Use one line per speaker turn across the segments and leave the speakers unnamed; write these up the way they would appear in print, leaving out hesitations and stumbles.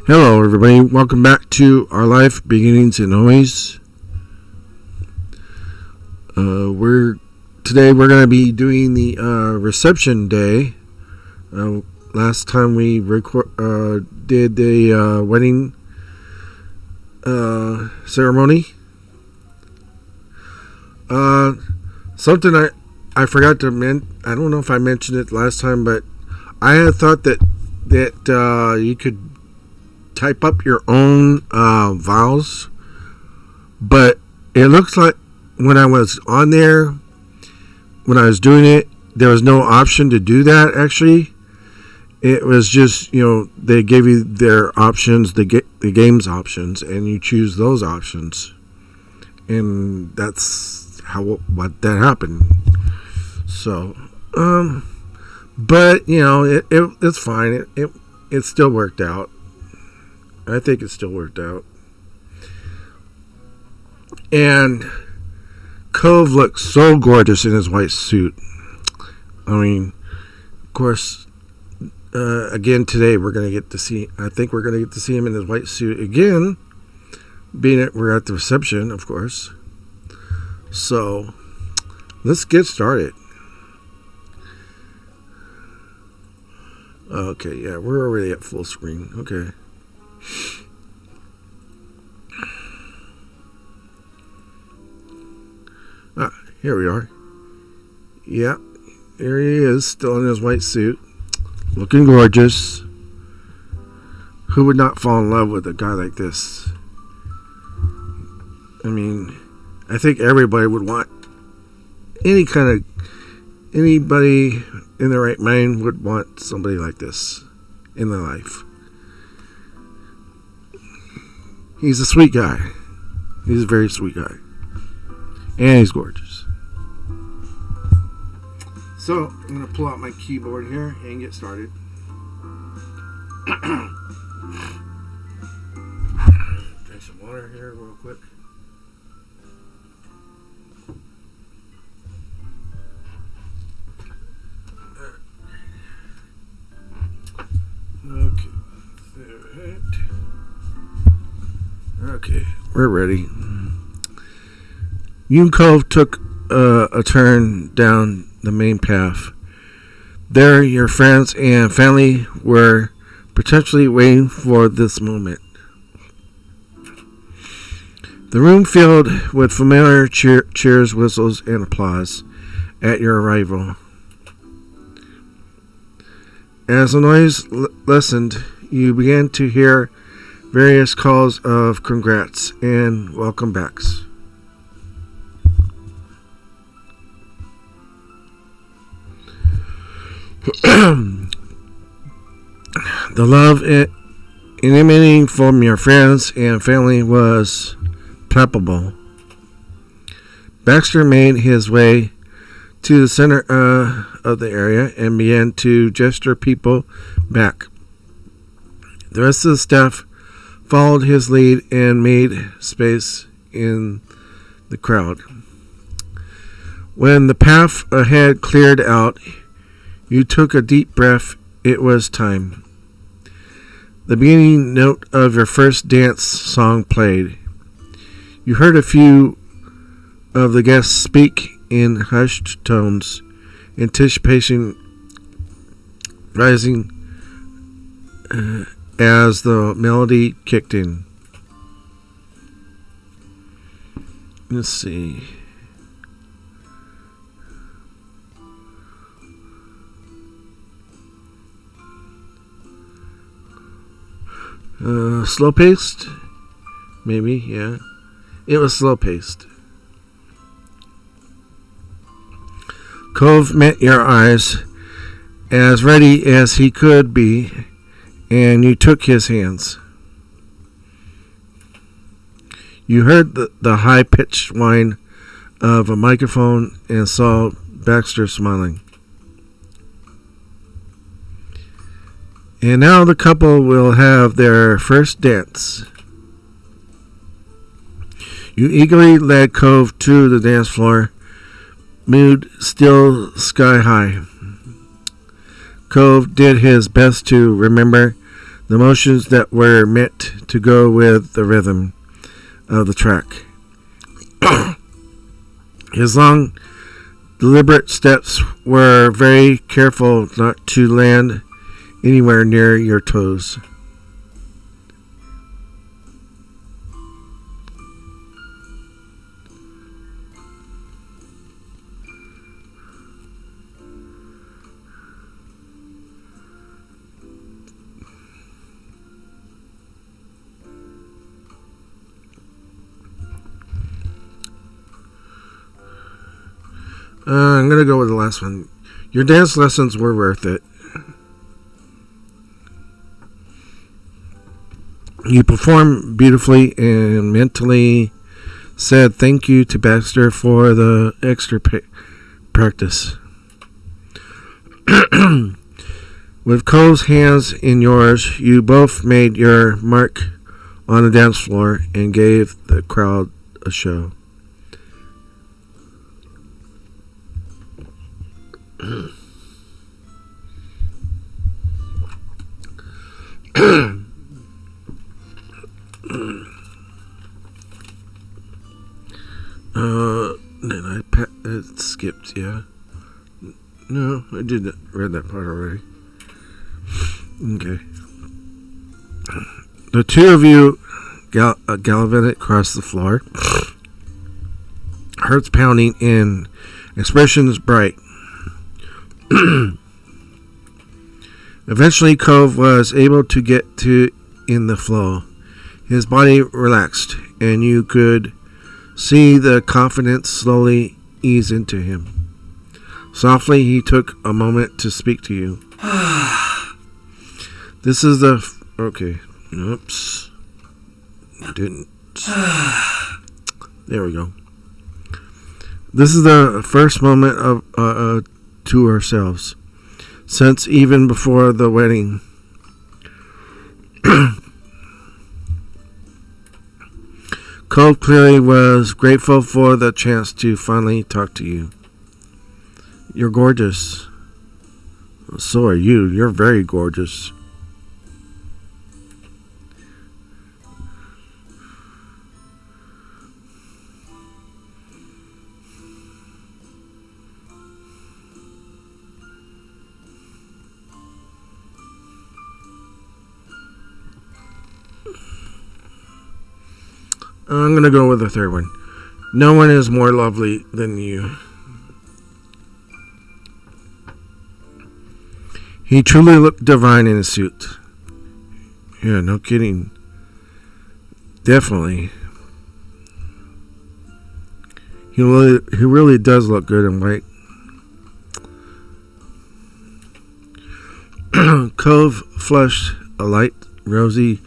Hello, everybody. Welcome back to Our Life Beginnings and Always. We're going to be doing the reception day. Last time we did the wedding ceremony. Something I forgot to mention. I don't know if I mentioned it last time, but I had thought that you could type up your own vows, but it looks like when I was on there, when I was doing it, there was no option to do that. Actually, it was just, they gave you their options, the game's options, and you choose those options, and that's what that happened. So, but it's fine. It still worked out. I think it still worked out. And Cove looked so gorgeous in his white suit. I mean, of course, again today we're going to get to see. I think we're going to get to see him in his white suit again. We're at the reception, of course. So let's get started. Okay, yeah, we're already at full screen. Okay. Here we are. Yeah, here he is, still in his white suit, looking gorgeous. Who would not fall in love with a guy like this? I mean, I think everybody would want anybody in their right mind would want somebody like this in their life. He's a sweet guy. He's a very sweet guy. And he's gorgeous. So, I'm going to pull out my keyboard here and get started. Drink some water here real quick. Okay, we're ready. You and Cove took a turn down the main path. There, your friends and family were potentially waiting for this moment. The room filled with familiar cheers, whistles, and applause at your arrival. As the noise lessened, you began to hear various calls of congrats and welcome backs. The love emanating from your friends and family was palpable. Baxter made his way to the center of the area and began to gesture people back. The rest of the staff followed his lead and made space in the crowd. When the path ahead cleared out, you took a deep breath. It was time. The beginning note of your first dance song played. You heard a few of the guests speak in hushed tones, anticipation rising as the melody kicked in. Let's see. Slow paced? Maybe, yeah. It was slow paced. Cove met your eyes as ready as he could be, and you took his hands. You heard the high-pitched whine of a microphone and saw Baxter smiling. And now the couple will have their first dance. You eagerly led Cove to the dance floor, mood still sky high. Cove did his best to remember the motions that were meant to go with the rhythm of the track. His long, deliberate steps were very careful not to land anywhere near your toes. I'm going to go with the last one. Your dance lessons were worth it. You performed beautifully and mentally said thank you to Baxter for the extra practice. With Cole's hands in yours, you both made your mark on the dance floor and gave the crowd a show. Then it skipped, yeah. No, I did read that part already. Okay. The two of you gallivanted across the floor, hearts pounding and expressions bright. Eventually, Cove was able to get in the flow. His body relaxed, and you could see the confidence slowly ease into him. Softly, he took a moment to speak to you. This is the... Okay. Oops. Didn't... There we go. This is the first moment of to ourselves since even before the wedding. Cole clearly was grateful for the chance to finally talk to you. You're gorgeous. So are you. You're very gorgeous. I'm going to go with the third one. No one is more lovely than you. He truly looked divine in his suit. Yeah, no kidding. Definitely. He really does look good in white. Cove flushed a light rosy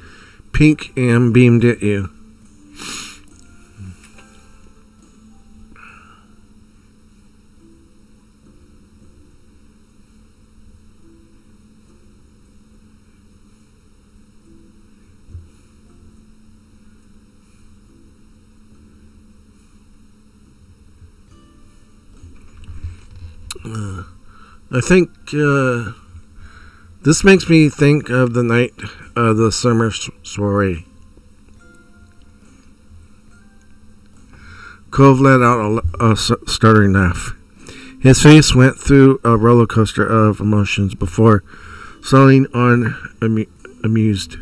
pink and beamed at you. I think this makes me think of the night of the summer soiree. Cove let out a stuttering laugh. His face went through a roller coaster of emotions before settling on amused.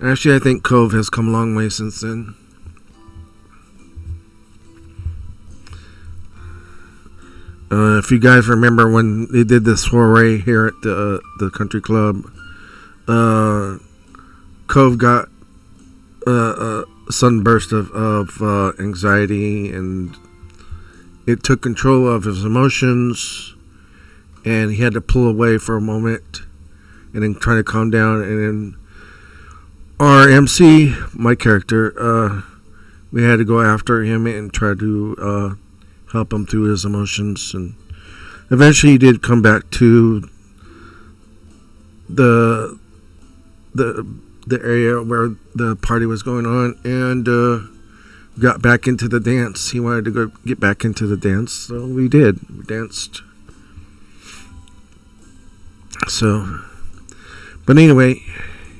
Actually, I think Cove has come a long way since then. If you guys remember when they did the soiree here at the country club, Cove got a sunburst of anxiety, and it took control of his emotions, and he had to pull away for a moment and then try to calm down. And then our MC, my character, we had to go after him and try to help him through his emotions, and eventually he did come back to the area where the party was going on, and got back into the dance. He wanted to go get back into the dance, so we did. We danced. So, but anyway,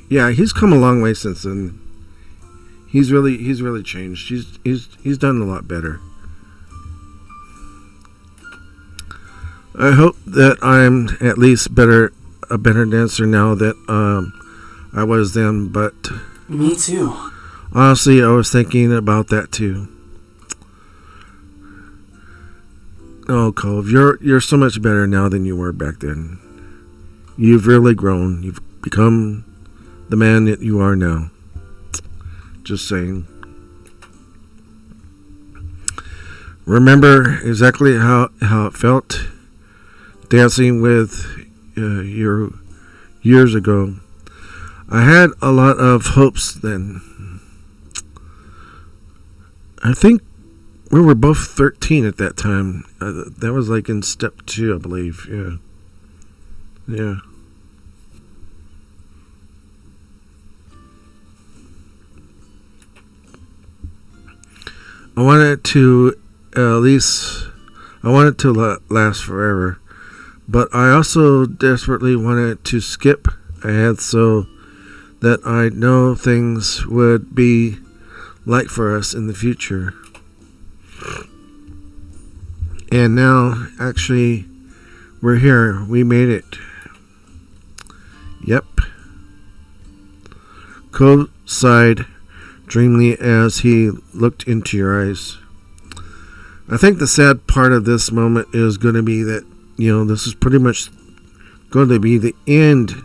yeah, he's come a long way since then. He's really changed. He's done a lot better. I hope that I'm at least a better dancer now that I was then. But
me too.
Honestly, I was thinking about that too. Oh, Cove, you're so much better now than you were back then. You've really grown. You've become the man that you are now. Just saying. Remember exactly how it felt dancing with your years ago. I had a lot of hopes then. I think we were both 13 at that time. That was like in step 2, I believe. Yeah. I wanted to last forever, but I also desperately wanted to skip ahead so that I know things would be like for us in the future. And now, actually, we're here. We made it. Yep. Cove sighed dreamily as he looked into your eyes. I think the sad part of this moment is going to be that, this is pretty much going to be the end,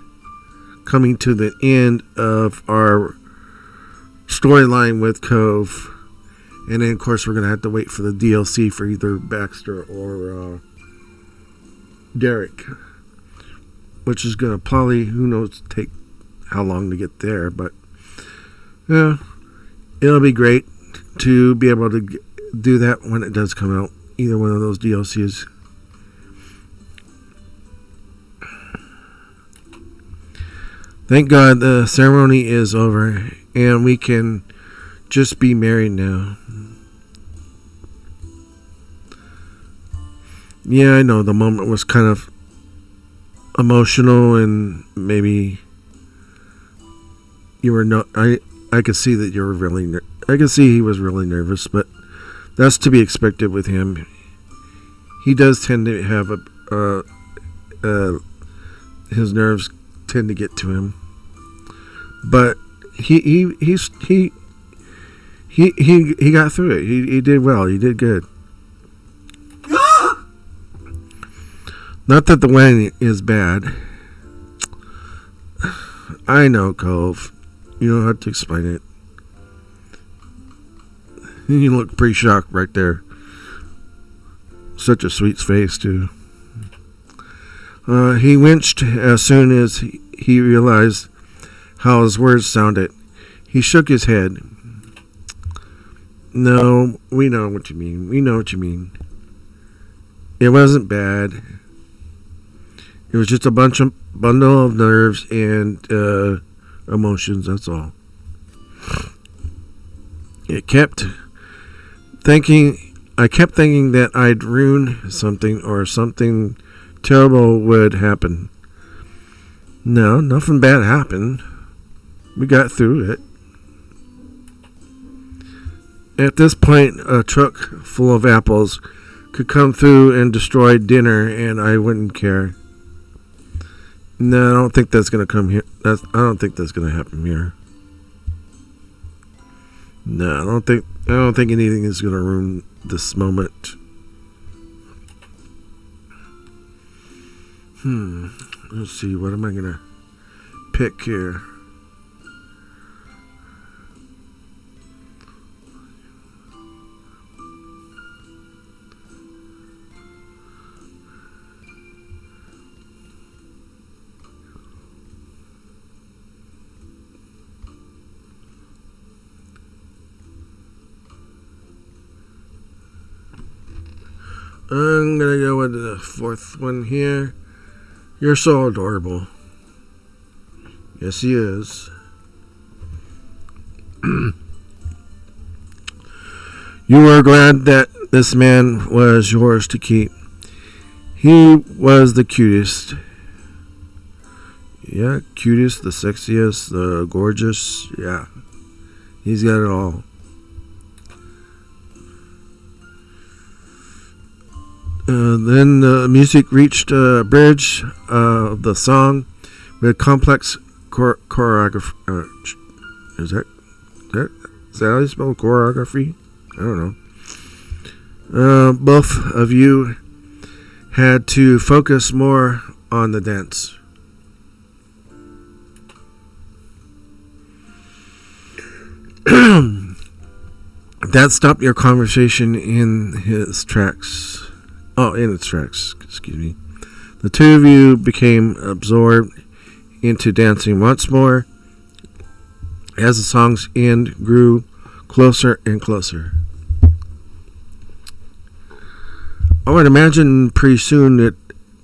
coming to the end of our storyline with Cove. And then, of course, we're going to have to wait for the DLC for either Baxter or Derek, which is going to probably, who knows, take how long to get there. But, yeah, it'll be great to be able to do that when it does come out. Either one of those DLCs. Thank God the ceremony is over and we can just be married now. Yeah, I know the moment was kind of emotional and maybe you were not. I could see that you were really. I could see he was really nervous, but that's to be expected with him. He does tend to have his nerves tend to get to him, but he got through it. He did well. He did good. Not that the wedding is bad. I know, Cove. You don't have to explain it. You look pretty shocked right there. Such a sweet face, too. He winced as soon as he realized how his words sounded. He shook his head. No, we know what you mean. We know what you mean. It wasn't bad. It was just a bundle of nerves and emotions, that's all. I kept thinking that I'd ruin something or something terrible would happen. No, nothing bad happened. We got through it. At this point, a truck full of apples could come through and destroy dinner and I wouldn't care. No, I don't think that's going to come here. I don't think that's going to happen here. No, I don't think anything is going to ruin this moment. Let's see, what am I going to pick here? I'm going to go with the fourth one here. You're so adorable. Yes, he is. You were glad that this man was yours to keep. He was the cutest. Yeah, cutest, the sexiest, the gorgeous. Yeah, he's got it all. Then the music reached a bridge of the song with complex choreography. Is that how you spell choreography? I don't know. Both of you had to focus more on the dance. That stopped your conversation in its tracks. Excuse me. The two of you became absorbed into dancing once more as the song's end grew closer and closer. I would imagine pretty soon that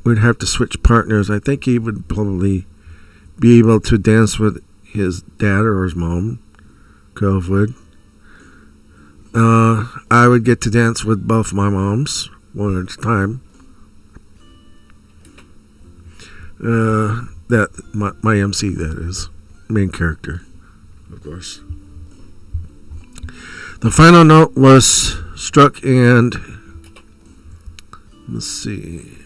we'd have to switch partners. I think he would probably be able to dance with his dad or his mom. Cove would. I would get to dance with both my moms one at a time. That my MC, that is, main character, of course. The final note was struck, and let's see.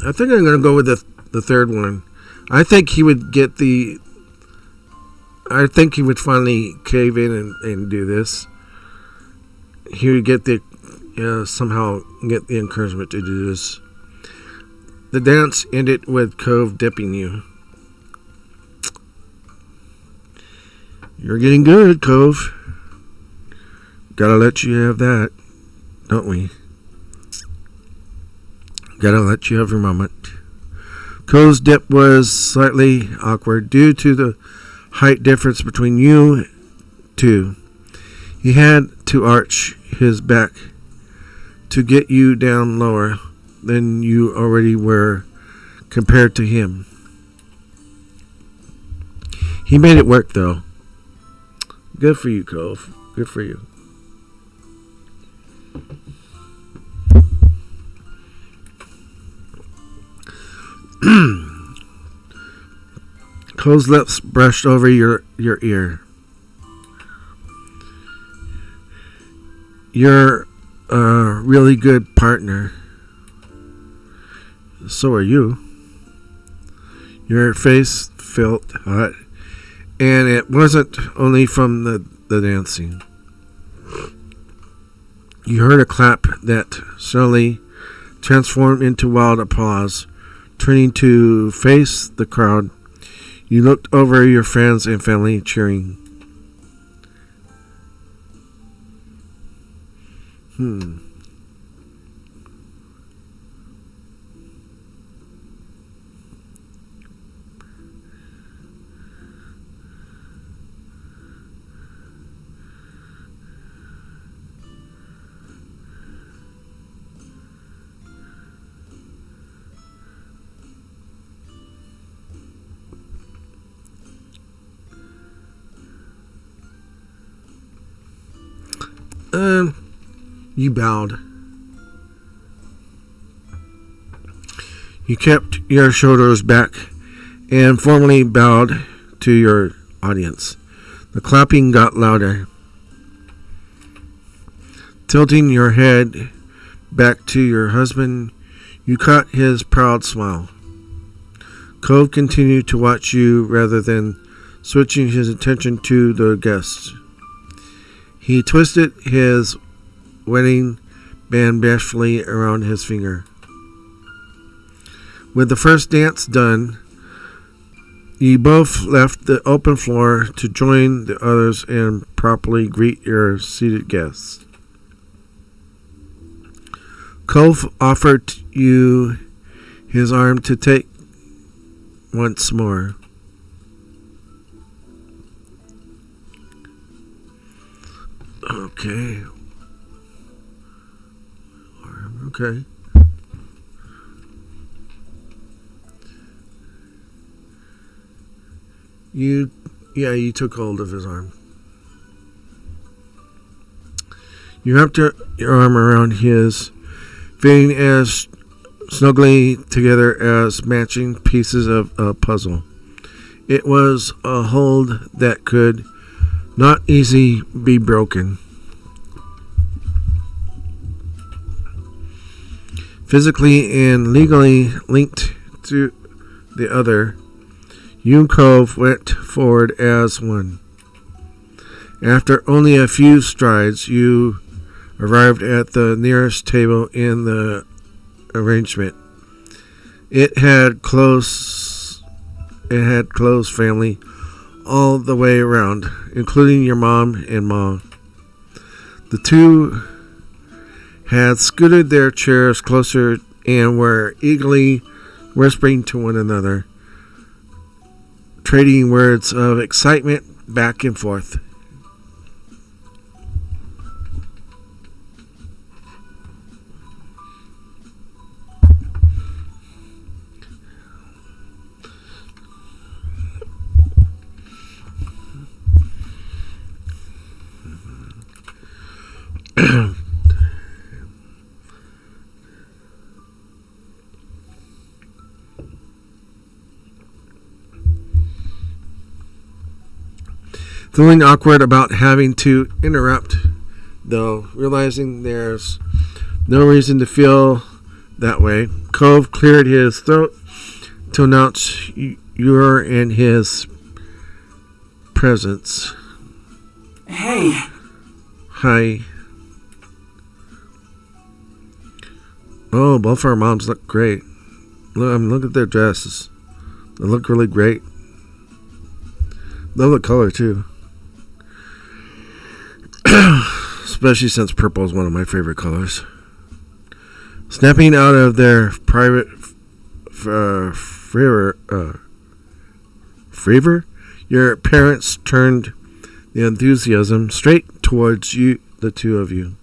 I think I'm going to go with the third one. I think he would get the. I think he would finally cave in and do this. He would get the somehow get the encouragement to do this. The dance ended with Cove dipping you. You're getting good, Cove. Gotta let you have that, don't we? Gotta let you have your moment. Cove's dip was slightly awkward due to the height difference between you two. He had to arch his back to get you down lower than you already were compared to him. He made it work, though. Good for you, Cove. Good for you. Cove's lips brushed over your ear. You're a really good partner. So are you. Your face felt hot, and it wasn't only from the dancing. You heard a clap that suddenly transformed into wild applause. Turning to face the crowd, you looked over your friends and family cheering. You bowed. You kept your shoulders back and formally bowed to your audience. The clapping got louder. Tilting your head back to your husband, you caught his proud smile. Cove continued to watch you rather than switching his attention to the guests. He twisted his wedding band bashfully around his finger. With the first dance done, you both left the open floor to join the others and properly greet your seated guests. Cove offered you his arm to take once more. Okay. Okay. You took hold of his arm. You wrapped your arm around his, feeling as snugly together as matching pieces of a puzzle. It was a hold that could not easily be broken. Physically and legally linked to the other, you and Cove went forward as one. After only a few strides, you arrived at the nearest table in the arrangement. It had close family all the way around, including your mom and Ma. The two had scooted their chairs closer and were eagerly whispering to one another, trading words of excitement back and forth. Feeling awkward about having to interrupt, though, realizing there's no reason to feel that way, Cove cleared his throat to announce your and his presence.
Hey.
Hi. Oh, both our moms look great. Look at their dresses. They look really great. Love the color, too. Especially since purple is one of my favorite colors. Snapping out of their private fervor, your parents turned the enthusiasm straight towards you, the two of you.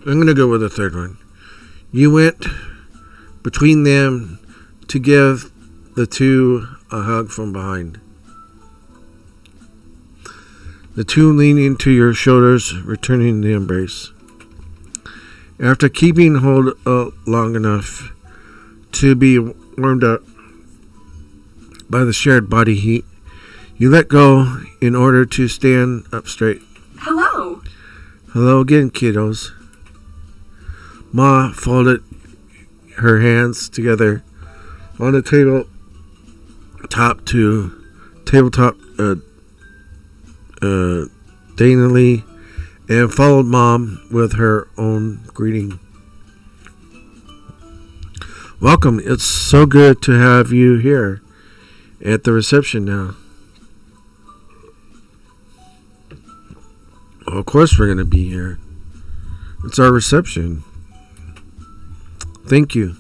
I'm going to go with the third one. You went between them to give the two a hug from behind. The two leaned into your shoulders, returning the embrace. After keeping hold long enough to be warmed up by the shared body heat, you let go in order to stand up straight.
Hello.
Hello again, kiddos. Ma folded her hands together on the tabletop daintily, and followed Mom with her own greeting. Welcome. It's so good to have you here at the reception now. Well, of course we're going to be here. It's our reception. Thank you.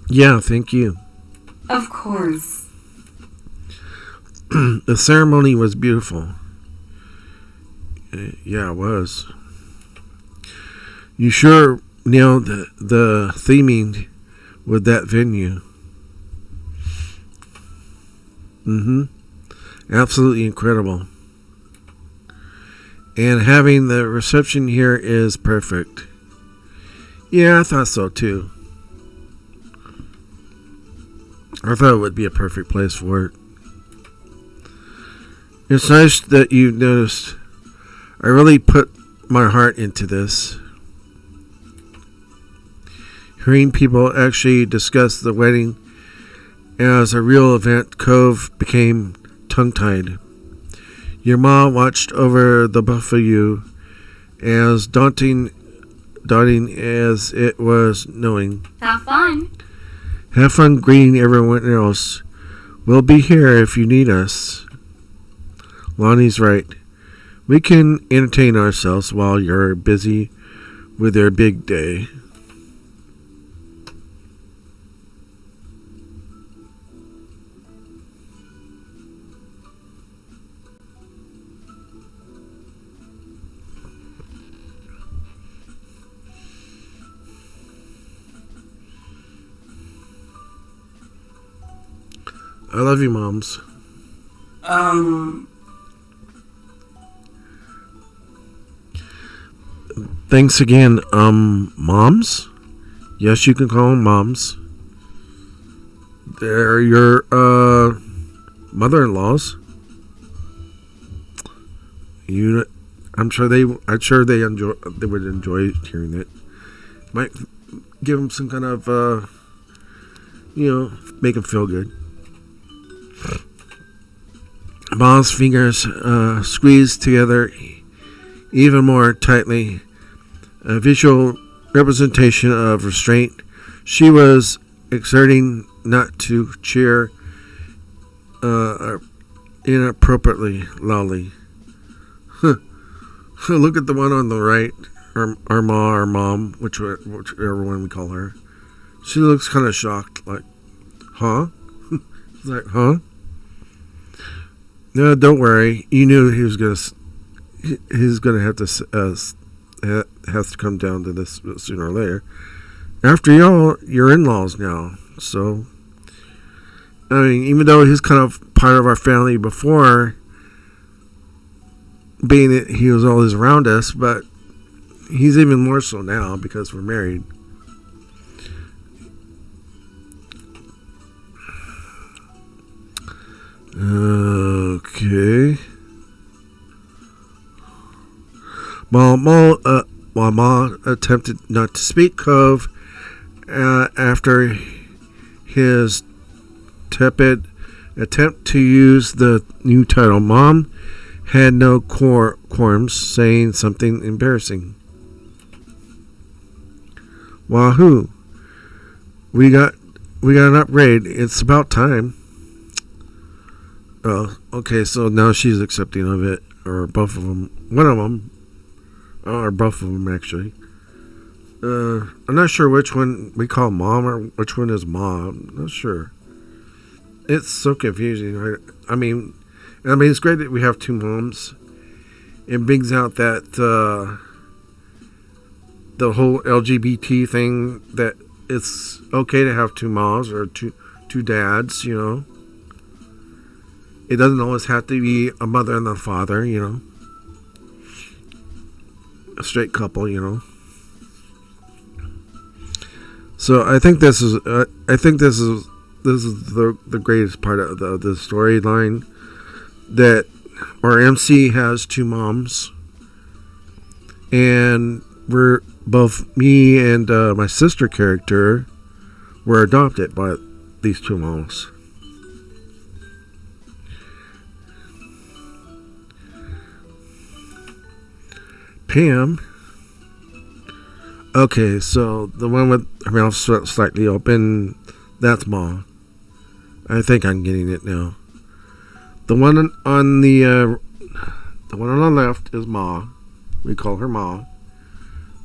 Yeah, thank you.
Of course.
The ceremony was beautiful. Yeah, it was. You sure nailed the theming with that venue. Absolutely incredible. And having the reception here is perfect. Yeah, I thought so too. I thought it would be a perfect place for it. It's nice that you noticed. I really put my heart into this. Hearing people actually discuss the wedding as a real event, Cove became tongue-tied. Your mom watched over the both of you, as daunting as it was knowing.
Have fun.
Have fun greeting everyone else. We'll be here if you need us. Lonnie's right. We can entertain ourselves while you're busy with your big day. I love you, moms. Thanks again, moms? Yes, you can call them moms. They're your, mother-in-laws. I'm sure they would enjoy hearing it. Might give them some kind of, make them feel good. Mom's fingers squeezed together even more tightly, a visual representation of restraint. She was exerting not to cheer inappropriately loudly. Look at the one on the right, our mom, whichever one we call her. She looks kind of shocked, like, huh? She's like, huh? No, don't worry. You knew he's gonna have to come down to this sooner or later. After all, you're in-laws now, so I mean, even though he's kind of part of our family before, being that he was always around us, but he's even more so now because we're married. Okay. While Ma attempted not to speak, Cove, after his tepid attempt to use the new title, Mom had no qualms saying something embarrassing. Wahoo! We got an upgrade. It's about time. Oh, okay. So now she's accepting of it, or both of them. One of them, or both of them actually. I'm not sure which one we call Mom or which one is Ma. I'm not sure. It's so confusing. Right? I mean, it's great that we have two moms. It brings out that the whole LGBT thing, that it's okay to have two moms or two dads. You know, it doesn't always have to be a mother and a father. You know, a straight couple. You know. So I think this is the greatest part of the storyline, that our MC has two moms, and we're both, me and my sister character, were adopted by these two moms. Pam. Okay, so the one with her mouth slightly open, that's Ma. I think I'm getting it now. The one on the left is Ma. We call her Ma.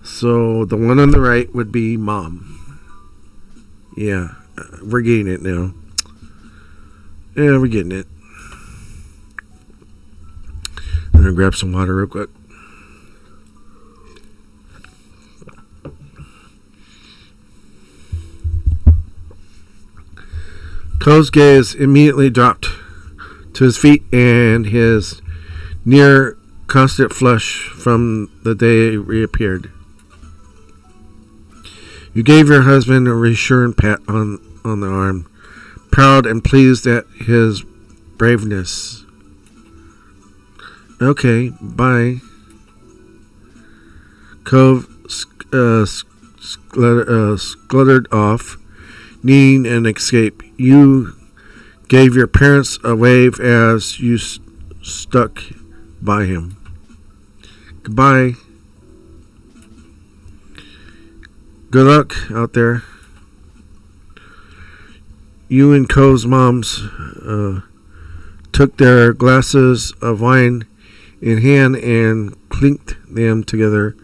So the one on the right would be Mom. Yeah, we're getting it now. Yeah, we're getting it. I'm gonna grab some water real quick. Cole's gaze immediately dropped to his feet, and his near constant flush from the day reappeared. You gave your husband a reassuring pat on the arm, proud and pleased at his braveness. Okay, bye. Cove skluttered off, needing an escape. You gave your parents a wave as you stuck by him. Goodbye. Good luck out there. You and Cove's moms took their glasses of wine in hand and clinked them together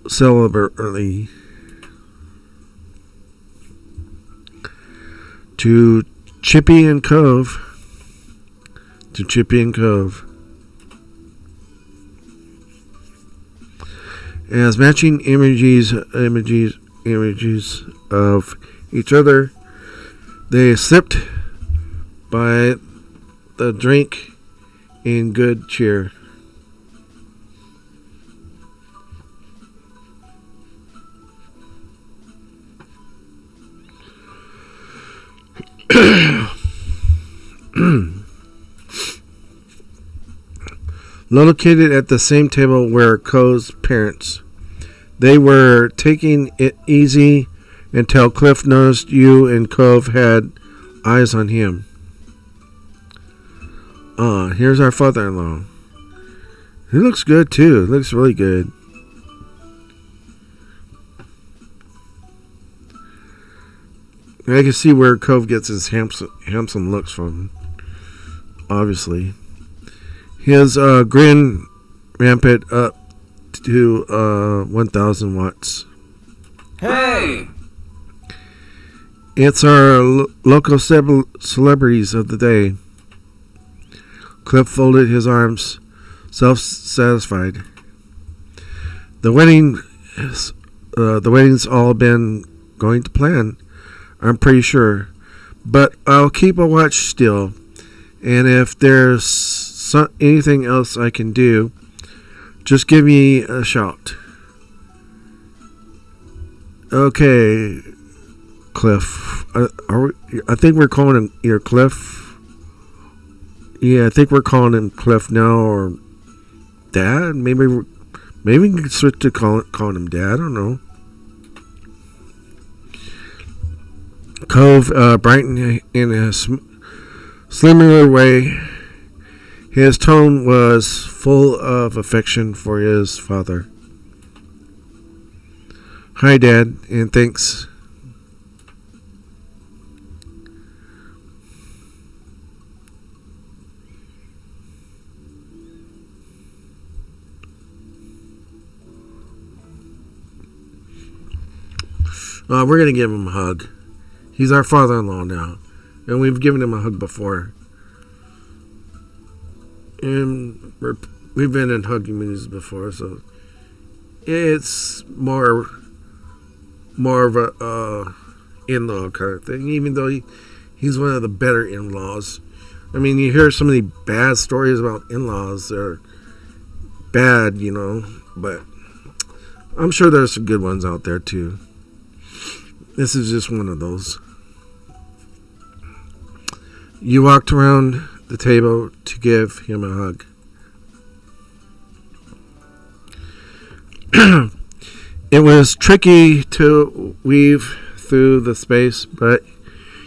celebratory. To Chippy and Cove. To Chippy and Cove. As matching images of each other, they sipped by the drink in good cheer. Located at the same table were Cove's parents. They were taking it easy until Cliff noticed you and Cove had eyes on him. Here's our father-in-law. He looks good too. He looks really good. I can see where Cove gets his handsome looks from. Obviously. His grin rampant up to 1,000 watts.
Hey!
It's our local celebrities of the day. Cliff folded his arms, self-satisfied. The wedding's all been going to plan, I'm pretty sure. But I'll keep a watch still, and if there's anything else I can do, just give me a shout. Okay, Cliff. I think we're calling him either Cliff. Yeah, I think we're calling him Cliff now, or Dad. Maybe we can switch to calling him Dad. I don't know. Cove brightened in a similar way. His tone was full of affection for his father. Hi, Dad, and thanks. We're going to give him a hug. He's our father-in-law now. And we've given him a hug before. And we've been in hugging meetings before, so it's more of a in-law kind of thing, even though he's one of the better in-laws. I mean, you hear so many bad stories about in-laws. They're bad, but I'm sure there's some good ones out there too. This is just one of those. You walked around the table to give him a hug. It was tricky to weave through the space, but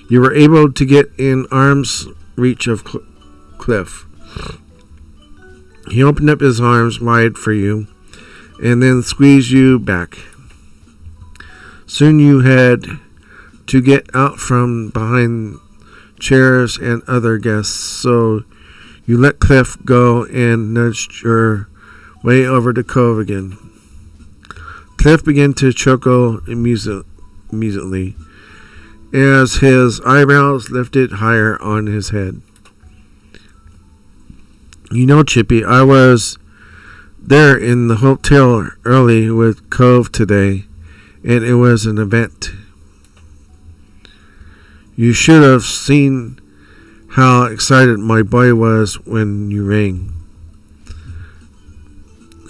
you were able to get in arm's reach of Cliff. He opened up his arms wide for you and then squeezed you back. Soon you had to get out from behind chairs and other guests, so you let Cliff go and nudged your way over to Cove again. Cliff began to chuckle immediately as his eyebrows lifted higher on his head. Chippy, I was there in the hotel early with Cove today, and it was an event. You should have seen how excited my boy was when you rang.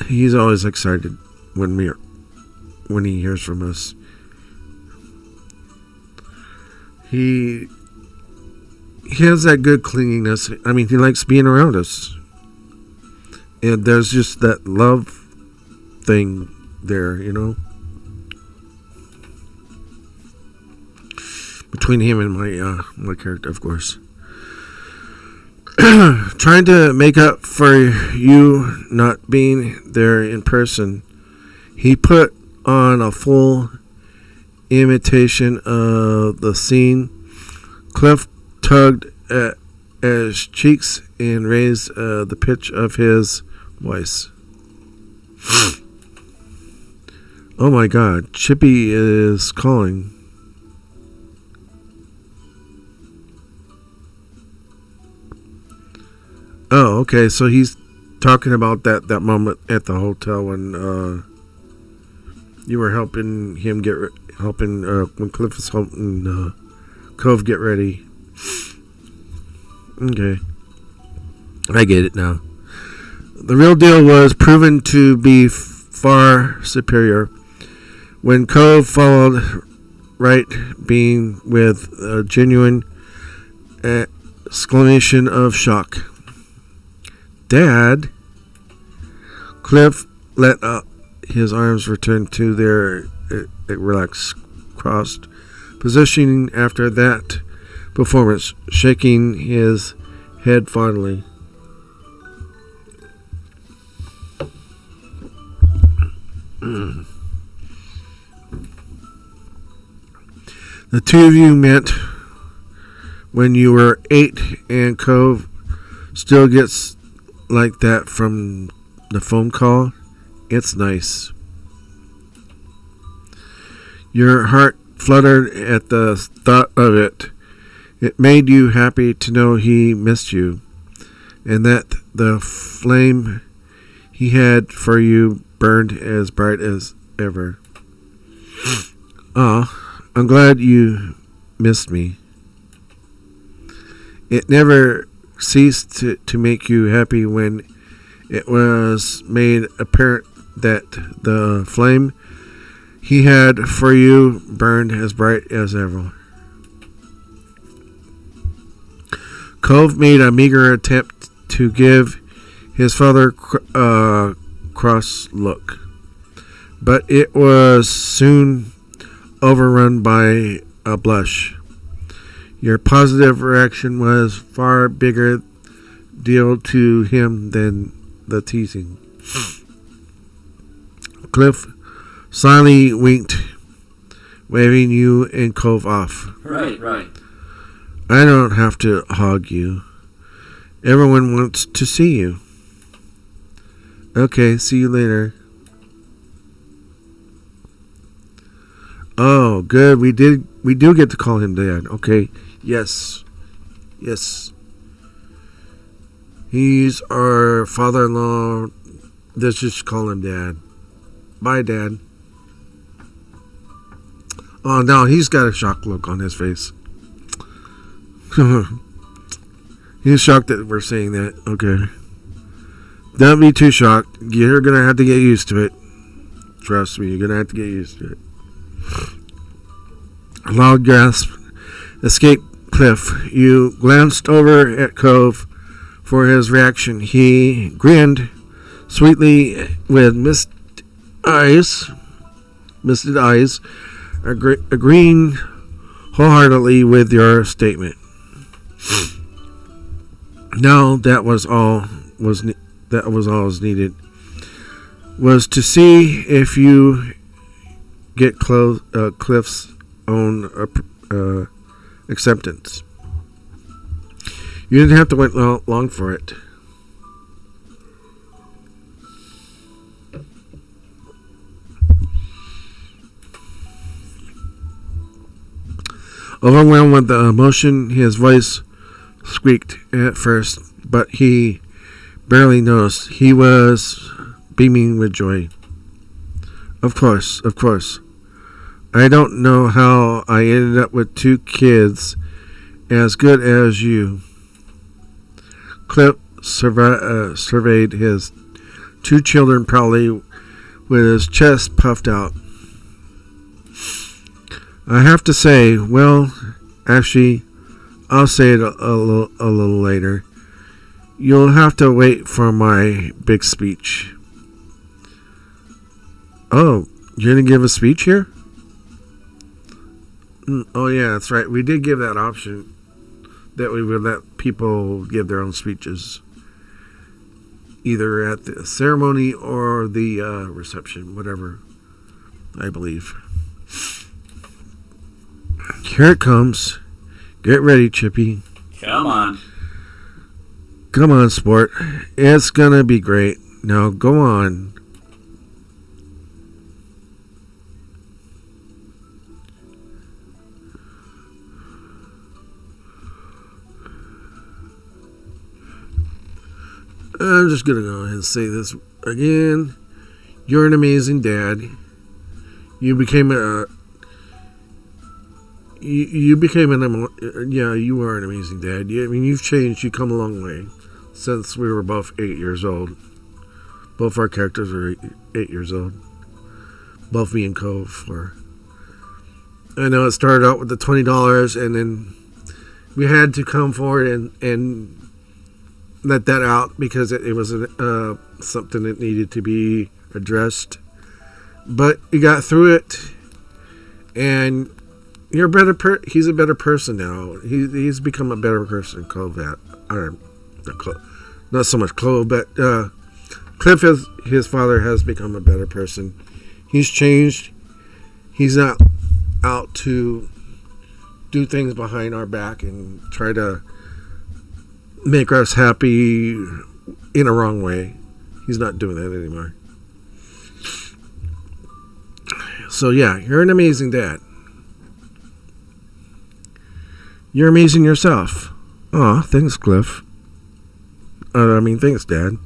He's always excited when he hears from us. He has that good clinginess. I mean, he likes being around us. And there's just that love thing there, between him and my character, of course. Trying to make up for you not being there in person, he put on a full imitation of the scene. Cliff tugged at his cheeks and raised the pitch of his voice. Oh my God, Chippy is calling. Oh, okay, so he's talking about that moment at the hotel when you were helping him when Cliff was helping Cove get ready. Okay, I get it now. The real deal was proven to be far superior when Cove followed right being with a genuine exclamation of shock. Dad? Cliff let his arms return to their relaxed, crossed positioning after that performance, shaking his head fondly. The two of you met when you were 8, and Cove still gets like that from the phone call. It's nice. Your heart fluttered at the thought of it. It made you happy to know he missed you, and that the flame he had for you burned as bright as ever. I'm glad you missed me. It never ceased to make you happy when it was made apparent that the flame he had for you burned as bright as ever. Cove made a meager attempt to give his father a cross look, but it was soon overrun by a blush. Your positive reaction was far bigger deal to him than the teasing. Cliff silently winked, waving you and Cove off.
Right.
I don't have to hug you. Everyone wants to see you. Okay, see you later. Oh, good. We do get to call him Dad. Okay. Yes. He's our father-in-law. Let's just call him Dad. Bye, Dad. Oh, no, he's got a shocked look on his face. He's shocked that we're saying that. Okay. Don't be too shocked. You're going to have to get used to it. Trust me, you're going to have to get used to it. A loud gasp escaped Cliff. You glanced over at Cove for his reaction. He grinned sweetly with misted eyes, agreeing wholeheartedly with your statement. Now that was all was needed, was to see if you get Cliff's own acceptance. You didn't have to wait long for it. Overwhelmed with the emotion, his voice squeaked at first, but he barely noticed. He was beaming with joy. Of course. I don't know how I ended up with 2 kids as good as you. Cliff surveyed his 2 children proudly with his chest puffed out. I have to say, well, actually, I'll say it a little later. You'll have to wait for my big speech. Oh, you're going to give a speech here? Oh, yeah, that's right. We did give that option that we would let people give their own speeches, either at the ceremony or the reception, whatever, I believe. Here it comes. Get ready, Chippy.
Come on.
Come on, sport. It's gonna be great. Now go on. I'm just gonna go ahead and say this again. You're an amazing dad. You became a. You became yeah. You are an amazing dad. I mean, you've changed. You come a long way since we were both 8 years old. Both our characters were 8 years old. Both me and Cove were. I know it started out with the $20, and then we had to come forward and let that out because it was something that needed to be addressed. But you got through it, and you're a better. He's a better person now. He's become a better person. Cove that, or not so much Cove, but Cliff, his father, has become a better person. He's changed. He's not out to do things behind our back and try to make us happy in a wrong way. He's not doing that anymore. So yeah, you're an amazing dad. You're amazing yourself. Aw, thanks, Cliff. Thanks, Dad.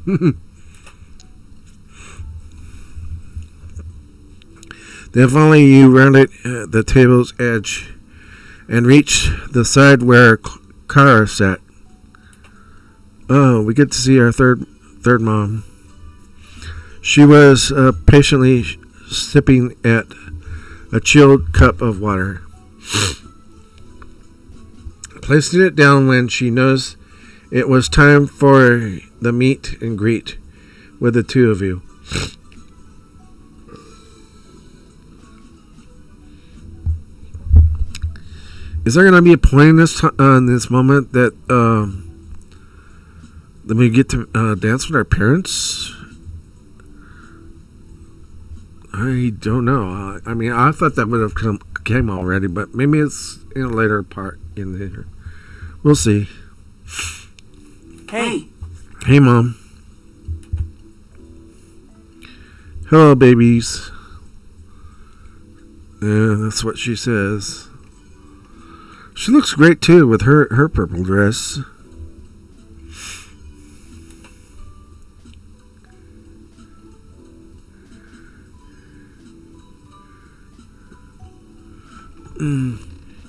Then finally you rounded the table's edge and reached the side where Kara sat. Oh, we get to see our third mom. She was patiently sipping at a chilled cup of water, placing it down when she knows it was time for the meet and greet with the two of you. Is there going to be a point in this moment that we get to dance with our parents? I don't know. I thought that would have came already, but maybe it's in a later part in there. We'll see.
Hey.
Hey, Mom. Hello, babies. Yeah, that's what she says. She looks great, too, with her purple dress.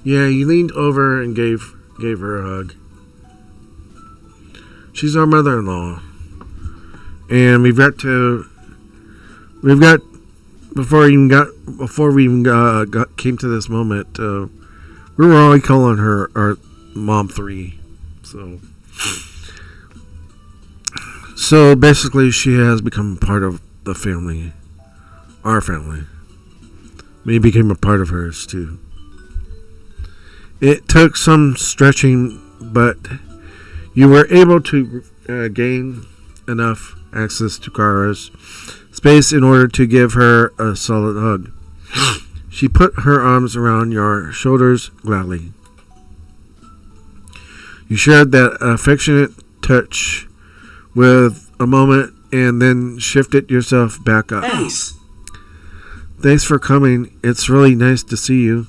Yeah, he leaned over and gave her a hug. She's our mother-in-law, and before we even came to this moment, we were already calling her our Mom 3. So basically, she has become part of the family, our family. We became a part of hers too. It took some stretching, but you were able to gain enough access to Kara's space in order to give her a solid hug. She put her arms around your shoulders gladly. You shared that affectionate touch with a moment and then shifted yourself back up. Thanks for coming. It's really nice to see you.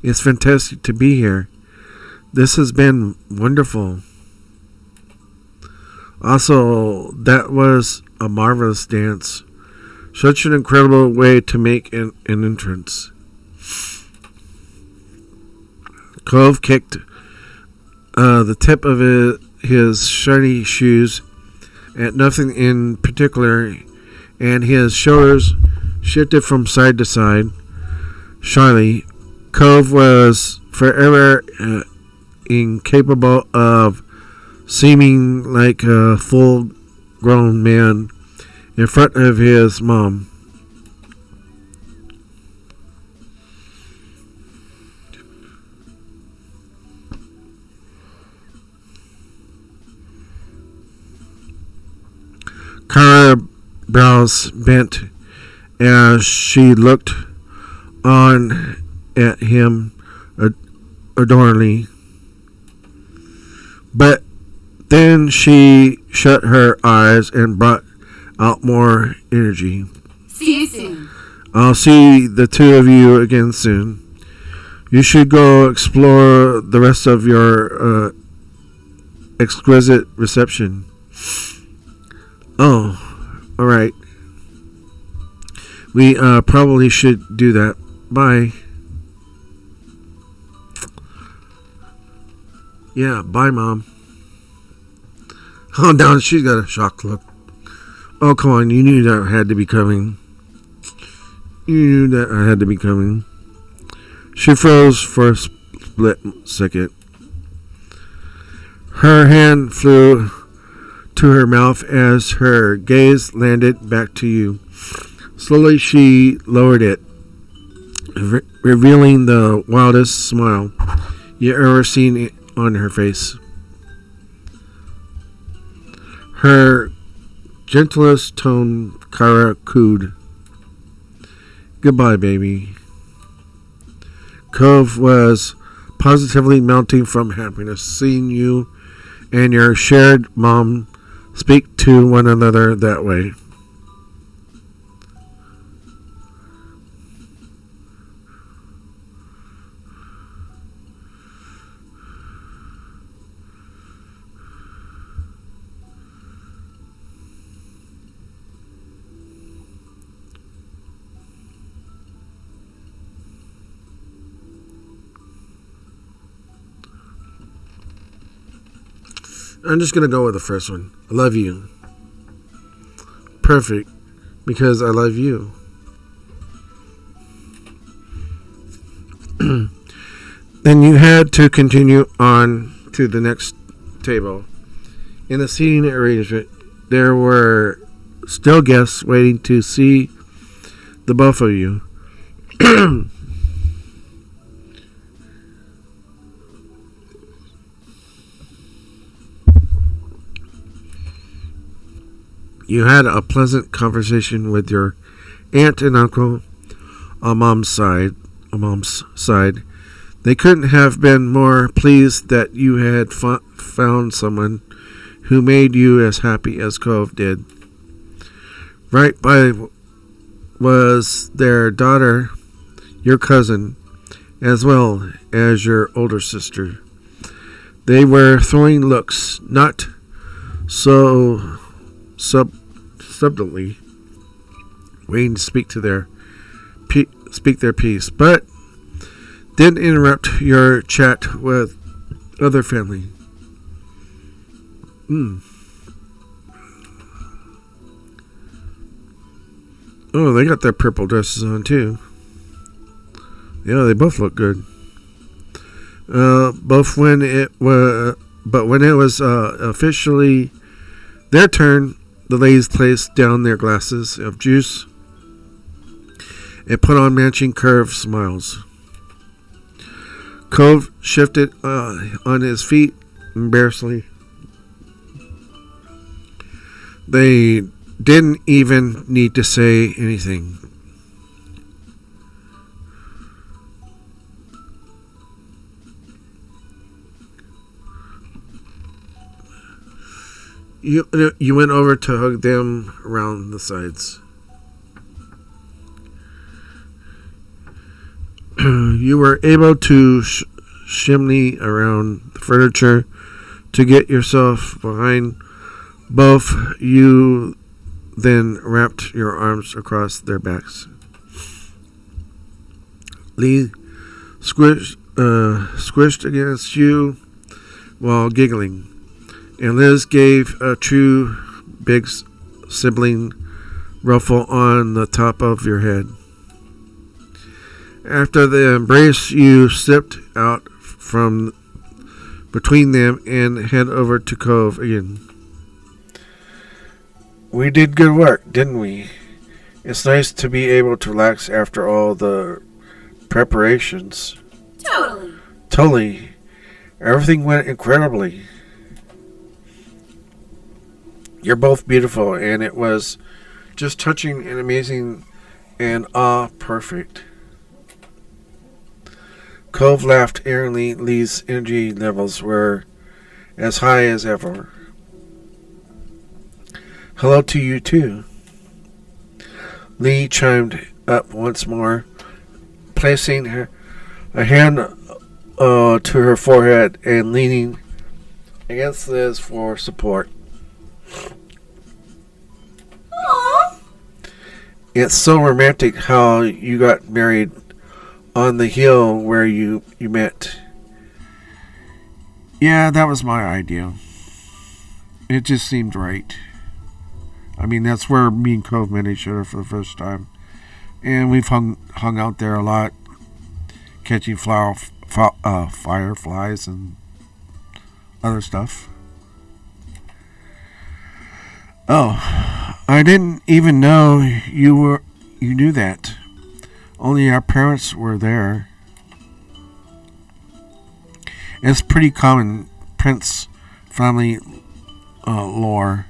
It's fantastic to be here. This has been wonderful. Also, that was a marvelous dance. Such an incredible way to make an entrance. Cove kicked the tip of his shiny shoes at nothing in particular, and his shoulders shifted from side to side. Shyly, Cove was forever incapable of seeming like a full-grown man in front of his mom. Kara's brows bent as she looked on at him adoringly. But Then she shut her eyes and brought out more energy.
See you soon.
I'll see the two of you again soon. You should go explore the rest of your exquisite reception. Oh, alright. We probably should do that. Bye. Yeah, bye, Mom. Oh, now she's got a shocked look. Oh, come on. You knew that had to be coming. You knew that I had to be coming. She froze for a split second. Her hand flew to her mouth as her gaze landed back to you. Slowly she lowered it, revealing the wildest smile you ever seen on her face. Her gentlest tone Kara cooed. Goodbye, baby. Cove was positively melting from happiness seeing you and your shared mom speak to one another that way. I'm just going to go with the first one. I love you. Perfect. Because I love you. Then you had to continue on to the next table. In the seating arrangement, there were still guests waiting to see the both of you. You had a pleasant conversation with your aunt and uncle on mom's side. They couldn't have been more pleased that you had found someone who made you as happy as Cove did. Right by was their daughter, your cousin, as well as your older sister. They were throwing looks, not so subtly, waiting to speak their piece, but didn't interrupt your chat with other family. Oh, they got their purple dresses on too. Yeah, they both look good. But when it was officially their turn, the ladies placed down their glasses of juice and put on matching curved smiles. Cove shifted on his feet embarrassedly. They didn't even need to say anything. You went over to hug them around the sides. You were able to shimmy around the furniture to get yourself behind both. You then wrapped your arms across their backs. Lee squished against you while giggling, and Liz gave a true big sibling ruffle on the top of your head. After the embrace, you slipped out from between them and head over to Cove again. We did good work, didn't we? It's nice to be able to relax after all the preparations. Totally. Everything went incredibly. You're both beautiful, and it was just touching and amazing and perfect. Cove laughed eerily. Lee's energy levels were as high as ever. Hello to you too. Lee chimed up once more, placing a hand to her forehead and leaning against Liz for support.
Aww.
It's so romantic how you got married on the hill where you met. Yeah, that was my idea. It just seemed right. I mean, that's where me and Cove met each other for the first time. And we've hung out there a lot, catching fireflies and other stuff. Oh, I didn't even know you knew that. Only our parents were there. It's pretty common Prince family lore.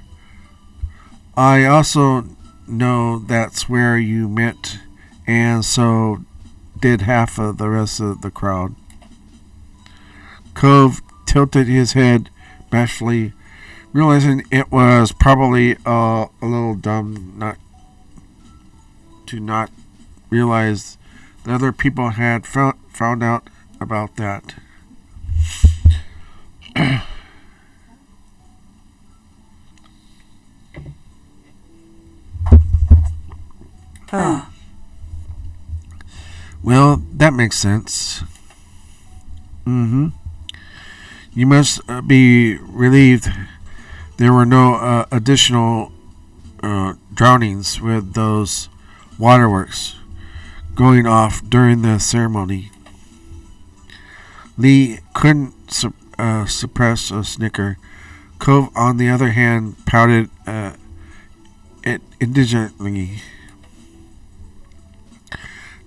I also know that's where you met, and so did half of the rest of the crowd. Cove tilted his head bashfully, realizing it was probably a little dumb not realize that other people had found out about that. Well, that makes sense. You must be relieved there were no additional drownings with those waterworks going off during the ceremony. Lee couldn't suppress a snicker. Cove, on the other hand, pouted indignantly.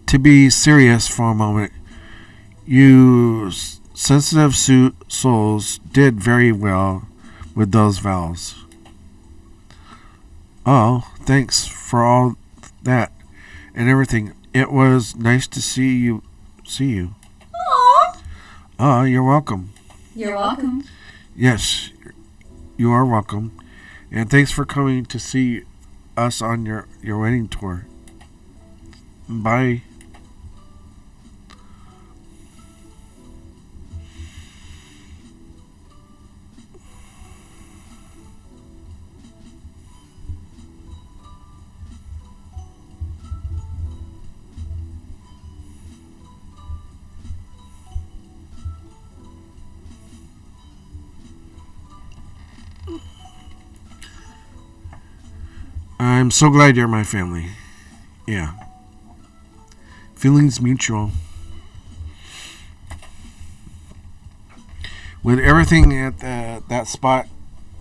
To be serious for a moment, you sensitive souls did very well with those vows. Oh, thanks for all that and everything. It was nice to see you.
Aww.
Oh, you're welcome.
You're welcome.
Yes, you are welcome. And thanks for coming to see us on your wedding tour. Bye. I'm so glad you're my family. Yeah. Feelings mutual. With everything at that spot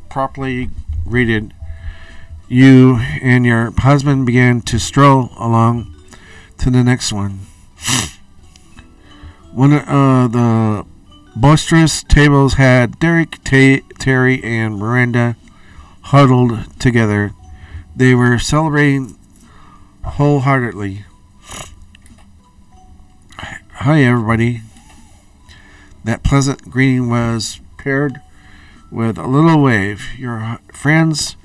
properly greeted, you and your husband began to stroll along to the next one. One of the boisterous tables had Derek, Terry, and Miranda huddled together. They were celebrating wholeheartedly. Hi, everybody. That pleasant greeting was paired with a little wave. Your friends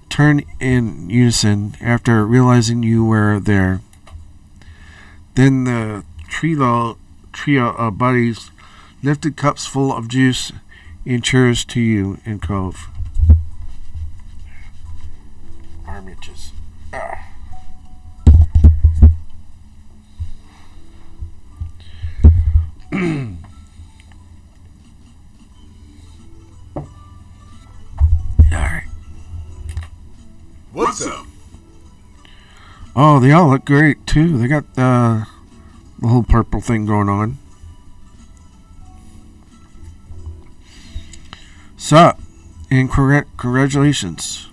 turned in unison after realizing you were there. Then the trio of buddies lifted cups full of juice and cheers to you in Cove. Arm itches. Alright.
What's up?
Oh, they all look great too. They got the whole purple thing going on. Sup, and congratulations.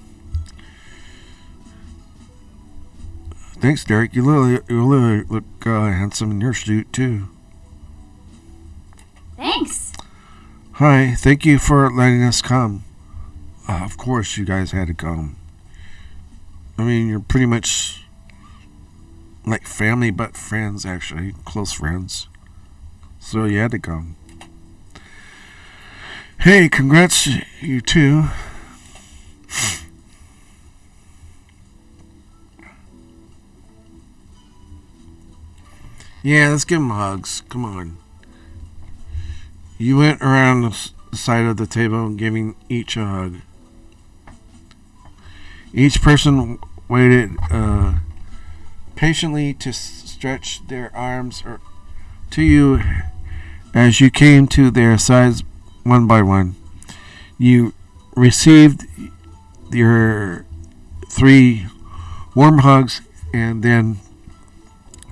Thanks, Derek. You really look handsome in your suit too.
Thanks.
Hi, thank you for letting us come. Of course, you guys had to come. I mean, you're pretty much like family, but friends, actually. Close friends. So you had to come. Hey, congrats, you too. Yeah, let's give them hugs. Come on. You went around the side of the table giving each a hug. Each person waited patiently to stretch their arms to you as you came to their sides one by one. You received your 3 warm hugs and then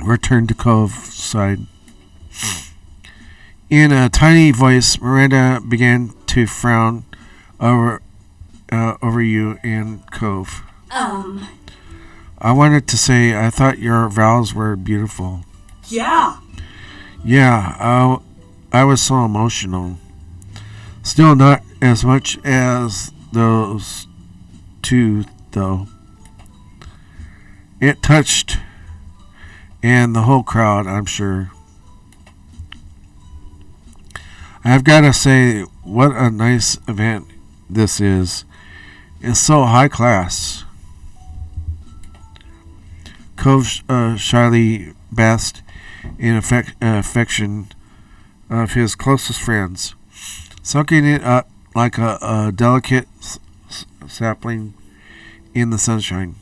returned to Cove's side. In a tiny voice, Miranda began to frown over you and Cove. I wanted to say I thought your vows were beautiful.
Yeah.
Yeah, I was so emotional. Still not as much as those 2, though. It touched and the whole crowd, I'm sure. I've got to say, what a nice event this is. It's so high class. Cove shyly basked in affection of his closest friends, soaking it up like a delicate sapling in the sunshine.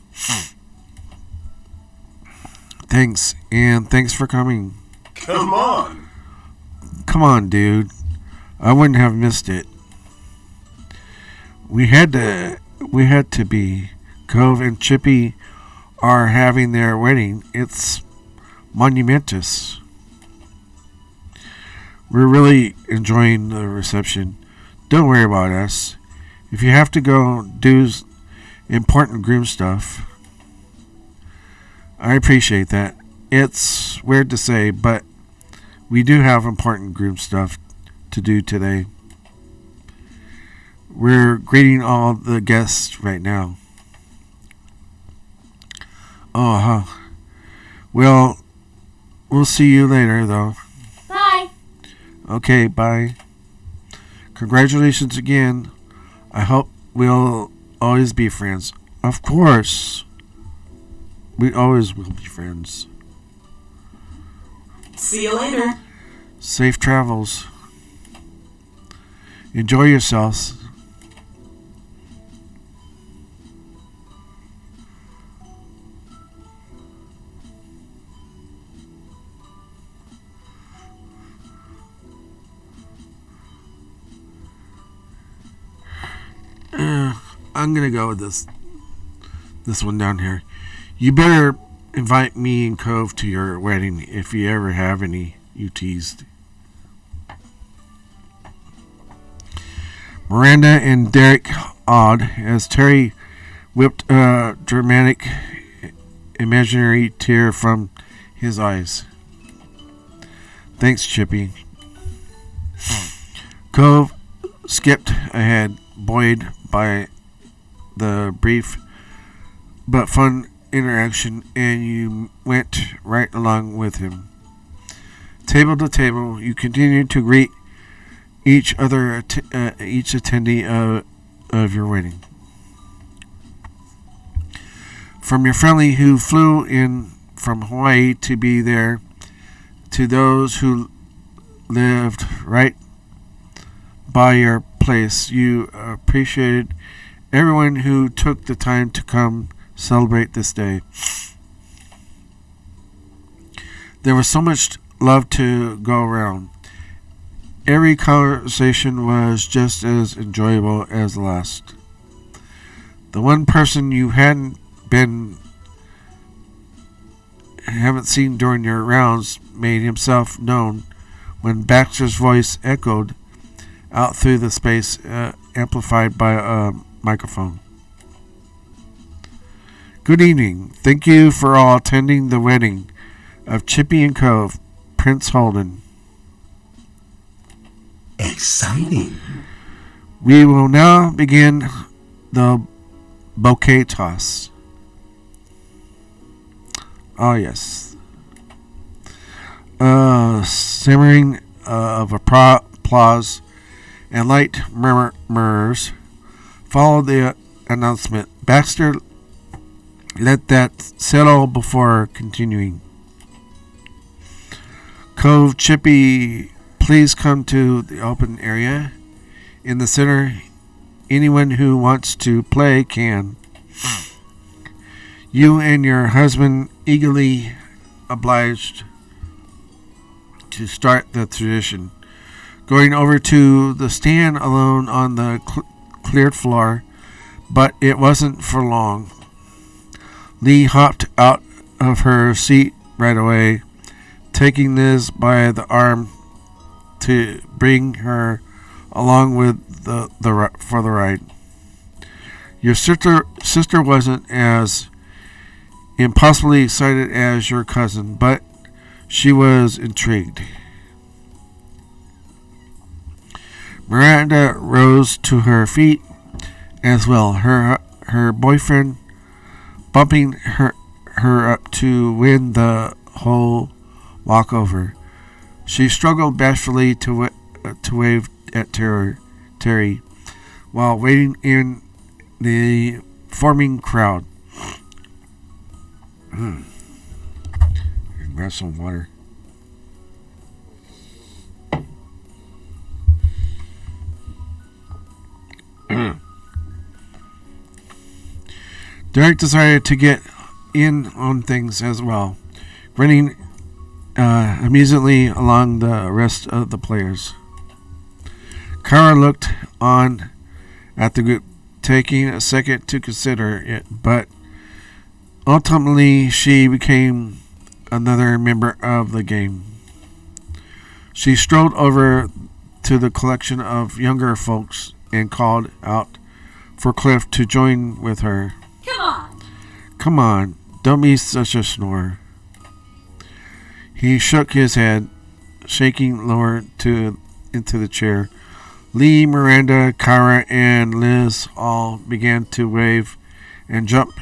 Thanks, and thanks for coming.
Come on.
Come on, dude. I wouldn't have missed it. We had to be. Cove and Chippy are having their wedding. It's monumentous. We're really enjoying the reception. Don't worry about us. If you have to go do important groom stuff, I appreciate that. It's weird to say, but we do have important groom stuff to do today. We're greeting all the guests right now. Oh, huh. Well, we'll see you later, though.
Bye.
Okay, bye. Congratulations again. I hope we'll always be friends. Of course. We always will be friends.
See you later.
Safe travels. Enjoy yourselves. I'm gonna go with this one down here. You better invite me and Cove to your wedding if you ever have any. You teased. Miranda and Derek awed as Terry whipped a dramatic imaginary tear from his eyes. Thanks, Chippy. Cove skipped ahead, buoyed by the brief but fun interaction, and you went right along with him. Table to table, you continued to greet each attendee of your wedding. From your friendly who flew in from Hawaii to be there, to those who lived right by your place, you appreciated everyone who took the time to come celebrate this day. There was so much love to go around. Every conversation was just as enjoyable as the last. The one person you haven't seen during your rounds made himself known when Baxter's voice echoed out through the space, amplified by a microphone. Good evening. Thank you for all attending the wedding of Chippy and Cove, Prince Holden.
Exciting.
We will now begin the bouquet toss. Oh, yes. Simmering of applause and light murmurs followed the announcement. Baxter let that settle before continuing. Cove, Chippy, please come to the open area. In the center, anyone who wants to play can. You and your husband eagerly obliged to start the tradition. Going over to the stand alone on the cleared floor, but it wasn't for long. Lee hopped out of her seat right away, taking Liz by the arm to bring her along with for the ride. Your sister wasn't as impossibly excited as your cousin, but she was intrigued. Miranda rose to her feet as well, her boyfriend bumping her up to win the whole walkover. She struggled bashfully to wave at Terry while waiting in the forming crowd. Grab some water. Derek decided to get in on things as well, grinning amusedly along the rest of the players. Kara looked on at the group, taking a second to consider it, but ultimately she became another member of the game. She strolled over to the collection of younger folks and called out for Cliff to join with her. Come on, don't be such a snore. He shook his head, shaking lower into the chair. Lee, Miranda, Kara, and Liz all began to wave and jump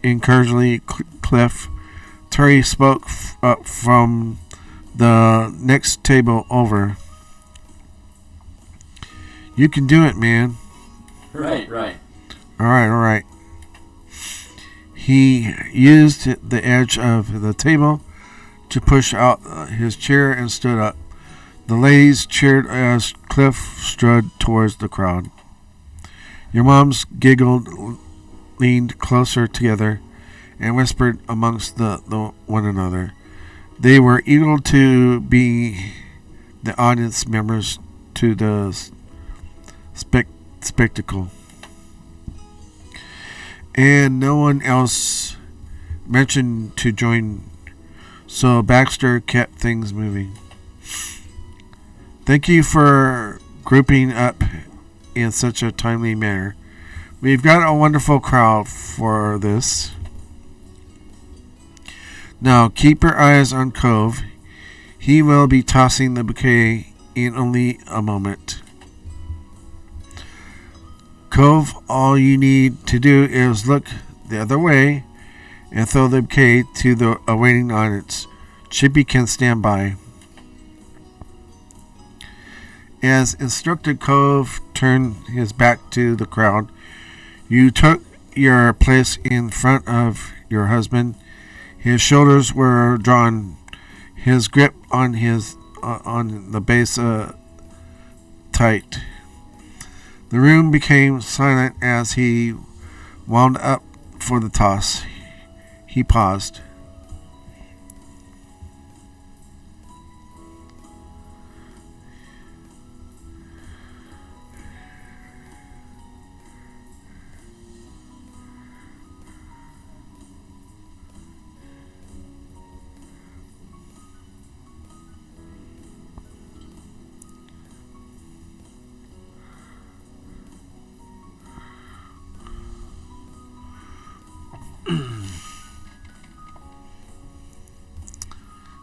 encouragingly. Cliff. Terry spoke up from the next table over. You can do it, man.
Right.
All right. He used the edge of the table to push out his chair and stood up. The ladies cheered as Cliff strode towards the crowd. Your moms giggled, leaned closer together, and whispered amongst the one another. They were eager to be the audience members to the spectacle. And no one else mentioned to join, so Baxter kept things moving. Thank you for grouping up in such a timely manner. We've got a wonderful crowd for this. Now keep your eyes on Cove. He will be tossing the bouquet in only a moment. Cove, all you need to do is look the other way and throw the bouquet to the awaiting audience. Chippy can stand by. As instructed, Cove turned his back to the crowd. You took your place in front of your husband. His shoulders were drawn, his grip on the base tight. The room became silent as he wound up for the toss. He paused.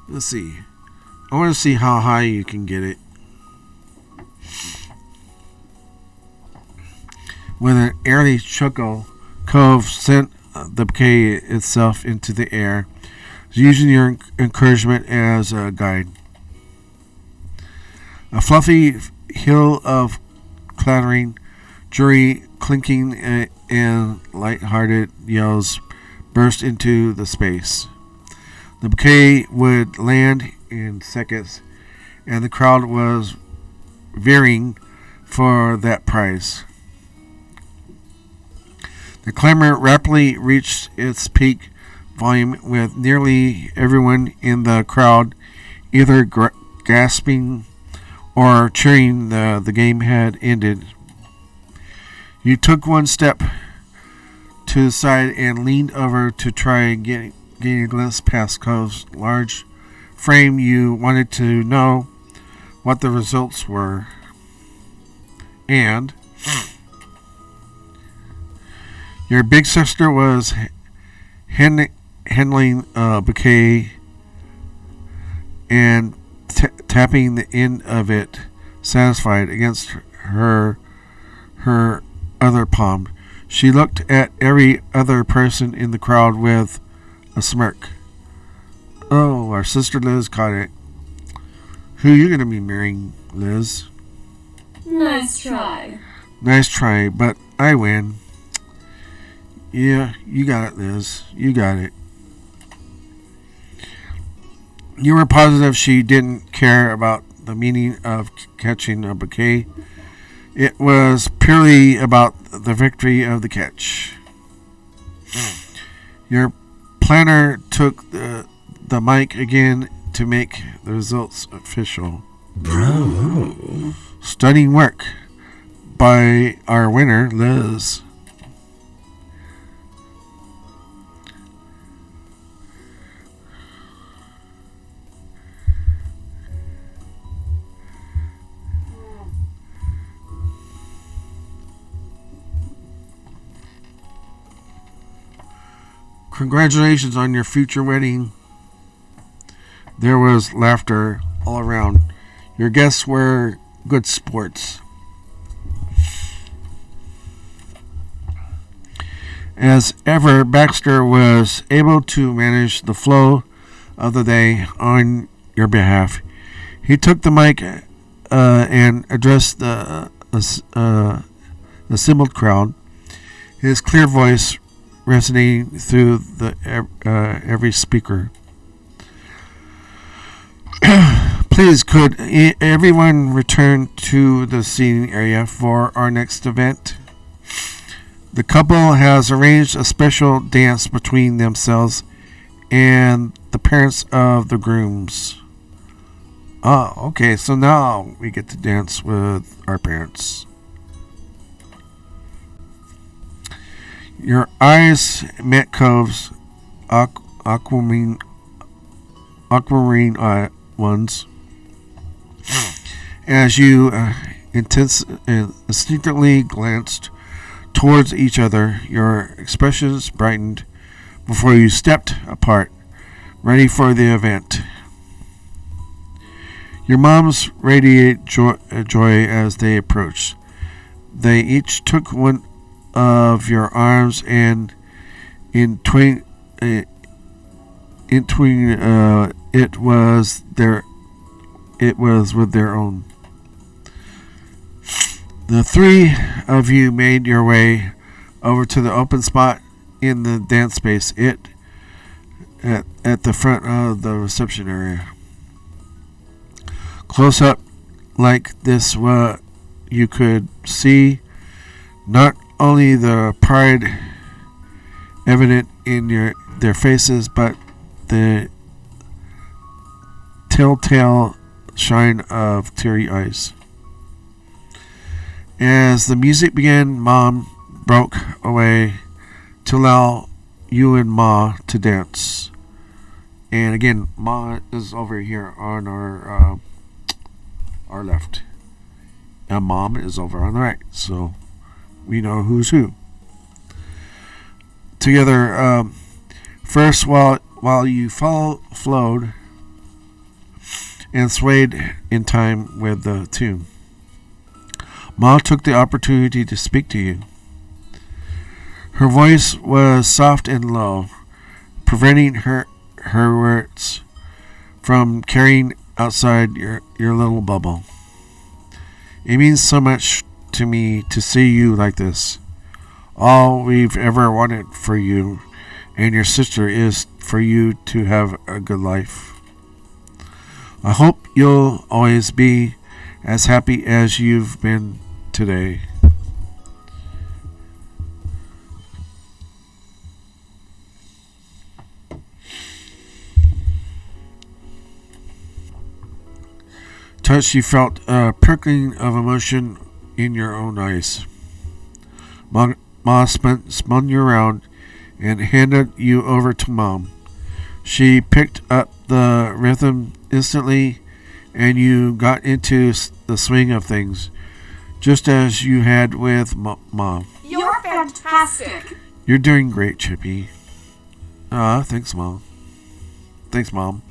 Let's see. I want to see how high you can get it. With an airy chuckle, Cove sent the bouquet itself into the air, using your encouragement as a guide. A fluffy hill of clattering, jury clinking, and light-hearted yells burst into the space. The bouquet would land in seconds, and the crowd was veering for that prize. The clamor rapidly reached its peak volume, with nearly everyone in the crowd either gasping or cheering the game had ended. You took one step to the side and leaned over to try and get a glimpse past Cove's large frame. You wanted to know what the results were. And your big sister was handling a bouquet and tapping the end of it, satisfied, against her other palm. She looked at every other person in the crowd with a smirk. Oh, our sister Liz caught it. Who are you going to be marrying, Liz?
Nice try.
Nice try, but I win. Yeah, you got it, Liz. You got it. You were positive she didn't care about the meaning of catching a bouquet. It was purely about the victory of the catch. Your planner took the mic again to make the results official.
Bravo.
Stunning work by our winner, Liz. Congratulations on your future wedding. There was laughter all around. Your guests were good sports. As ever, Baxter was able to manage the flow of the day on your behalf. He took the mic and addressed the assembled crowd, his clear voice resonating through every speaker. Please, could everyone return to the seating area for our next event? The couple has arranged a special dance between themselves and the parents of the grooms. Oh, okay, so now we get to dance with our parents. Your eyes met Cove's aquamarine ones as you instinctively glanced towards each other. Your expressions brightened before you stepped apart, ready for the event. Your moms radiate joy as they approached. They each took one of your arms and it was with their own. The three of you made your way over to the open spot in the dance space. At the front of the reception area. Close up like this, what you could see not only the pride evident in their faces, but the telltale shine of teary eyes. As the music began, Mom broke away to allow you and Ma to dance. And again, Ma is over here on our left, and Mom is over on the right, so we know who's who. Together, first, while you flowed and swayed in time with the tune, Ma took the opportunity to speak to you. Her voice was soft and low, preventing her words from carrying outside your little bubble. It means so much to me to see you like this. All we've ever wanted for you and your sister is for you to have a good life. I hope you'll always be as happy as you've been today. Touch, you felt a prickling of emotion in your own eyes. Ma spun you around and handed you over to Mom. She picked up the rhythm instantly, and you got into the swing of things, just as you had with Mom.
You're fantastic.
You're doing great, Chippy. Thanks, Mom. Thanks, Mom.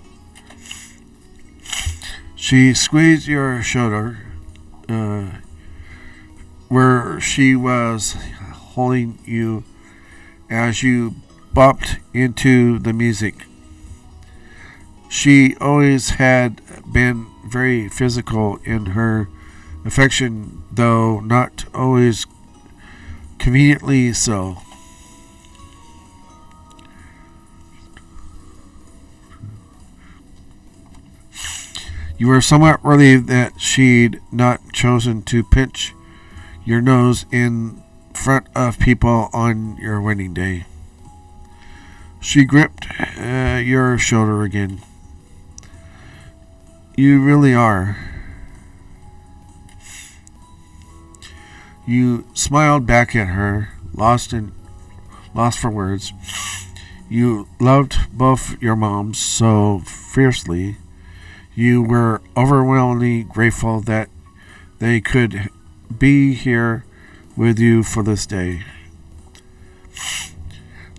She squeezed your shoulder, where she was holding you as you bopped into the music. She always had been very physical in her affection, though not always conveniently so. You were somewhat relieved that she'd not chosen to pinch your nose in front of people on your wedding day. She gripped your shoulder again. You really are. You smiled back at her, lost for words. You loved both your moms so fiercely. You were overwhelmingly grateful that they could be here with you for this day.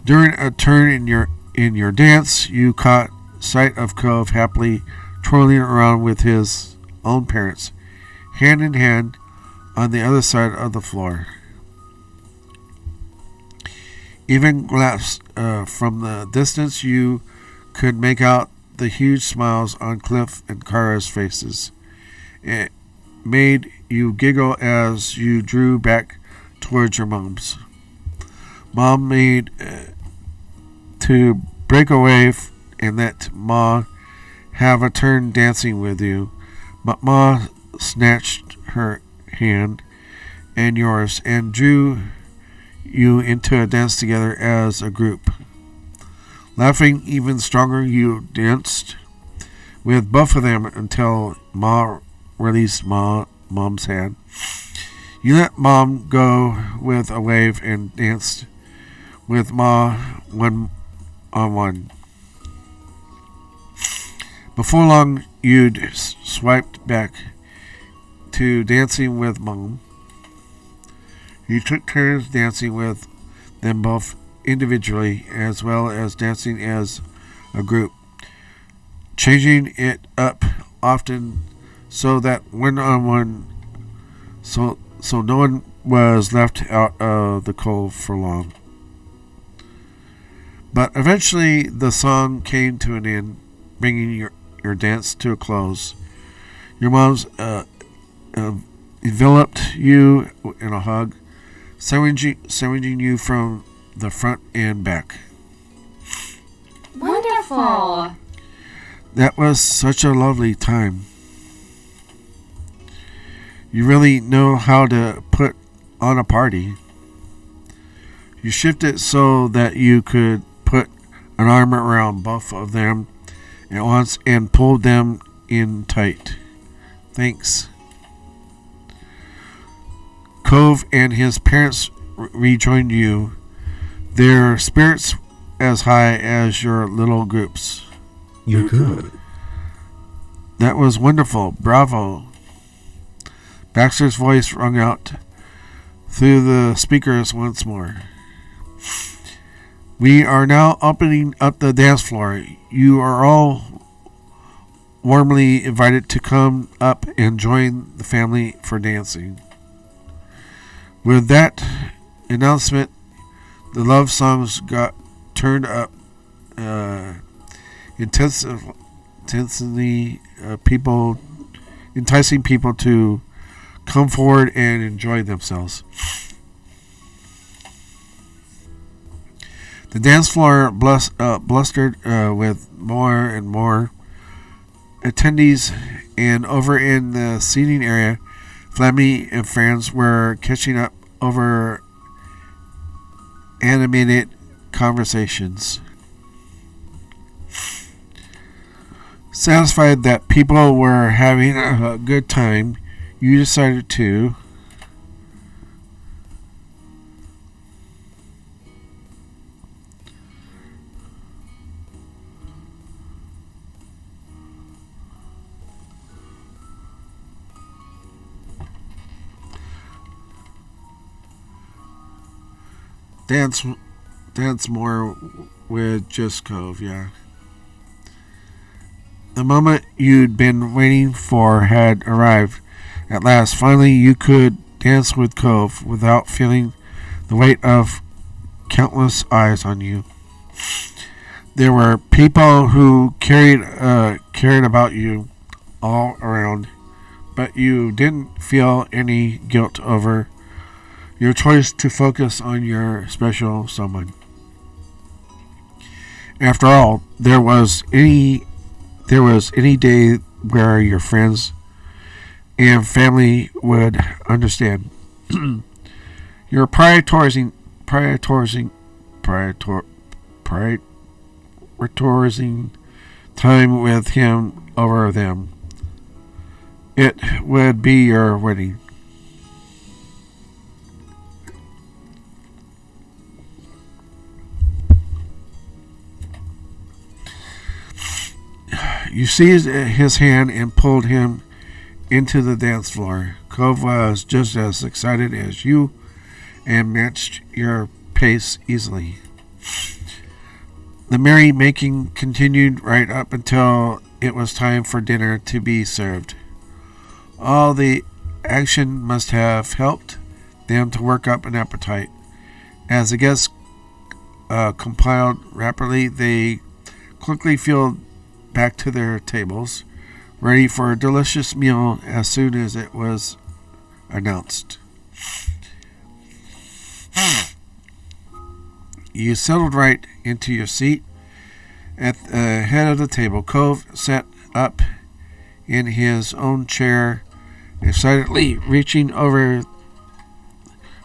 During a turn in your dance, you caught sight of Cove happily twirling around with his own parents, hand in hand, on the other side of the floor. Even glanced from the distance, you could make out the huge smiles on Cliff and Kara's faces. It made you giggle as you drew back towards your moms. Mom made to break away and let Ma have a turn dancing with you, but Ma snatched her hand and yours and drew you into a dance together as a group. Laughing even stronger, you danced with both of them until Ma released Mom's hand. You let Mom go with a wave and danced with Ma one-on-one. Before long, you'd swiped back to dancing with Mom. You took turns dancing with them both individually as well as dancing as a group, changing it up often so that so no one was left out of the cold for long. But eventually the song came to an end, bringing your dance to a close. Your mom's enveloped you in a hug, surrounding you from the front and back.
Wonderful.
That was such a lovely time. You really know how to put on a party. You shifted so that you could put an arm around both of them at once and pulled them in tight. Thanks. Cove and his parents rejoined you, their spirits as high as your little groups.
You're good.
That was wonderful. Bravo. Baxter's voice rung out through the speakers once more. We are now opening up the dance floor. You are all warmly invited to come up and join the family for dancing. With that announcement, the love songs got turned up intensely, enticing people to come forward and The dance floor blustered with more and more attendees, and over in the seating area, Flemmy and friends were catching up over animated conversations. Satisfied that people were having a good time, you decided to dance more with Just Cove, yeah. The moment you'd been waiting for had arrived. At last, finally, you could dance with Cove without feeling the weight of countless eyes on you. There were people who cared about you all around, but you didn't feel any guilt over your choice to focus on your special someone. After all, there was any day where your friends and family would understand. You're prioritizing time with him over them. It would be your wedding. You seized his hand and pulled him into the dance floor. Cove was just as excited as you and matched your pace easily. The merrymaking continued right up until it was time for dinner to be served. All the action must have helped them to work up an appetite. As the guests compiled rapidly, they quickly filled back to their tables, ready for a delicious meal as soon as it was announced. You settled right into your seat at the head of the table. Cove sat up in his own chair, excitedly reaching over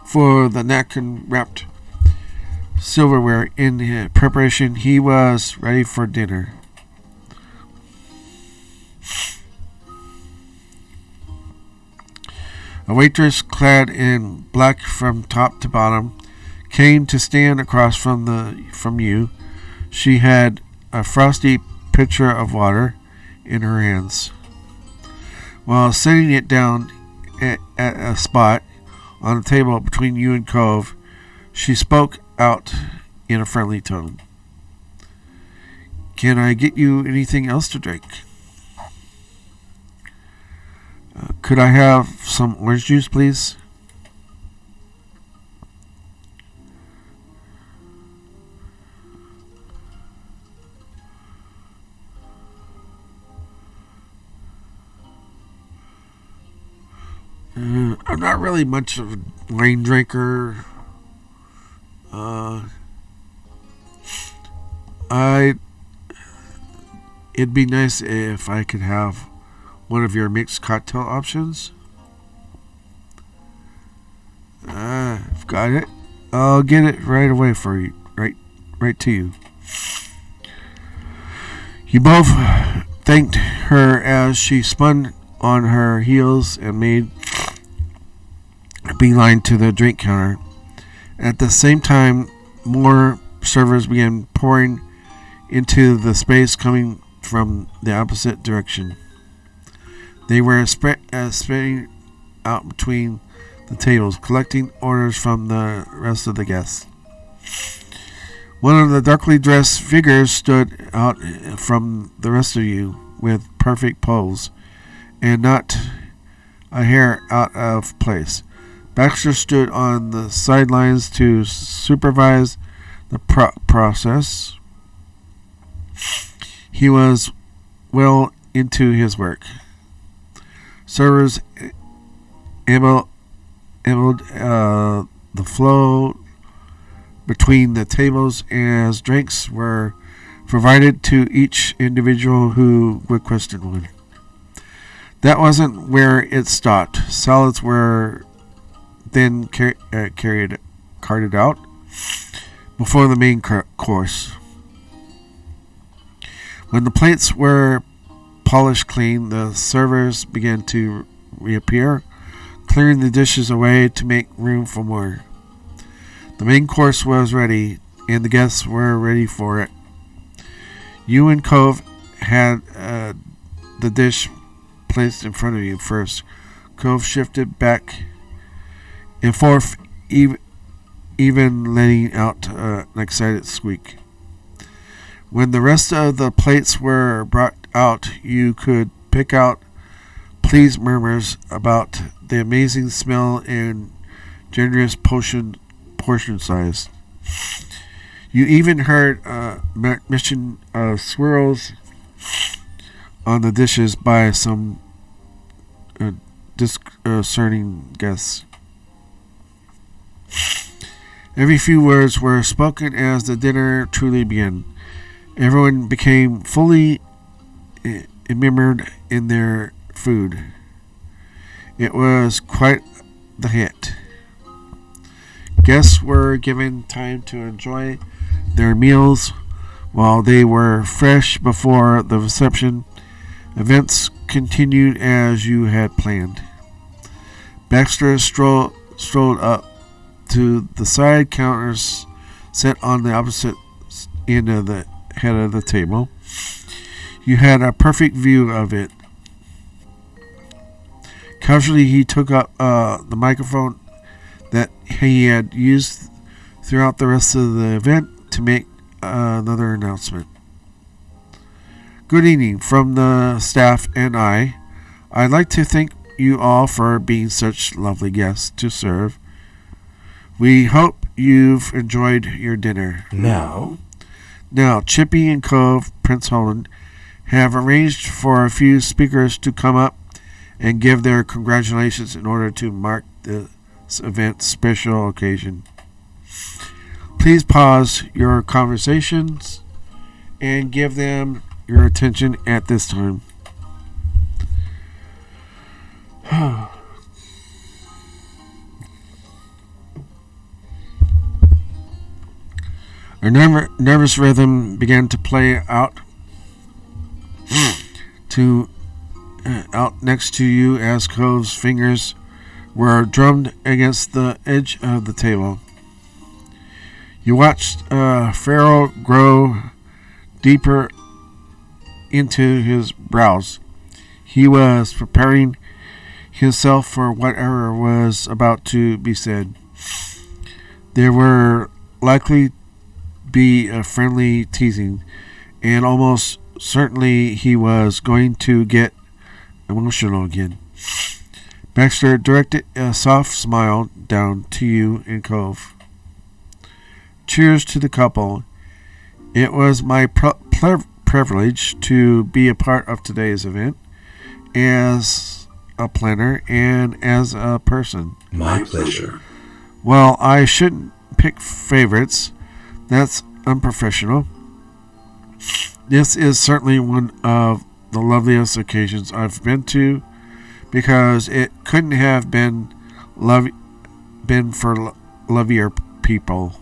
for the napkin-wrapped silverware in preparation. He was ready for dinner. A waitress, clad in black from top to bottom, came to stand across from you. She had a frosty pitcher of water in her hands. While setting it down at a spot on the table between you and Cove, she spoke out in a friendly tone. "Can I get you anything else to drink? Could I have some orange juice, please?" I'm not really much of a wine drinker. It'd be nice if I could have one of your mixed cocktail options. I've got it. I'll get it right away for you. Right to you. You both thanked her as she spun on her heels and made a beeline to the drink counter. At the same time, more servers began pouring into the space coming from the opposite direction. They were spreading out between the tables, collecting orders from the rest of the guests. One of the darkly dressed figures stood out from the rest of you with perfect pose and not a hair out of place. Baxter stood on the sidelines to supervise the process. He was well into his work. Servers enabled the flow between the tables as drinks were provided to each individual who requested one. That wasn't where it stopped. Salads were then carted out before the main course. When the plates were polished clean, the servers began to reappear, clearing the dishes away to make room for more. The main course was ready, and the guests were ready for it. You and Cove had the dish placed in front of you first. Cove shifted back and forth, even letting out an excited squeak. When the rest of the plates were brought out, you could pick out pleased murmurs about the amazing smell and generous portion size. You even heard mention of swirls on the dishes by some discerning guests. Every few words were spoken as the dinner truly began. Everyone became fully immersed in their food. It was quite the hit. Guests were given time to enjoy their meals while they were fresh before the reception. Events continued as you had planned. Baxter strolled up to the side counters set on the opposite end of the head of the table. You had a perfect view of it. Casually, he took up the microphone that he had used throughout the rest of the event to make another announcement. Good evening from the staff and I'd like to thank you all for being such lovely guests to serve. We hope you've enjoyed your dinner.
Now,
Chippy and Cove, Prince Holland, have arranged for a few speakers to come up and give their congratulations in order to mark this event's special occasion. Please pause your conversations and give them your attention at this time. A nervous rhythm began to play out out next to you as Cove's fingers were drummed against the edge of the table. You watched Farrell grow deeper into his brows. He was preparing himself for whatever was about to be said. There were likely be a friendly teasing, and almost certainly he was going to get emotional again. Baxter directed a soft smile down to you and Cove. Cheers to the couple. It was my privilege to be a part of today's event as a planner and as a person.
my pleasure.
Well, I shouldn't pick favorites. That's unprofessional. This is certainly one of the loveliest occasions I've been to, because it couldn't have been for lovelier people.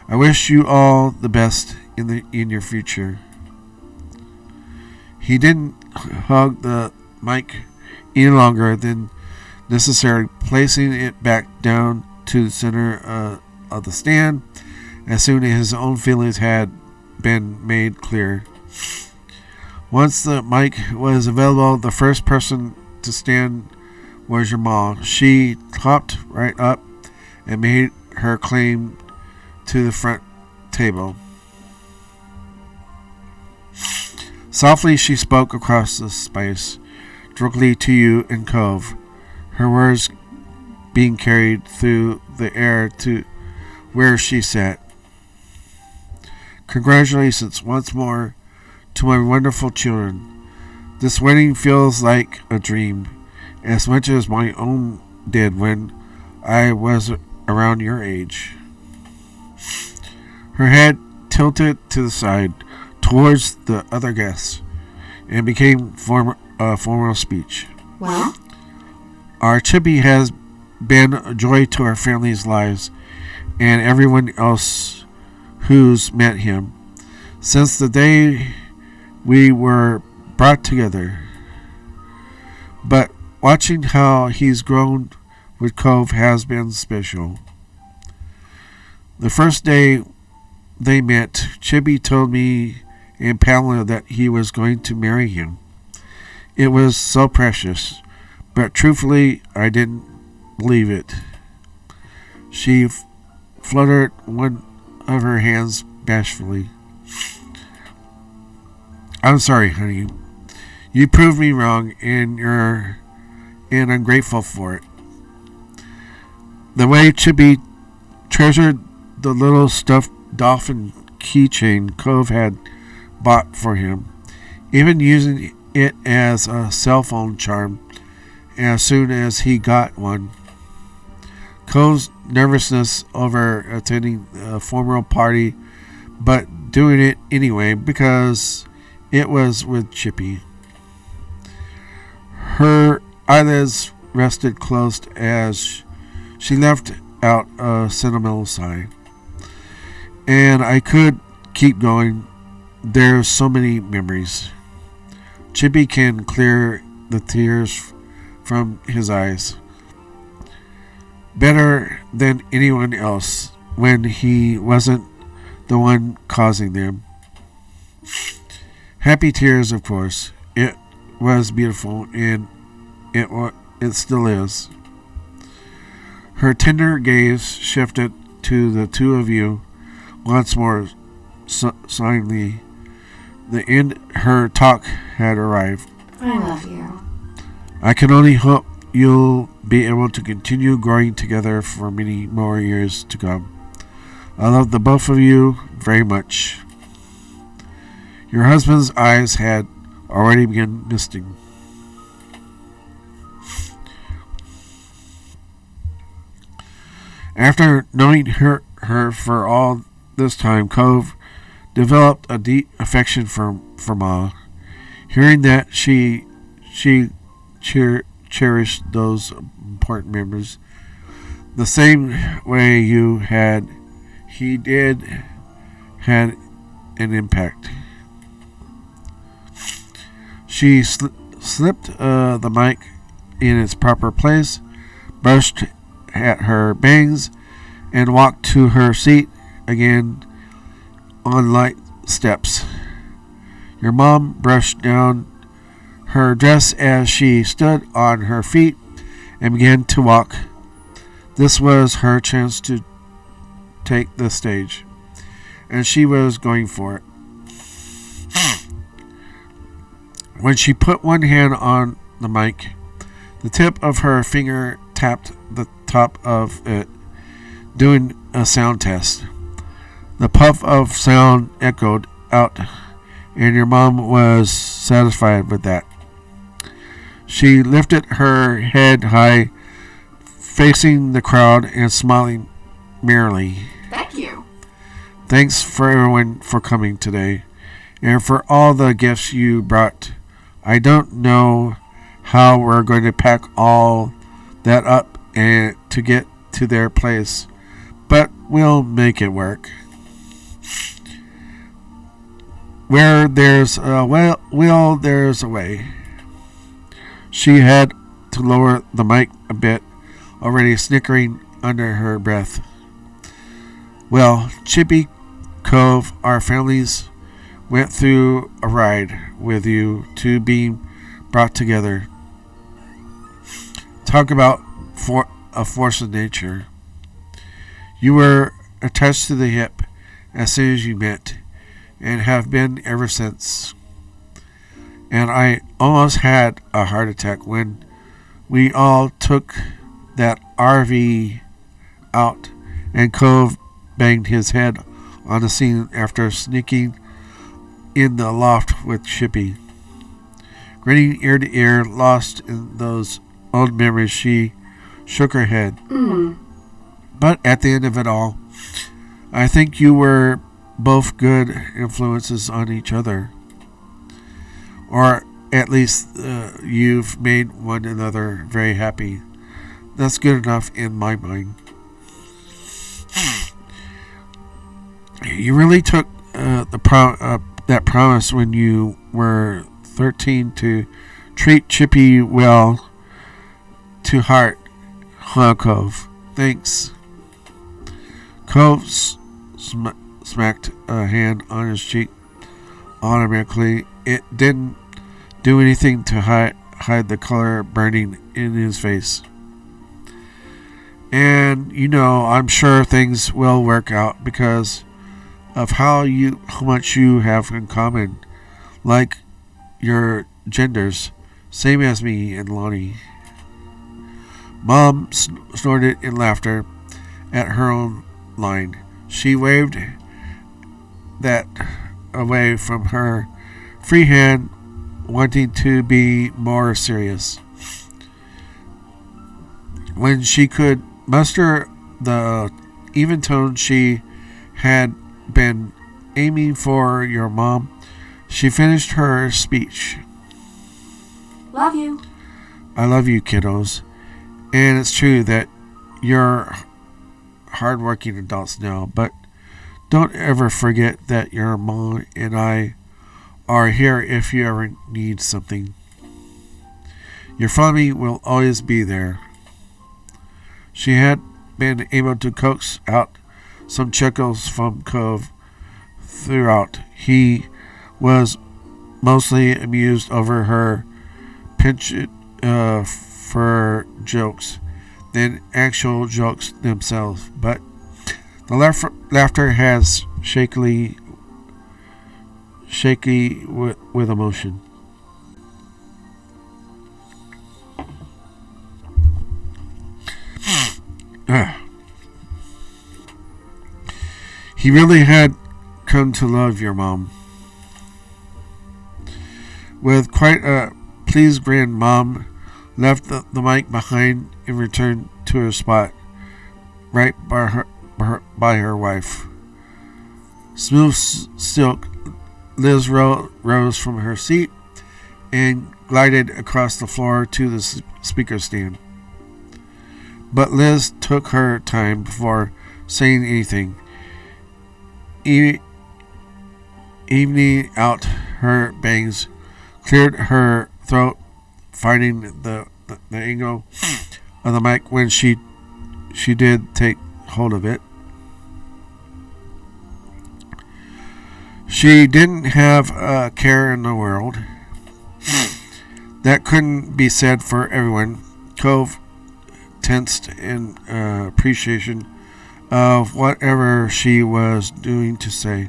I wish you all the best in your future. He didn't hug the mic any longer than necessary, placing it back down to the center of the stand as soon as his own feelings had been made clear. Once the mic was available, the first person to stand was your mom. She hopped right up and made her claim to the front table. Softly she spoke across the space, directly to you and Cove, her words being carried through the air to where she sat. Congratulations once more to my wonderful children. This wedding feels like a dream, as much as my own did when I was around your age. her head tilted to the side towards the other guests, and became formal speech.
Well?
Our Chippy has been a joy to our family's lives and everyone else who's met him since the day we were brought together. But watching how he's grown with Cove has been special. The first day they met, Chippy told me and Pamela that he was going to marry him. It was so precious, but truthfully, I didn't believe it. She fluttered one of her hands bashfully. I'm sorry, honey. You proved me wrong, and I'm grateful for it. The way Chippy treasured the little stuffed dolphin keychain Cove had bought for him, even using it as a cell phone charm as soon as he got one. Cove's nervousness over attending a formal party, but doing it anyway because it was with Chippy. Her eyelids rested closed as she left out a sentimental sigh. And I could keep going. There's so many memories. Chippy can clear the tears from his eyes better than anyone else when he wasn't the one causing them. Happy tears, of course. It was beautiful, and it still is. Her tender gaze shifted to the two of you once more silently. The end her talk had arrived.
I love you.
I can only hope you'll be able to continue growing together for many more years to come. I love the both of you very much. Your husband's eyes had already begun misting. After knowing her for all this time, Cove developed a deep affection for Ma. Hearing that she cherished those important memories the same way he did had an impact. She slipped the mic in its proper place, brushed at her bangs, and walked to her seat again on light steps. Your mom brushed down her dress as she stood on her feet and began to walk. This was her chance to take the stage, and she was going for it. When she put one hand on the mic, the tip of her finger tapped the top of it, doing a sound test. The puff of sound echoed out, and your mom was satisfied with that. She lifted her head high, facing the crowd and smiling merrily.
Thank you.
Thanks for everyone for coming today, and for all the gifts you brought. I don't know how we're going to pack all that up and to get to their place, but we'll make it work. Where there's a will, there's a way. She had to lower the mic a bit, already snickering under her breath. Well, Chippy, Cove, our families went through a ride with you two being brought together. Talk about a force of nature. You were attached to the hip as soon as you met, and have been ever since. And I almost had a heart attack when we all took that RV out and Cove banged his head on the scene after sneaking in the loft with Chippy. Grinning ear to ear, lost in those old memories, she shook her head. But at the end of it all,
I think you were both good influences on each other. Or at least you've made one another very happy. That's good enough in my mind. You really took that promise when you were 13 to treat Chippy well to heart, huh, Cove? Thanks. Cove smacked a hand on his cheek automatically. It didn't do anything to hide the color burning in his face. And I'm sure things will work out because of how much you have in common, like your genders, same as me and Lonnie. Mom snorted in laughter at her own line. She waved that away from her free hand, wanting to be more serious. When she could muster the even tone she had been aiming for your mom, she finished her speech.
Love you.
I love you, kiddos. And it's true that you're hardworking adults now, but don't ever forget that your mom and I are here if you ever need something. Your family will always be there. She had been able to coax out some chuckles from Cove throughout. He was mostly amused over her pinch for jokes than actual jokes themselves, but the laughter has shaky with emotion. He really had come to love your mom. With quite a pleased grin, Mom left the mic behind and returned to her spot right by her wife. Smooth silk, Liz rose from her seat and glided across the floor to the speaker stand. But Liz took her time before saying anything. Evening out her bangs, cleared her throat, finding the angle of the mic when she did take hold of it. She didn't have a care in the world. That couldn't be said for everyone. Cove tensed in appreciation of whatever she was going to say.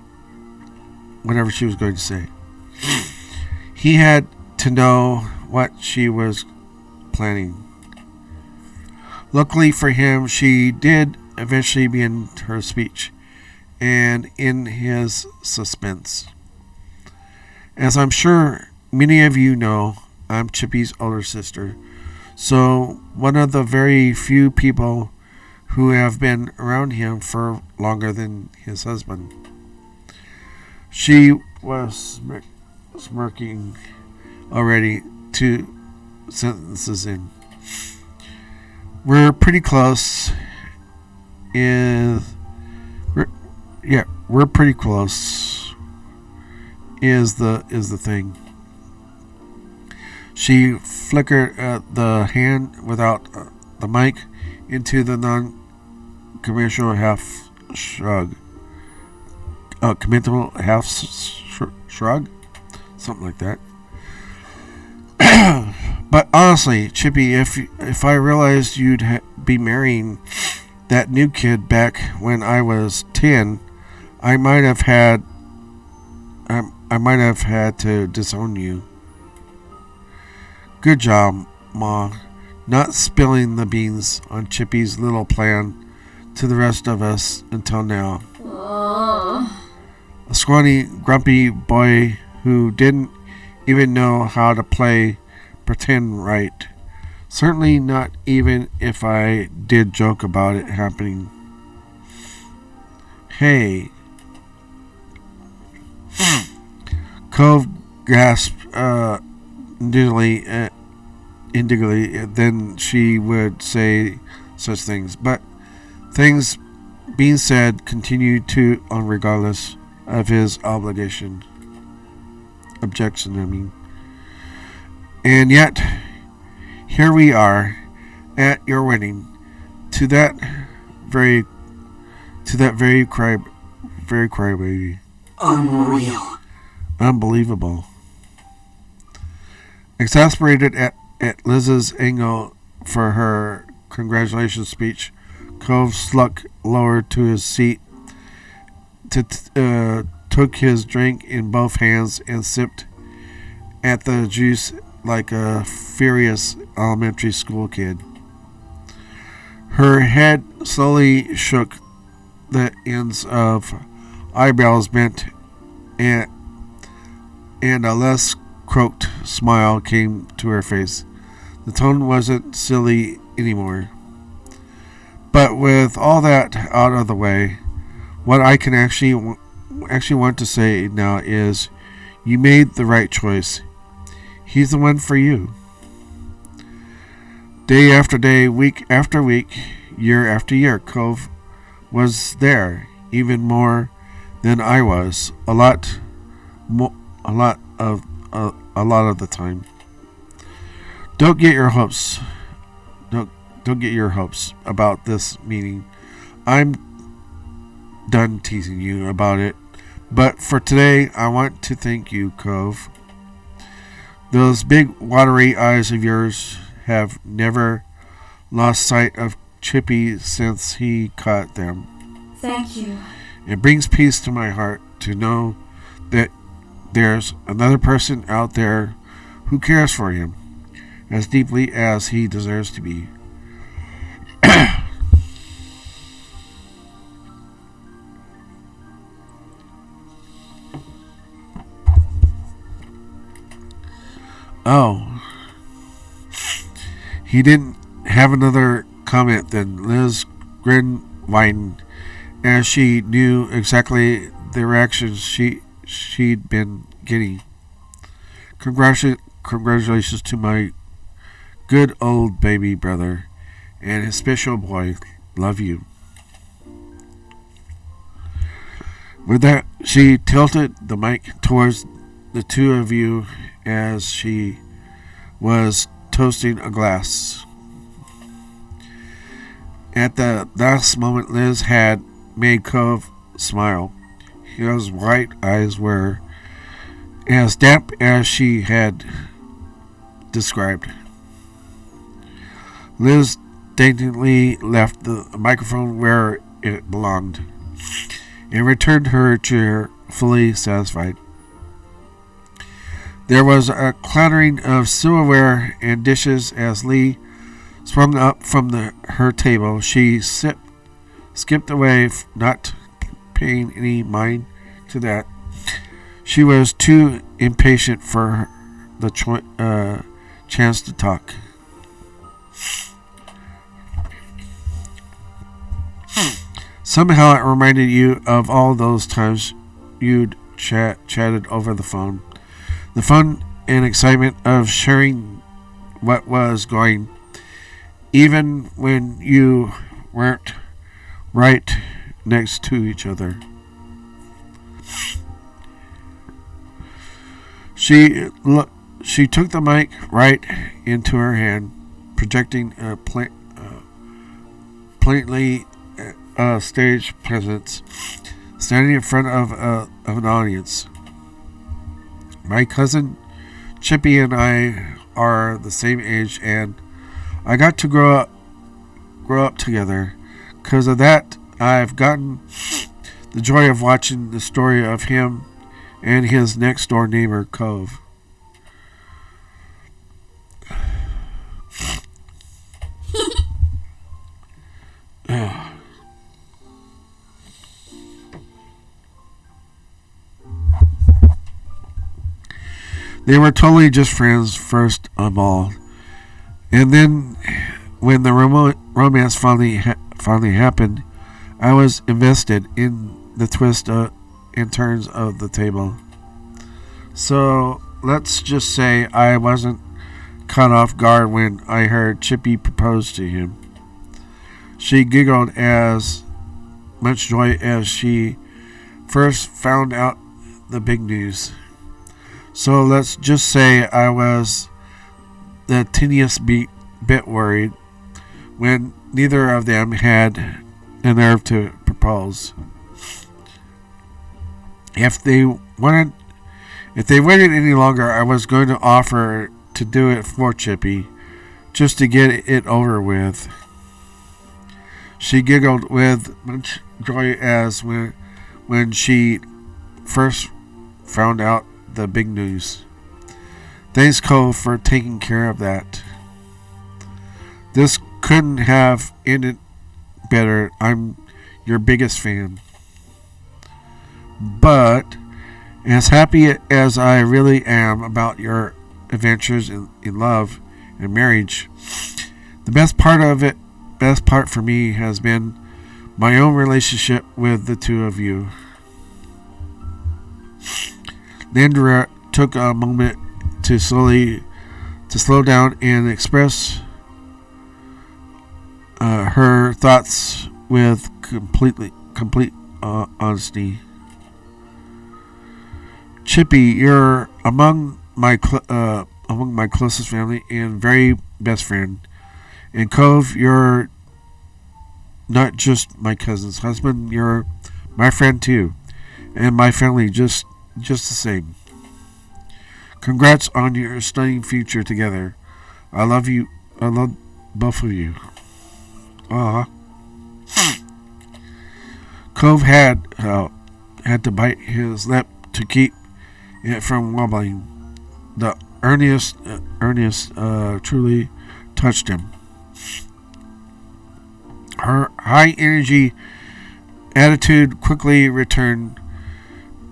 He had to know what she was planning. Luckily for him, she did eventually begin her speech, and in his suspense. As I'm sure many of you know, I'm Chippy's older sister, so one of the very few people who have been around him for longer than his husband. She was smirking already 2 sentences in. We're pretty close. We're pretty close. Is the thing. She flickered the hand without the mic into the non-commercial half shrug. Committal half shrug? Something like that. But honestly, Chippy, if I realized you'd be marrying that new kid back when I was 10, I might have had to disown you. Good job, Ma, not spilling the beans on Chippy's little plan to the rest of us until now. A scrawny, grumpy boy who didn't even know how to play pretend right. Certainly not even if I did joke about it happening. Hey. Cove gasped indignantly, then she would say such things. But things being said continued to on regardless of his objection, I mean. And yet, here we are at your wedding, to that very crybaby.
Unreal.
Unbelievable. Exasperated at Liz's angle for her congratulations speech, Cove sluck lower to his seat, took his drink in both hands and sipped at the juice like a furious elementary school kid. Her head slowly shook, the ends of eyebrows bent, and a less croaked smile came to her face. The tone wasn't silly anymore. But with all that out of the way, what I can actually want to say now is, you made the right choice. He's the one for you. Day after day, week after week, year after year, Cove was there, even more than I was. A lot of the time. Don't get your hopes about this meeting. I'm done teasing you about it. But for today, I want to thank you, Cove. Those big watery eyes of yours have never lost sight of Chippy since he caught them.
Thank you.
It brings peace to my heart to know that there's another person out there who cares for him as deeply as he deserves to be. Oh. He didn't have another comment then. Liz grinned widen as she knew exactly the reactions she'd been getting. Congratulations to my good old baby brother and his special boy. Love you. With that, she tilted the mic towards the two of you as she was toasting a glass. At the last moment, Liz had made Cove smile. His white eyes were as damp as she had described. Liz daintily left the microphone where it belonged and returned her chair fully satisfied. There was a clattering of silverware and dishes as Lee sprung up from her table. She skipped away, not paying any mind to that. She was too impatient for the chance to talk. Somehow it reminded you of all those times you'd chatted over the phone. The fun and excitement of sharing what was going, even when you weren't right next to each other. She took the mic right into her hand, projecting a plainly stage presence, standing in front of an audience. My cousin Chippy and I are the same age, and I got to grow up together. Because of that, I've gotten the joy of watching the story of him and his next door neighbor, Cove. They were totally just friends first of all, and then when the romance finally happened, I was invested in the twist and turns of the table. So let's just say I wasn't caught off guard when I heard Chippy propose to him. She giggled as much joy as she first found out the big news. So let's just say I was the teeniest bit worried when neither of them had the nerve to propose. If they waited any longer, I was going to offer to do it for Chippy, just to get it over with. She giggled with much joy as when she first found out the big news. Thanks, Cove, for taking care of that. This couldn't have ended better. I'm your biggest fan. But as happy as I really am about your adventures in love and marriage, the best part for me has been my own relationship with the two of you. Nandra took a moment to slow down and express her thoughts with complete honesty. Chippy, you're among my closest family and very best friend. And Cove, you're not just my cousin's husband, you're my friend too, and my family just the same. Congrats on your stunning future together. I love you. I love both of you. Cove had to bite his lip to keep it from wobbling. The earnest truly touched him. Her high energy attitude quickly returned,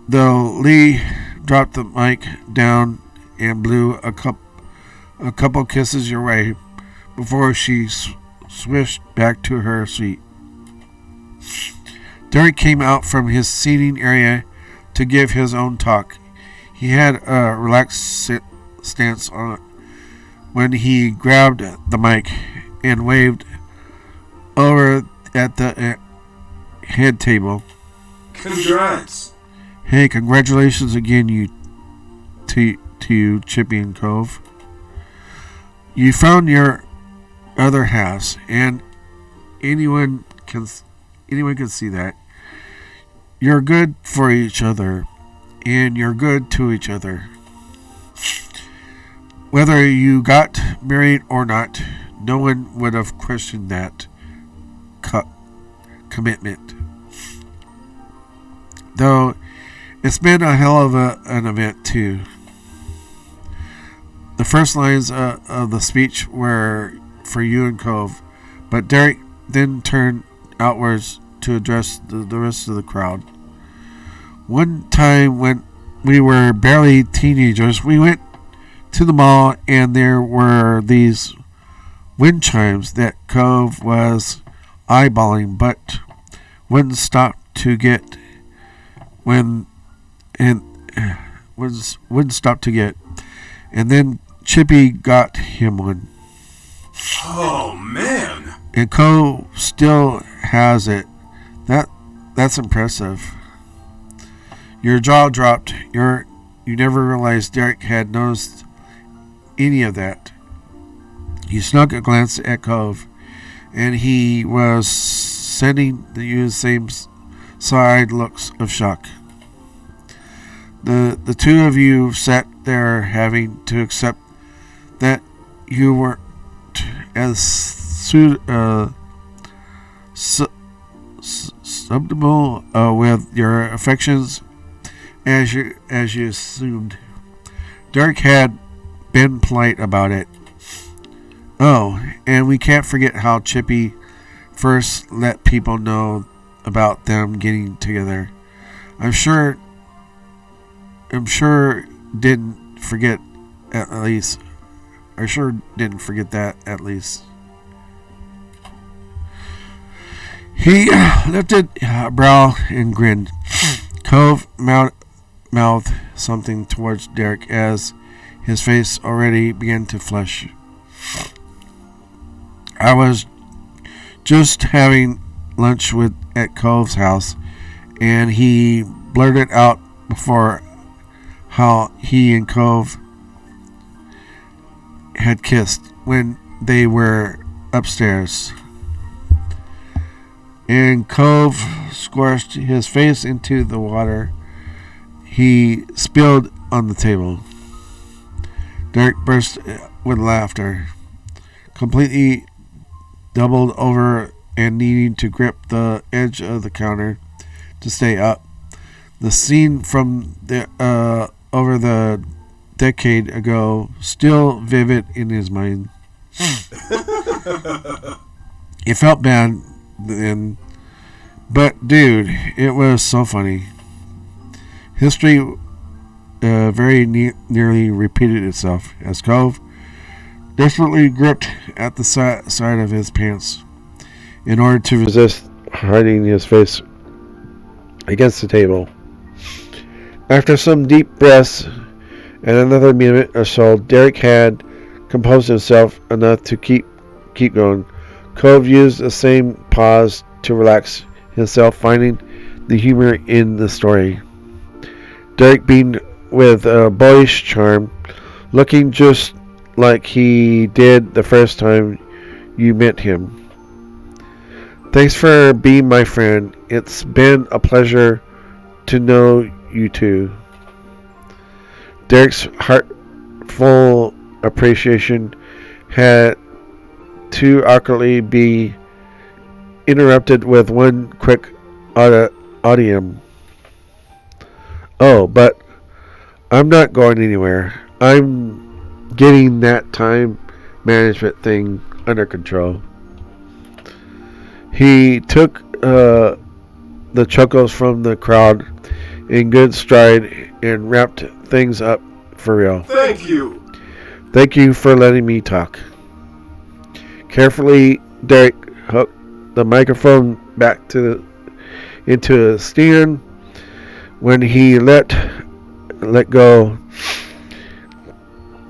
though Lee dropped the mic down and blew a couple kisses your way before she swished back to her seat. Derek came out from his seating area to give his own talk. He had a relaxed stance on it when he grabbed the mic and waved over at the head table.
Congrats!
Hey, congratulations again, to you, Chippy and Cove. You found your other halves, and anyone can see that. You're good for each other, and you're good to each other. Whether you got married or not, no one would have questioned that commitment. Though it's been a hell of an event too. The first lines of the speech were for you and Cove, but Derek then turned outwards to address the rest of the crowd. One time when we were barely teenagers, we went to the mall and there were these wind chimes that Cove was eyeballing but wouldn't stop to get wouldn't stop to get, and then Chippy got him one.
Oh man!
And Cove still has it. That's impressive. Your jaw dropped. You never realized Derek had noticed any of that. You snuck a glance at Cove, and he was sending you the same side looks of shock. The two of you sat there having to accept that you weren't as susceptible with your affections as you assumed. Derek had been polite about it. Oh, and we can't forget how Chippy first let people know about them getting together. I'm sure didn't forget at least. I sure didn't forget that at least. He lifted a brow and grinned. Cove mouthed something towards Derek as his face already began to flush. I was just having lunch at Cove's house, and he blurted out before how he and Cove had kissed when they were upstairs. And Cove squashed his face into the water he spilled on the table. Derek burst with laughter, completely doubled over and needing to grip the edge of the counter to stay up. The scene from over the decade ago still vivid in his mind. It felt bad then, but dude, it was so funny. History very nearly repeated itself as Cove desperately gripped at the side of his pants in order to resist hiding his face against the table. After some deep breaths and another minute or so, Derek had composed himself enough to keep going. Cove used the same pause to relax himself, finding the humor in the story. Derek beamed with a boyish charm, looking just like he did the first time you met him. Thanks for being my friend. It's been a pleasure to know you too. Derek's heartful appreciation had to awkwardly be interrupted with one quick audium. Oh, but I'm not going anywhere. I'm getting that time management thing under control. He took the chuckles from the crowd in good stride and wrapped things up for real.
Thank you.
Thank you for letting me talk. Carefully, Derek hooked the microphone back into the stand. When he let go,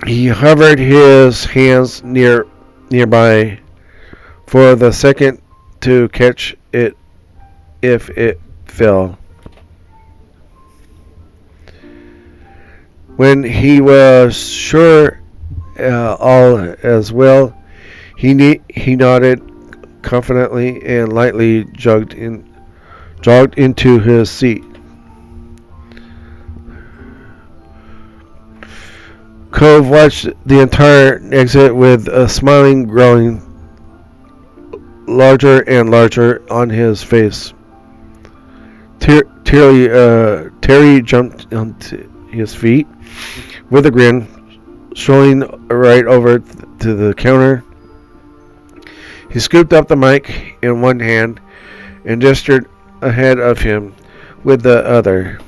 he hovered his hands nearby for the second to catch it if it fell. When he was sure all as well, he nodded confidently and lightly jogged into his seat. Cove watched the entire exit with a smiling growing larger and larger on his face. Terry jumped onto his feet with a grin, strolling right over to the counter. He scooped up the mic in one hand and gestured ahead of him with the other.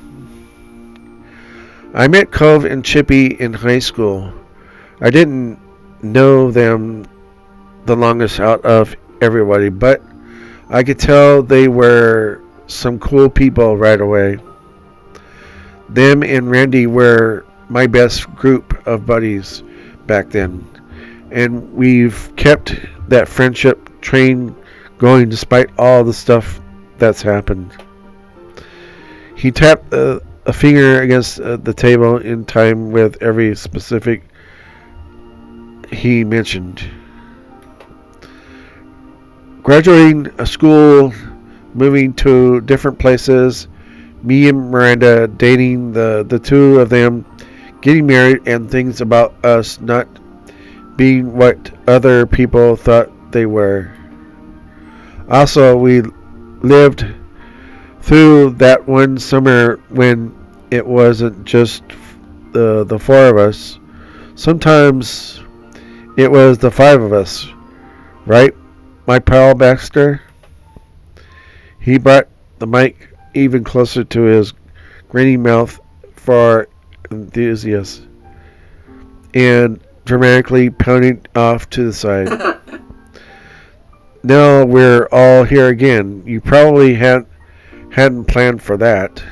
I met Cove and Chippy in high school. I didn't know them the longest out of everybody, but I could tell they were some cool people right away. Them and Randy were my best group of buddies back then, and we've kept that friendship train going despite all the stuff that's happened. He tapped a finger against the table in time with every specific he mentioned. Graduating a school, moving to different places, me and Miranda dating the two of them, getting married, and things about us not being what other people thought they were. Also, we lived through that one summer when it wasn't just the four of us. Sometimes it was the five of us, right, my pal Baxter? He brought the mic even closer to his grinning mouth for enthusiasts and dramatically pounding off to the side. now we're all here again. You probably hadn't planned for that.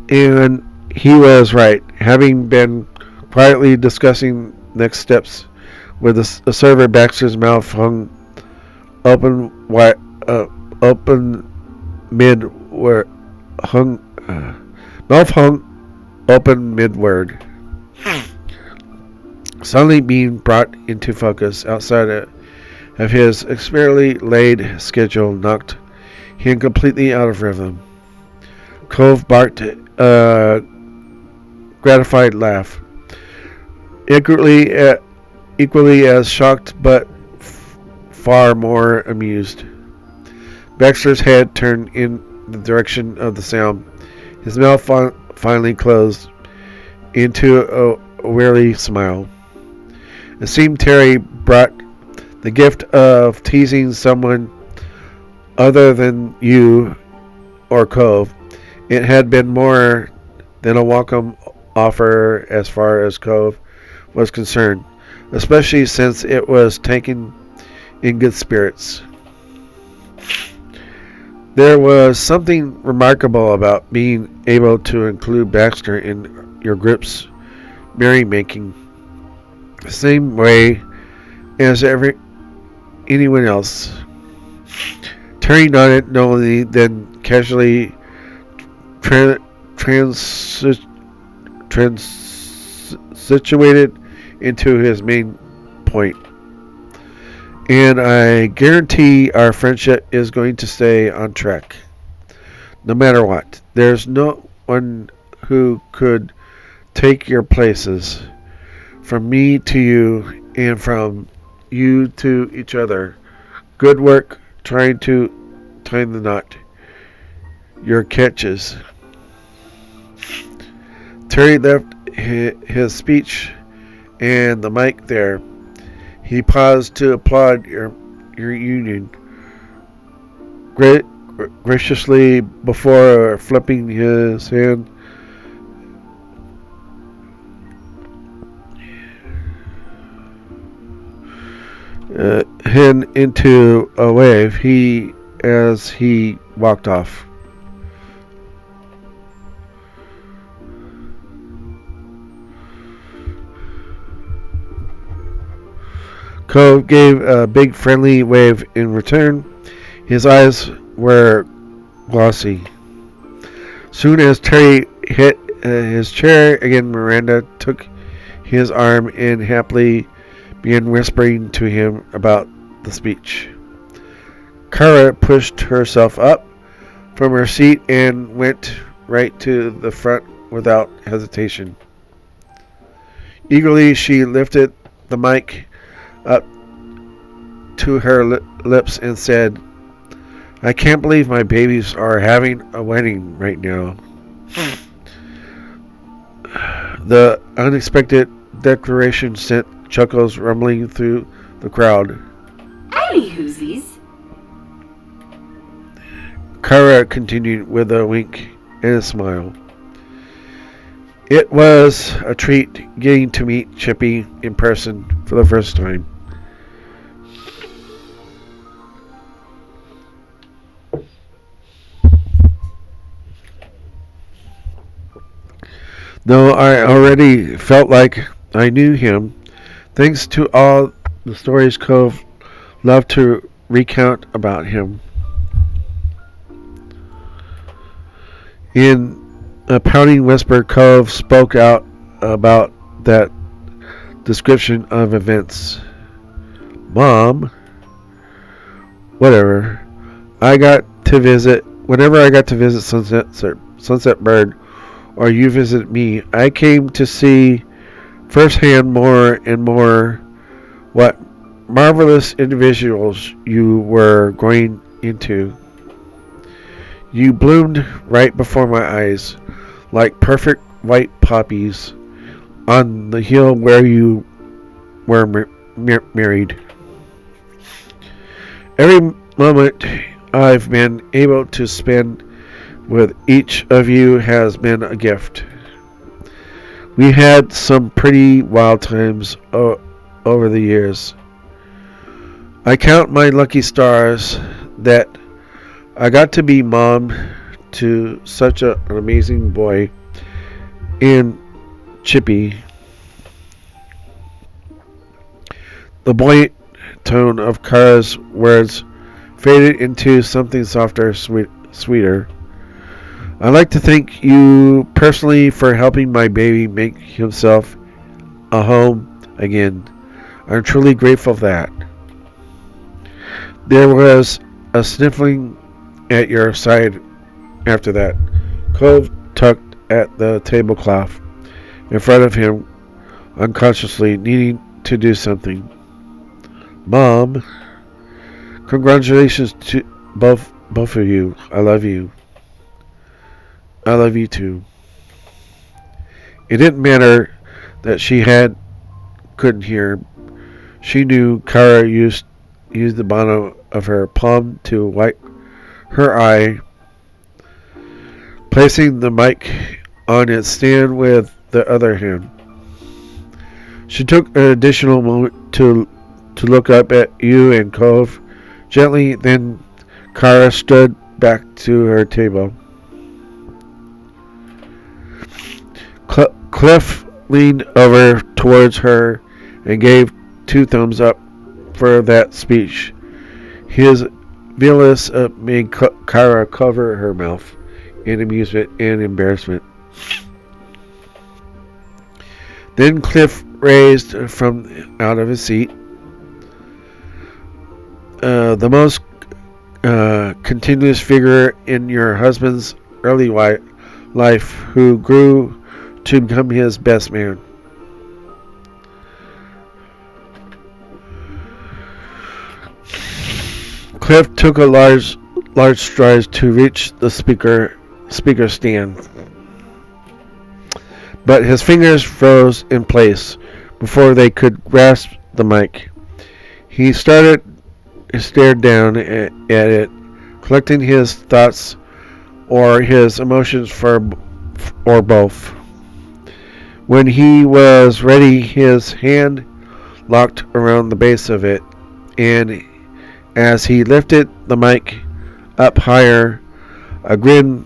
And he was right. Having been quietly discussing next steps with the server, Baxter's mouth hung open wide, mouth hung open mid-word. Suddenly being brought into focus outside of his expertly laid schedule knocked him completely out of rhythm. Cove barked a gratified laugh, equally as shocked but far more amused. Baxter's head turned in the direction of the sound. His mouth finally closed into a weary smile. It seemed Terry brought the gift of teasing someone other than you or Cove. It had been more than a welcome offer as far as Cove was concerned, especially since it was taken in good spirits. There was something remarkable about being able to include Baxter in your group's merrymaking, the same way as anyone else. Terry nodded knowingly, then casually situated into his main point. And I guarantee our friendship is going to stay on track. No matter what. There's no one who could take your places. From me to you, and from you to each other. Good work trying to tie the knot. Your catches. Terry left his speech and the mic there. He paused to applaud your union graciously before flipping his hand into a wave as he walked off. Cove gave a big friendly wave in return. His eyes were glossy. Soon as Terry hit his chair again, Miranda took his arm and happily began whispering to him about the speech. Kara pushed herself up from her seat and went right to the front without hesitation. Eagerly, she lifted the mic up to her lips and said, "I can't believe my babies are having a wedding right now." The unexpected declaration sent chuckles rumbling through the crowd.
Anywhoosies.
Kara continued with a wink and a smile. It was a treat getting to meet Chippy in person for the first time. Though I already felt like I knew him, thanks to all the stories Cove loved to recount about him. In a pouting whisper, Cove spoke out about that description of events. Mom, whatever. Whenever I got to visit Sunset Bird, or you visit me, I came to see firsthand more and more what marvelous individuals you were growing into. You bloomed right before my eyes, like perfect white poppies on the hill where you were married. Every moment I've been able to spend with each of you has been a gift. We had some pretty wild times over the years. I count my lucky stars that I got to be mom to such an amazing boy and Chippy. The buoyant tone of Kara's words faded into something softer, sweeter. I'd like to thank you personally for helping my baby make himself a home again. I'm truly grateful for that. There was a sniffling at your side after that. Cove tugged at the tablecloth in front of him, unconsciously needing to do something. Mom, congratulations to both of you. I love you. I love you too. It didn't matter that she couldn't hear. She knew Kara used the bottom of her palm to wipe her eye, placing the mic on its stand with the other hand. She took an additional moment to look up at you and Cove gently, then Kara stood back to her table. Cliff leaned over towards her and gave 2 thumbs up for that speech. His vehemence made Kara cover her mouth in amusement and embarrassment. Then Cliff raised from out of his seat. The most continuous figure in your husband's early life, who grew to become his best man. Cliff took a large stride to reach the speaker stand, but his fingers froze in place before they could grasp the mic. He stared down at it, collecting his thoughts or his emotions or both. When he was ready, his hand locked around the base of it, and as he lifted the mic up higher, a grin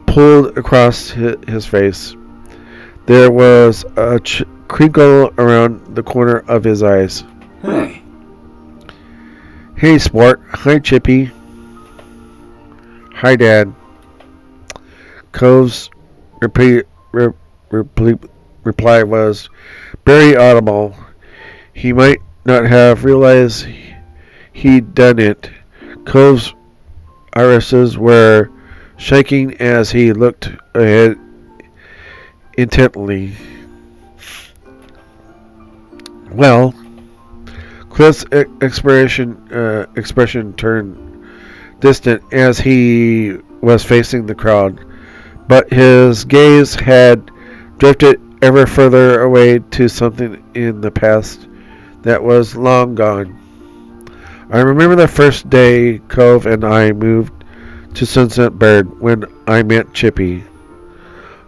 pulled across his face. There was a crinkle around the corner of his eyes.
Hey.
Hey, sport. Hi, Chippy. Hi, Dad. Cove's reply was very audible. He might not have realized he'd done it. Cove's irises were shaking as he looked ahead intently. Well, Cliff's expression turned distant as he was facing the crowd, but his gaze had drifted ever further away to something in the past that was long gone. I remember the first day Cove and I moved to Sunset Bird when I met Chippy.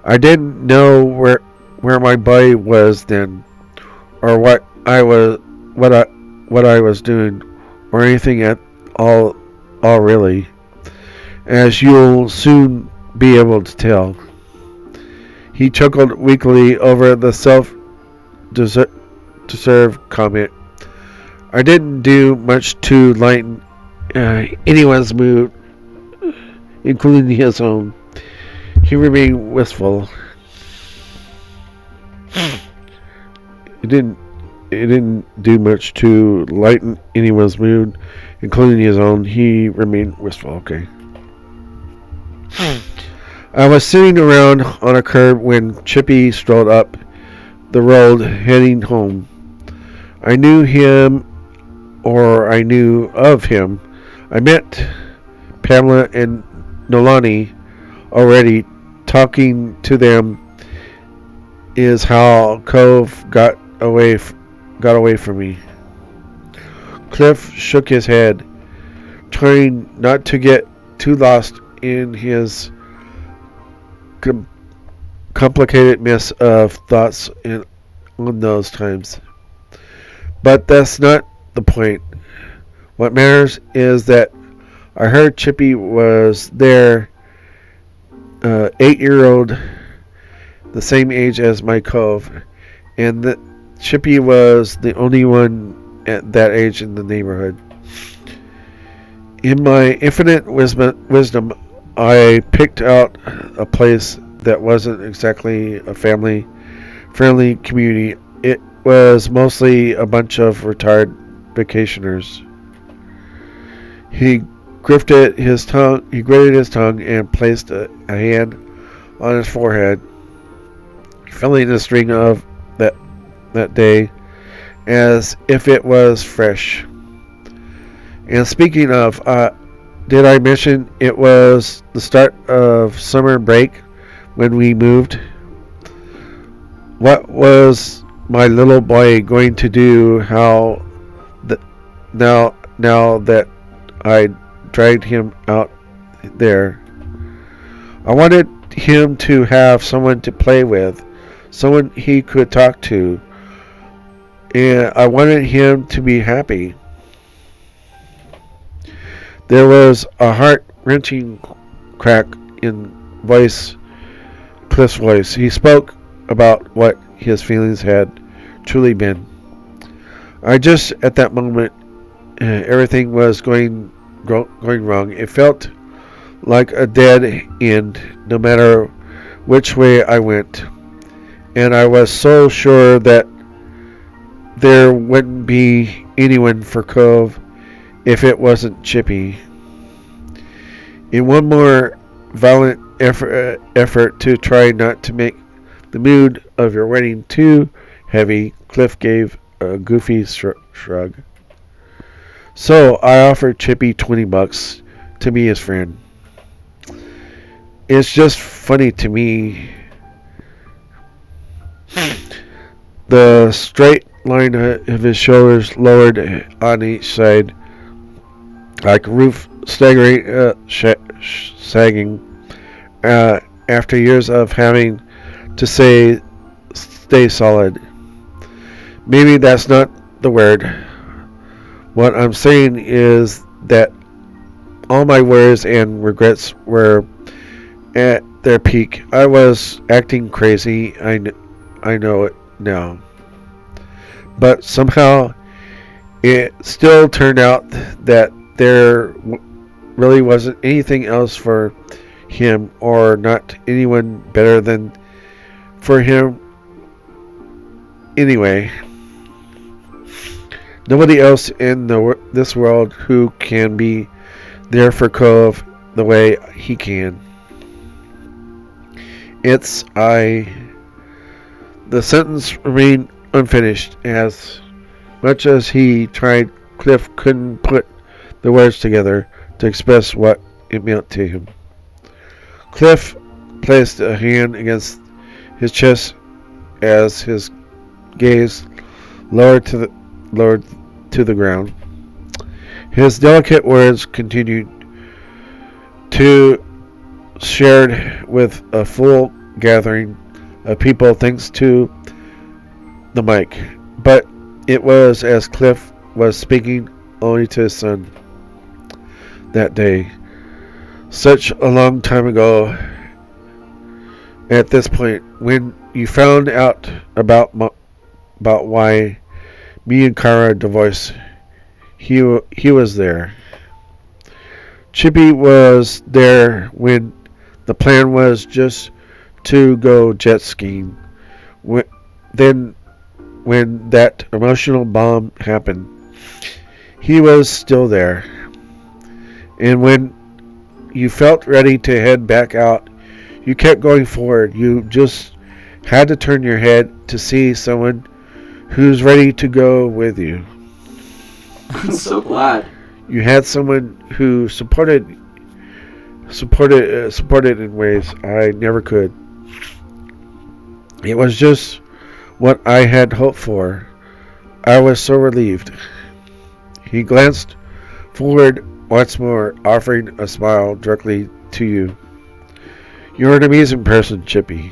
I didn't know where my body was then, or what I was doing, or anything at all really, as you'll soon be able to tell. He chuckled weakly over the self-deserved comment. I didn't do much to lighten anyone's mood, including his own. He remained wistful. It didn't do much to lighten anyone's mood, including his own. He remained wistful. Okay. I was sitting around on a curb when Chippy strolled up the road heading home. I knew him, or I knew of him. I met Pamela and Nolani already. Talking to them is how Cove got away from me. Cliff shook his head, trying not to get too lost in his complicated mess of thoughts on those times. But that's not the point. What matters is that I heard Chippy was there, 8-year-old, the same age as my cove, and that Chippy was the only one at that age in the neighborhood. In my infinite wisdom, I picked out a place that wasn't exactly a family-friendly community. It was mostly a bunch of retired vacationers. He gritted his tongue and placed a hand on his forehead, feeling the string of that day as if it was fresh. And speaking of, did I mention it was the start of summer break when we moved? What was my little boy going to do now that I dragged him out there? I wanted him to have someone to play with, someone he could talk to, and I wanted him to be happy. There was a heart-wrenching crack in Cliff's voice. He spoke about what his feelings had truly been. At that moment, everything was going wrong. It felt like a dead end, no matter which way I went. And I was so sure that there wouldn't be anyone for Cove if it wasn't Chippy. In one more violent effort to try not to make the mood of your wedding too heavy, Cliff gave a goofy shrug. So I offered Chippy $20 to be his friend. It's just funny to me. The straight line of his shoulders lowered on each side, like a roof sagging. After years of having to stay solid. Maybe that's not the word. What I'm saying is that all my worries and regrets were at their peak. I was acting crazy. I know it now. But somehow it still turned out that there really wasn't anything else for him, or not anyone better than for him anyway. Nobody else in this world who can be there for Cove the way he can. The sentence remained unfinished. As much as he tried, Cliff couldn't put the words together to express what it meant to him. Cliff placed a hand against his chest as his gaze lowered to the ground. His delicate words continued to shared with a full gathering of people thanks to the mic. But it was as Cliff was speaking only to his son that day. Such a long time ago at this point, when you found out about why me and Kara divorced, he was there. Chippy was there when the plan was just to go jet skiing. Then when that emotional bomb happened, he was still there. And when you felt ready to head back out, you kept going forward. You just had to turn your head to see someone who's ready to go with you.
I'm so glad.
You had someone who supported in ways I never could. It was just what I had hoped for. I was so relieved. He glanced forward once more, offering a smile directly to you. You're an amazing person, Chippy.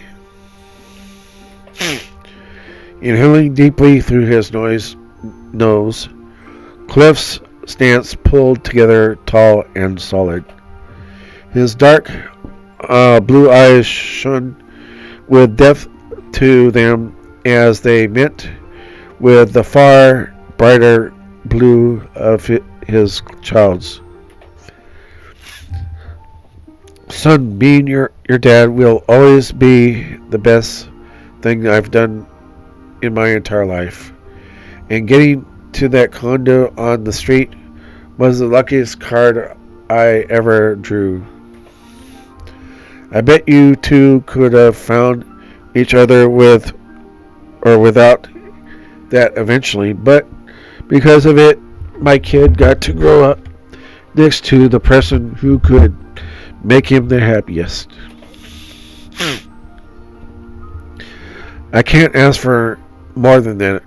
Inhaling deeply through his nose, Cliff's stance pulled together, tall and solid. His dark blue eyes shone with depth to them as they met with the far brighter blue of his child's. Son, being your dad will always be the best thing I've done in my entire life. And getting to that condo on the street was the luckiest card I ever drew. I bet you two could have found each other with or without that eventually, but because of it, my kid got to grow up next to the person who could make him the happiest. I can't ask for more than that.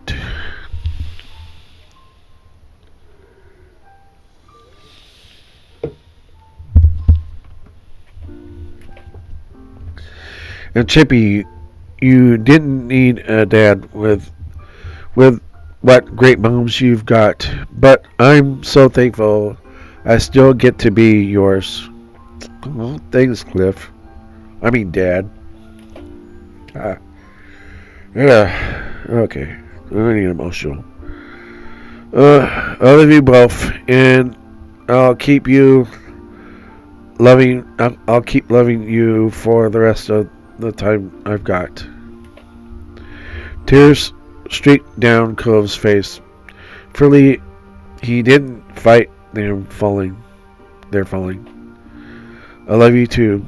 And Chippy, you didn't need a dad with what great moms you've got, but I'm so thankful I still get to be yours. Well, thanks, Cliff. I mean, Dad. Okay. I'm getting emotional. I love you both, and I'll keep loving you for the rest of the time I've got. Tears streaked down Cove's face. Surely he didn't fight them falling. They're falling. I love you too.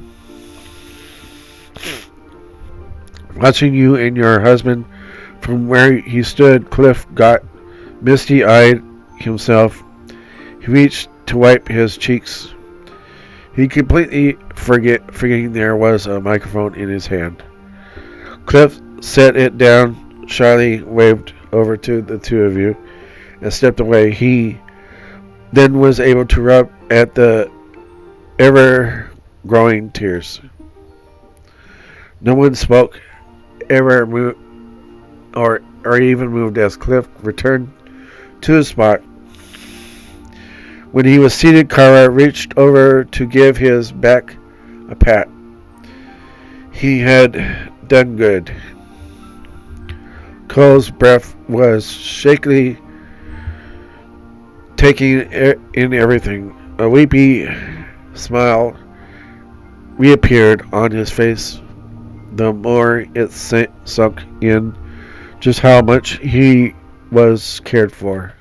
Watching you and your husband from where he stood, Cliff got misty-eyed himself. He reached to wipe his cheeks. He completely forgetting there was a microphone in his hand. Cliff set it down, shyly waved over to the two of you, and stepped away. He then was able to rub at the ever-growing tears. No one spoke, ever moved, or even moved as Cliff returned to the spot. When he was seated, Kara reached over to give his back a pat. He had done good. Cole's breath was shakily taking in everything. A weepy smile reappeared on his face. The more it sunk in just how much he was cared for.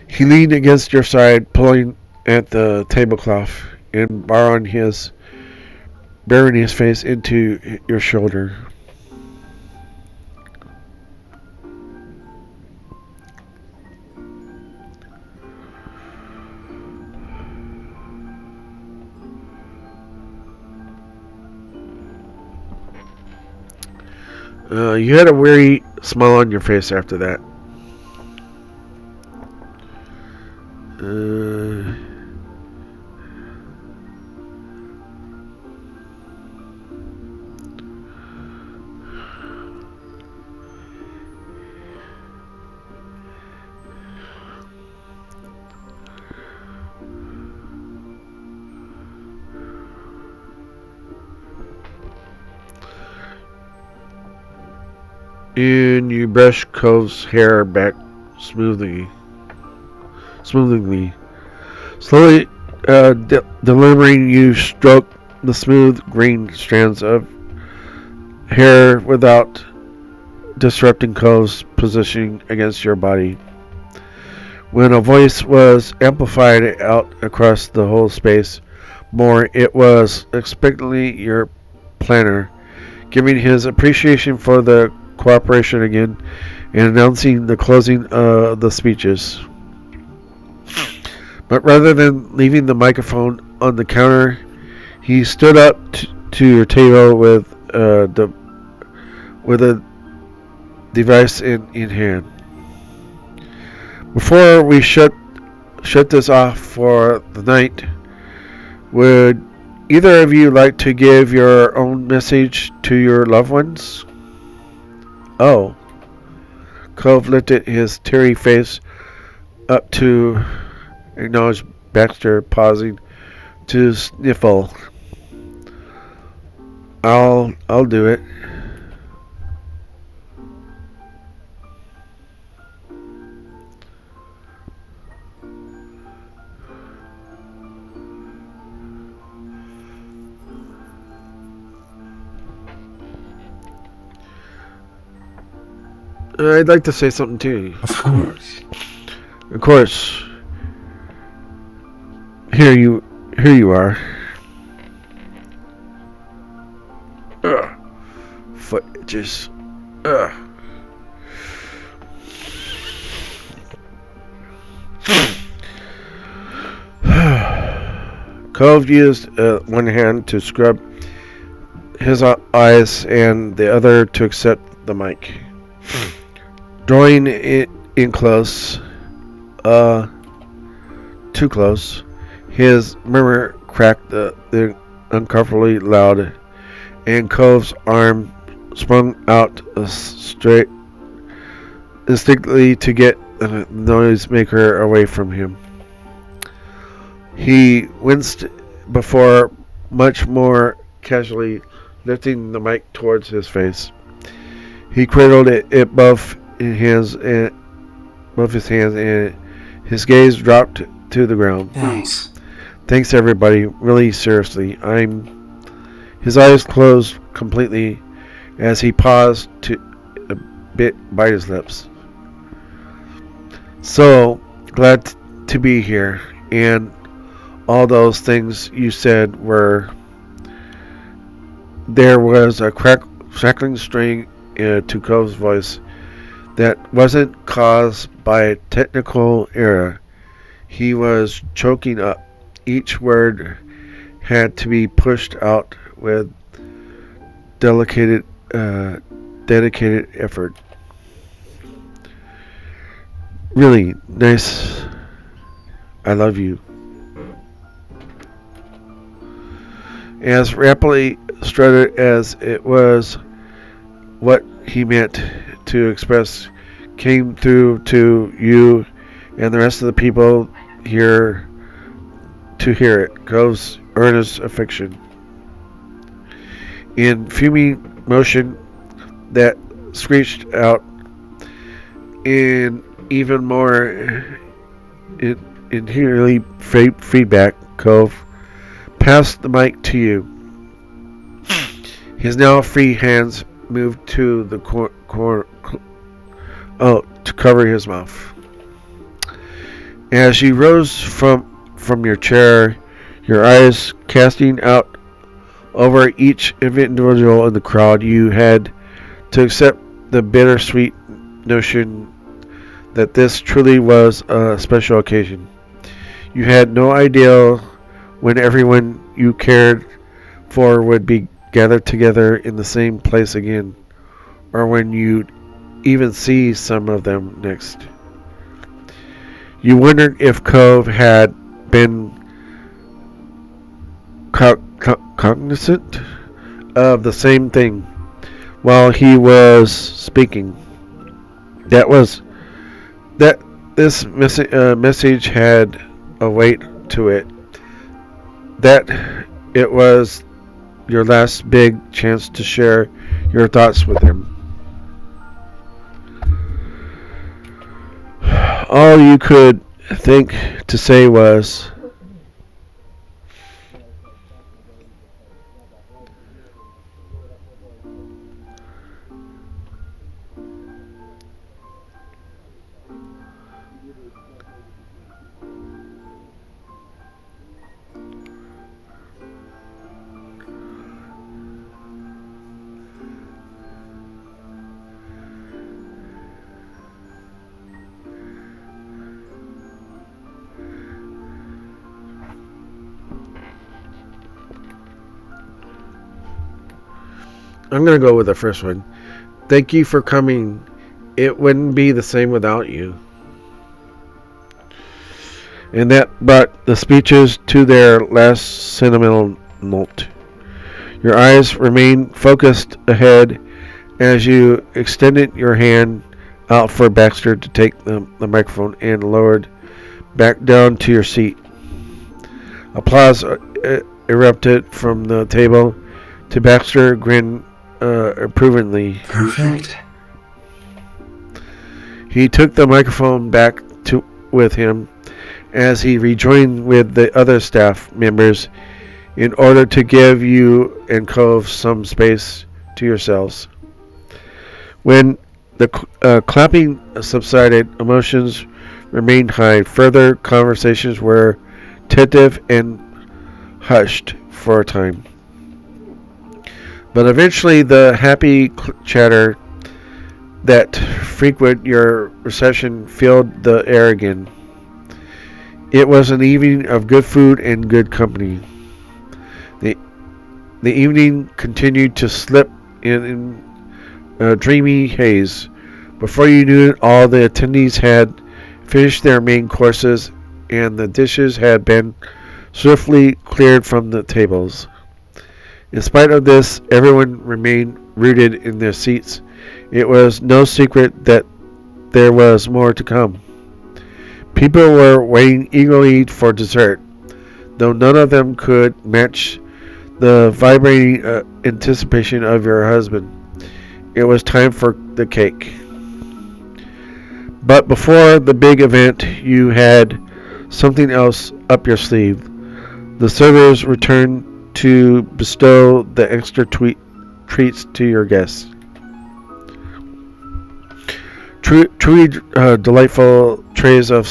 He leaned against your side, pulling at the tablecloth and burying his face into your shoulder. You had a weary smile on your face after that. And you brush Cove's hair back smoothly. Slowly delivering, you stroke the smooth green strands of hair without disrupting Cove's positioning against your body. When a voice was amplified out across the whole space more, it was expectantly your planner, giving his appreciation for the cooperation again and announcing the closing of the speeches. But rather than leaving the microphone on the counter, he stood up to your table with a device in hand. Before we shut this off for the night, would either of you like to give your own message to your loved ones? Oh. Cove lifted his teary face up to acknowledge Baxter, pausing to sniffle. I'll do it. I'd like to say something too.
Of course.
Of course. Here you are. Ugh. Foot itches. Ugh. Cove used one hand to scrub his eyes and the other to accept the mic. Drawing it in close, too close, his murmur cracked uncomfortably loud, and Cove's arm sprung out straight, instinctively to get the noisemaker away from him. He winced before much more casually lifting the mic towards his face. He cradled it above his hands, and his gaze dropped to the ground.
Thanks.
Thanks, everybody. Really, seriously. His eyes closed completely as he paused to a bit bite his lips. So glad to be here, and all those things you said were. There was a crackling string to Cove's voice that wasn't caused by a technical error. He was choking up. Each word had to be pushed out with dedicated effort. Really nice. I love you. As rapidly strutted as it was, what he meant to express came through to you and the rest of the people here to hear it. Cove's earnest affection. In fuming motion that screeched out in even more inherently feedback, Cove passed the mic to you. His now free hands moved to the to cover his mouth. As you rose from your chair, your eyes casting out over each individual in the crowd, you had to accept the bittersweet notion that this truly was a special occasion. You had no idea when everyone you cared for would be gathered together in the same place again, or when you'd even see some of them next. You wondered if Cove had been cognizant of the same thing while he was speaking. That this message had a weight to it. That it was your last big chance to share your thoughts with him. All you could think to say was, I'm going to go with the first one. Thank you for coming. It wouldn't be the same without you. And that brought the speeches to their last sentimental note. Your eyes remained focused ahead as you extended your hand out for Baxter to take the microphone and lowered back down to your seat. Applause erupted from the table. To Baxter grinned approvingly.
Perfect.
He took the microphone back with him as he rejoined with the other staff members in order to give you and Cove some space to yourselves. When the clapping subsided, emotions remained high. Further conversations were tentative and hushed for a time. But eventually the happy chatter that frequent your reception filled the air again. It was an evening of good food and good company. The evening continued to slip in a dreamy haze. Before you knew it, all the attendees had finished their main courses and the dishes had been swiftly cleared from the tables. In spite of this, everyone remained rooted in their seats. It was no secret that there was more to come. People were waiting eagerly for dessert, though none of them could match the vibrating anticipation of your husband. It was time for the cake. But before the big event, you had something else up your sleeve. The servers returned to bestow the extra treats to your guests. Truly delightful trays of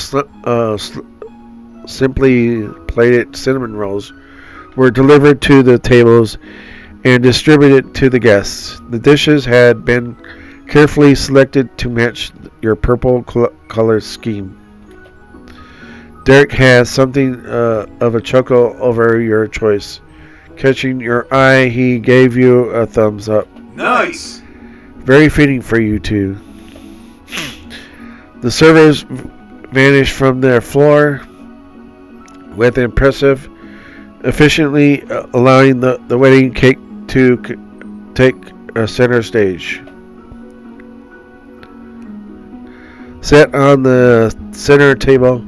simply plated cinnamon rolls were delivered to the tables and distributed to the guests. The dishes had been carefully selected to match your purple color scheme. Derek had something of a chuckle over your choice. Catching your eye, he gave you a thumbs up.
Nice!
Very fitting for you two. The servers vanished from their floor with impressive efficiently, allowing the wedding cake to take a center stage. Set on the center table,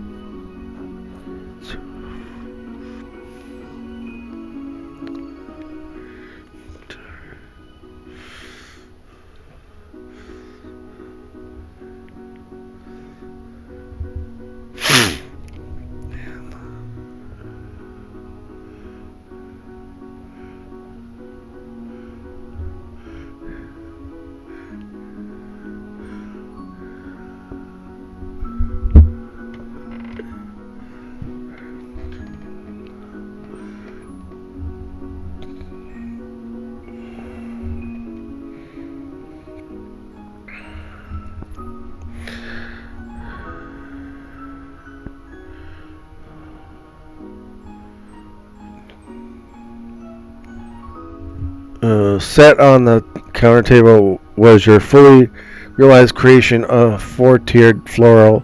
set on the counter table was your fully realized creation of four-tiered floral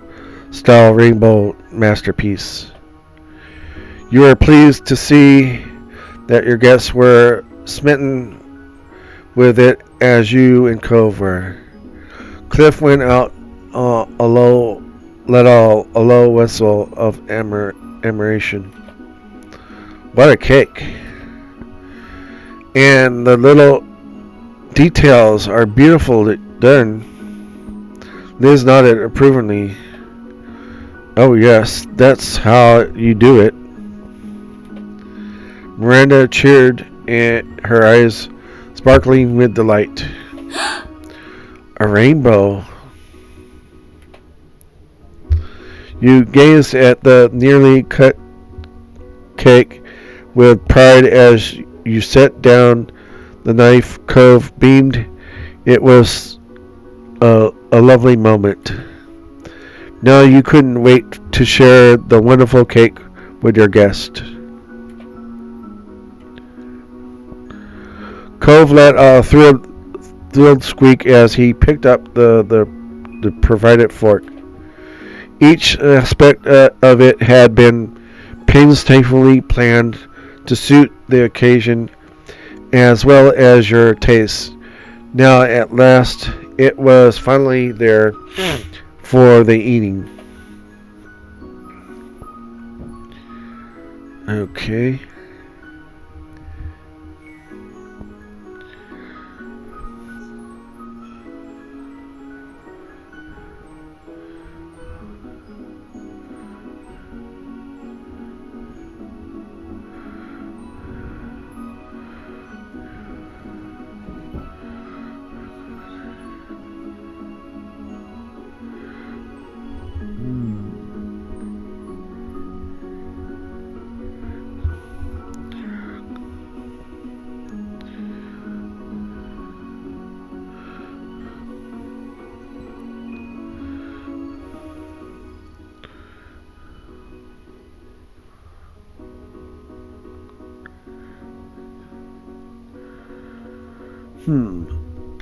style rainbow masterpiece. You are pleased to see that your guests were smitten with it as you and Cove were. Cliff went out a low whistle of admiration. What a cake! And the little details are beautifully done. Liz nodded approvingly. Oh yes, that's how you do it. Miranda cheered, and her eyes sparkling with delight. A rainbow. You gazed at the nearly cut cake with pride as you set down the knife. Cove beamed. It was a lovely moment. Now you couldn't wait to share the wonderful cake with your guest. Cove let a thrilled squeak as he picked up the provided fork. Each aspect of it had been painstakingly planned to suit the occasion as well as your tastes. Now at last it was finally there for the eating. Okay.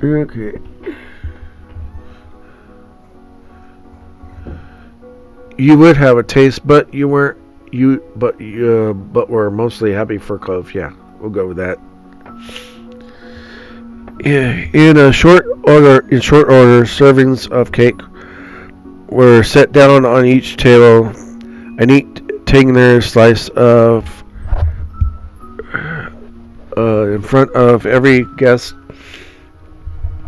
Okay. You would have a taste, but you weren't. But we're mostly happy for Clove. Yeah, we'll go with that. In short order, servings of cake were set down on each table, and each taking their slice of in front of every guest.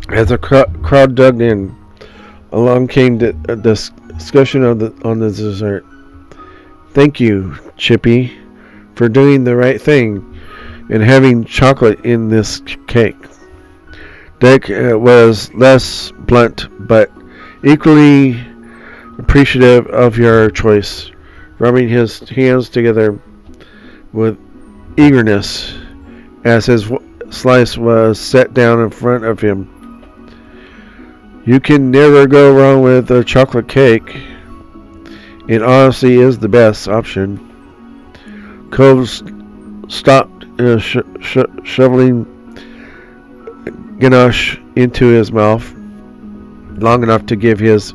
As the crowd dug in, along came the discussion on the dessert. Thank you, Chippy, for doing the right thing and having chocolate in this cake. Dick was less blunt, but equally appreciative of your choice, rubbing his hands together with eagerness as his slice was set down in front of him. You can never go wrong with a chocolate cake. It honestly is the best option. Cove stopped shoveling ganache into his mouth long enough to give his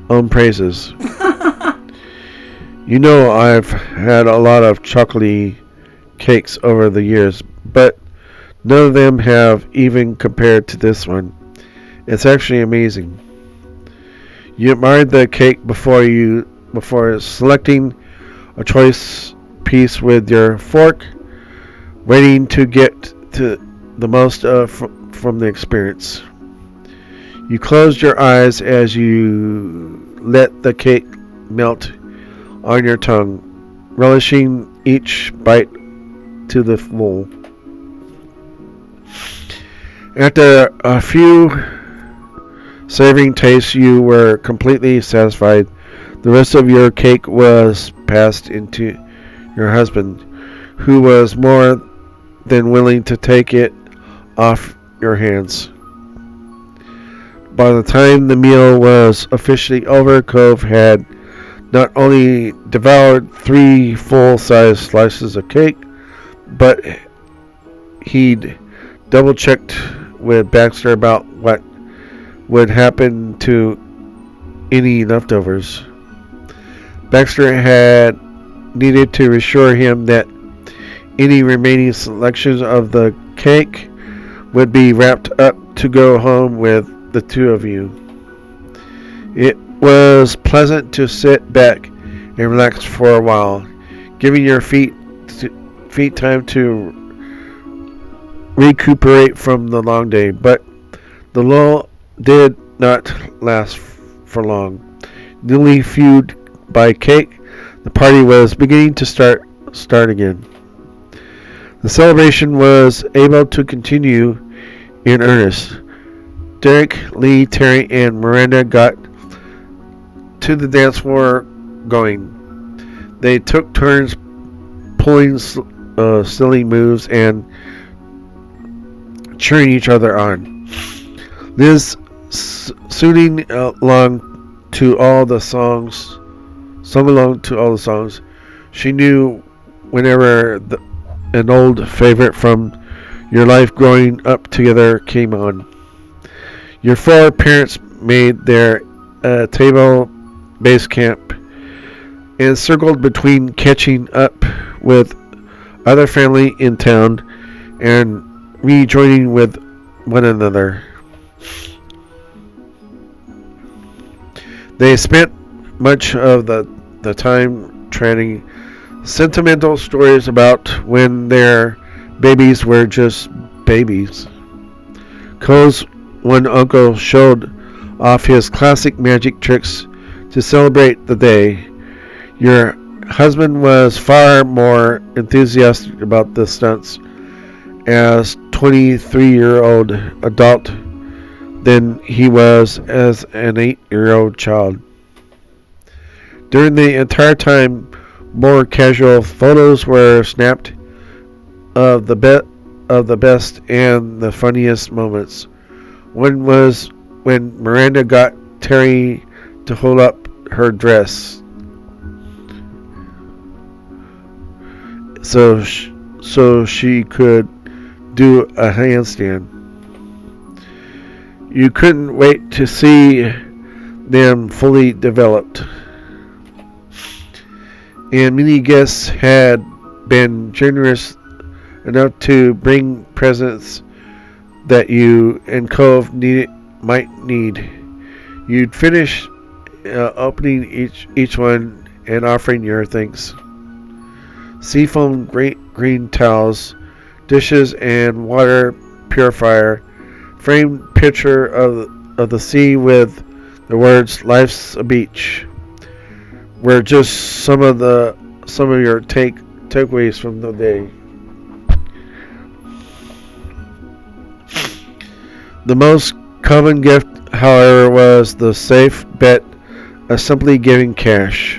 own praises. You know, I've had a lot of chocolatey cakes over the years, but none of them have even compared to this one. It's actually amazing. You admired the cake before selecting a choice piece with your fork, waiting to get to the most from the experience. You closed your eyes as you let the cake melt on your tongue, relishing each bite to the full. After a few savoring tastes, you were completely satisfied. The rest of your cake was passed into your husband, who was more than willing to take it off your hands. By the time the meal was officially over, Cove had not only devoured 3 full-size slices of cake, but he'd double-checked with Baxter about what would happen to any leftovers. Baxter had needed to reassure him that any remaining selections of the cake would be wrapped up to go home with the two of you. It was pleasant to sit back and relax for a while, giving your feet time to recuperate from the long day, but the lull did not last for long. Newly fueled by cake, the party was beginning to start again. The celebration was able to continue in earnest. Derek, Lee, Terry, and Miranda got to the dance floor going. They took turns pulling silly moves and cheering each other on. Liz sung along to all the songs. She knew whenever an old favorite from your life growing up together came on. Your 4 parents made their table base camp and circled between catching up with other family in town and rejoining with one another. They spent much of the time trading sentimental stories about when their babies were just babies. Cole's one uncle showed off his classic magic tricks to celebrate the day. Your husband was far more enthusiastic about the stunts as 23-year-old adult than he was as an 8-year-old child. During the entire time, more casual photos were snapped of the best and the funniest moments. One was when Miranda got Terry to hold up her dress so she could do a handstand. You couldn't wait to see them fully developed. And many guests had been generous enough to bring presents that you and Cove might need. You'd finish opening each one and offering your thanks. Seafoam green towels, dishes, and water purifier. Framed picture of the sea with the words "Life's a beach" were just some of your takeaways from the day. The most common gift, however, was the safe bet of simply giving cash.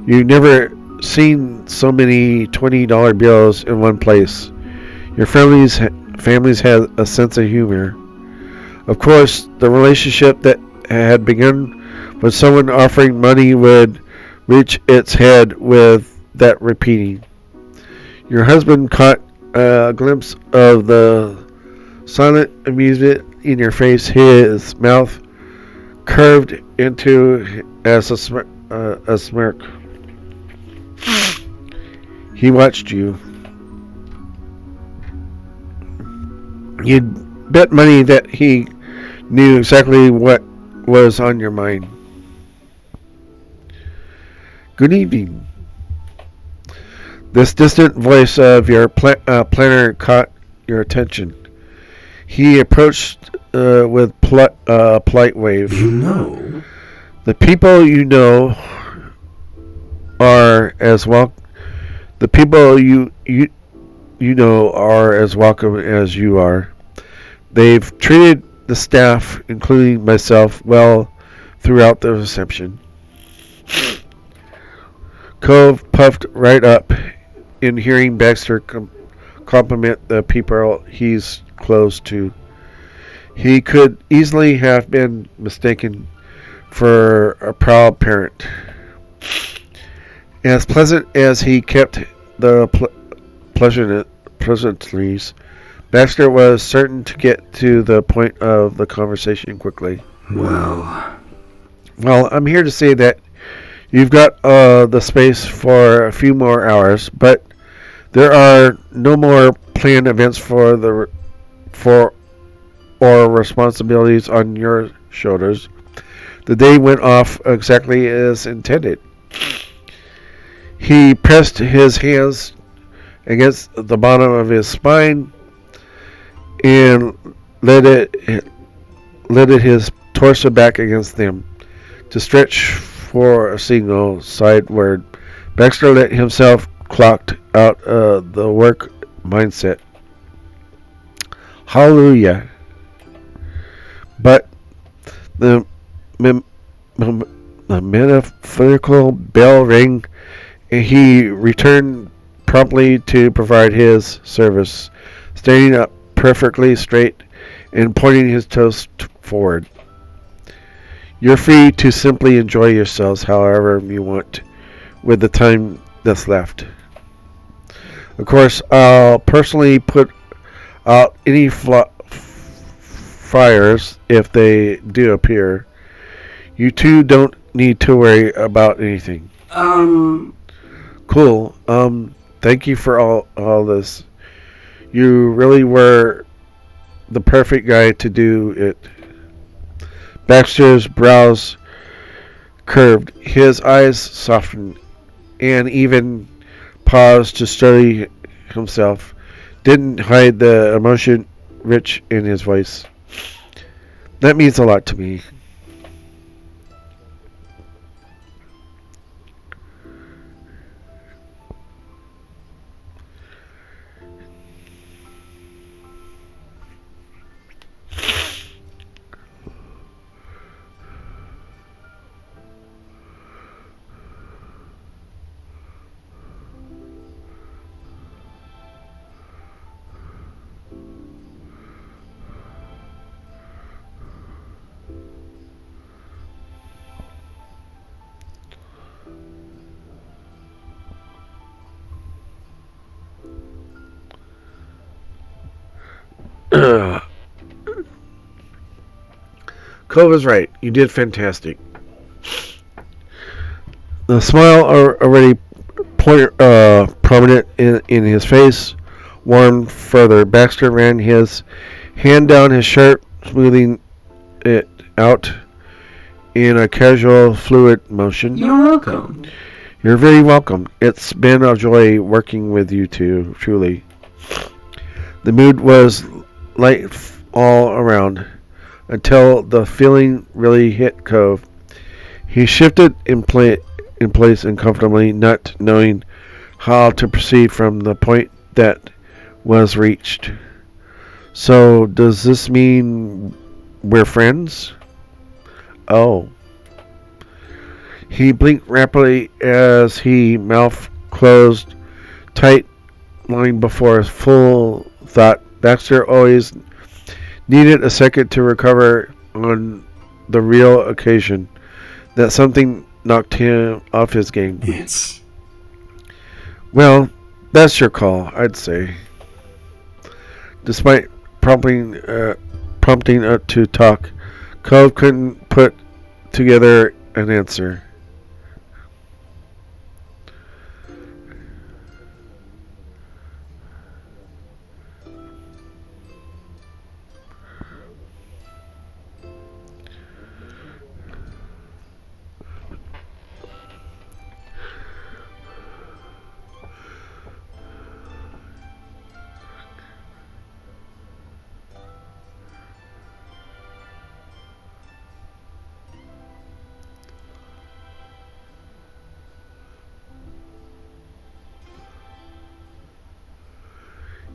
You never seen so many $20 bills in one place. Your families had a sense of humor. Of course, the relationship that had begun with someone offering money would reach its head with that repeating. Your husband caught a glimpse of the silent amusement in your face, his mouth curved into as a smirk. He watched you. You'd bet money that he knew exactly what was on your mind. Good evening. This distant voice of your planner caught your attention. He approached with polite wave.
You know.
The people you know are as welcome. The people you know are as welcome as you are. They've treated the staff, including myself, well throughout the reception. Cove puffed right up in hearing Baxter compliment the people he's close to. He could easily have been mistaken for a proud parent. As pleasant as he kept the pleasantries, Baxter was certain to get to the point of the conversation quickly.
Well,
I'm here to say that you've got the space for a few more hours, but there are no more planned events or responsibilities on your shoulders. The day went off exactly as intended. He pressed his hands against the bottom of his spine and letted his torso back against them to stretch for a signal sideward. Baxter let himself clocked out the work mindset. Hallelujah. But the metaphorical bell rang, and he returned promptly to provide his service, standing up perfectly straight and pointing his toes forward. You're free to simply enjoy yourselves however you want with the time that's left. Of course, I'll personally put out any fires if they do appear. You two don't need to worry about anything. Cool. Thank you for all this. You really were the perfect guy to do it. Baxter's brows curved, his eyes softened, and even paused to study himself. Didn't hide the emotion rich in his voice. That means a lot to me. Cove is right. You did fantastic. The smile already prominent in his face warmed further. Baxter ran his hand down his shirt, smoothing it out in a casual, fluid motion.
You're welcome.
You're very welcome. It's been a joy working with you two, truly. The mood was light all around until the feeling really hit Cove. He shifted in place uncomfortably, not knowing how to proceed from the point that was reached. So, does this mean we're friends? Oh. He blinked rapidly as his mouth closed tight long before his full thought. Baxter always needed a second to recover on the real occasion that something knocked him off his game.
It's...
Well, that's your call, I'd say. Despite prompting to talk, Cove couldn't put together an answer.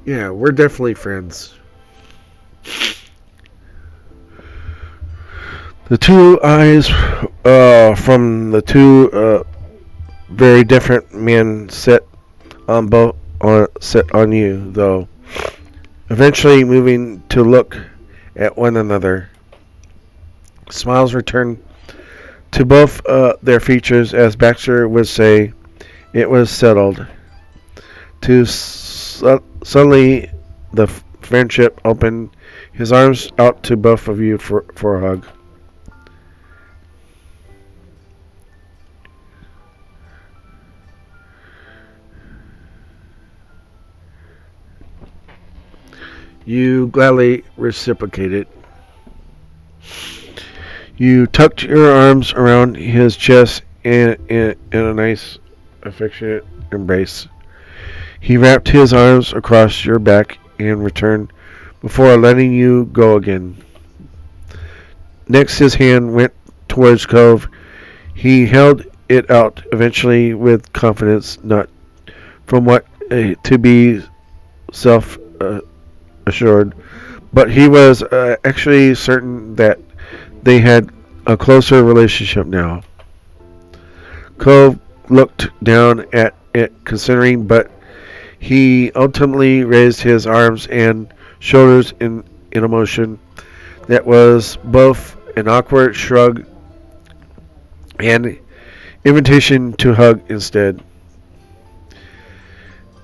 Yeah, we're definitely friends. The two eyes from the two very different men set on you, though, eventually moving to look at one another. Smiles returned to both their features, as Baxter would say. It was settled. Suddenly, the friendship opened his arms out to both of you for a hug. You gladly reciprocated. You tucked your arms around his chest in a nice, affectionate embrace. He wrapped his arms across your back and returned before letting you go again. Next, his hand went towards Cove. He held it out, eventually with confidence, not from what to be self-assured, but he was actually certain that they had a closer relationship now. Cove looked down at it, considering, but he ultimately raised his arms and shoulders in a motion that was both an awkward shrug and invitation to hug instead.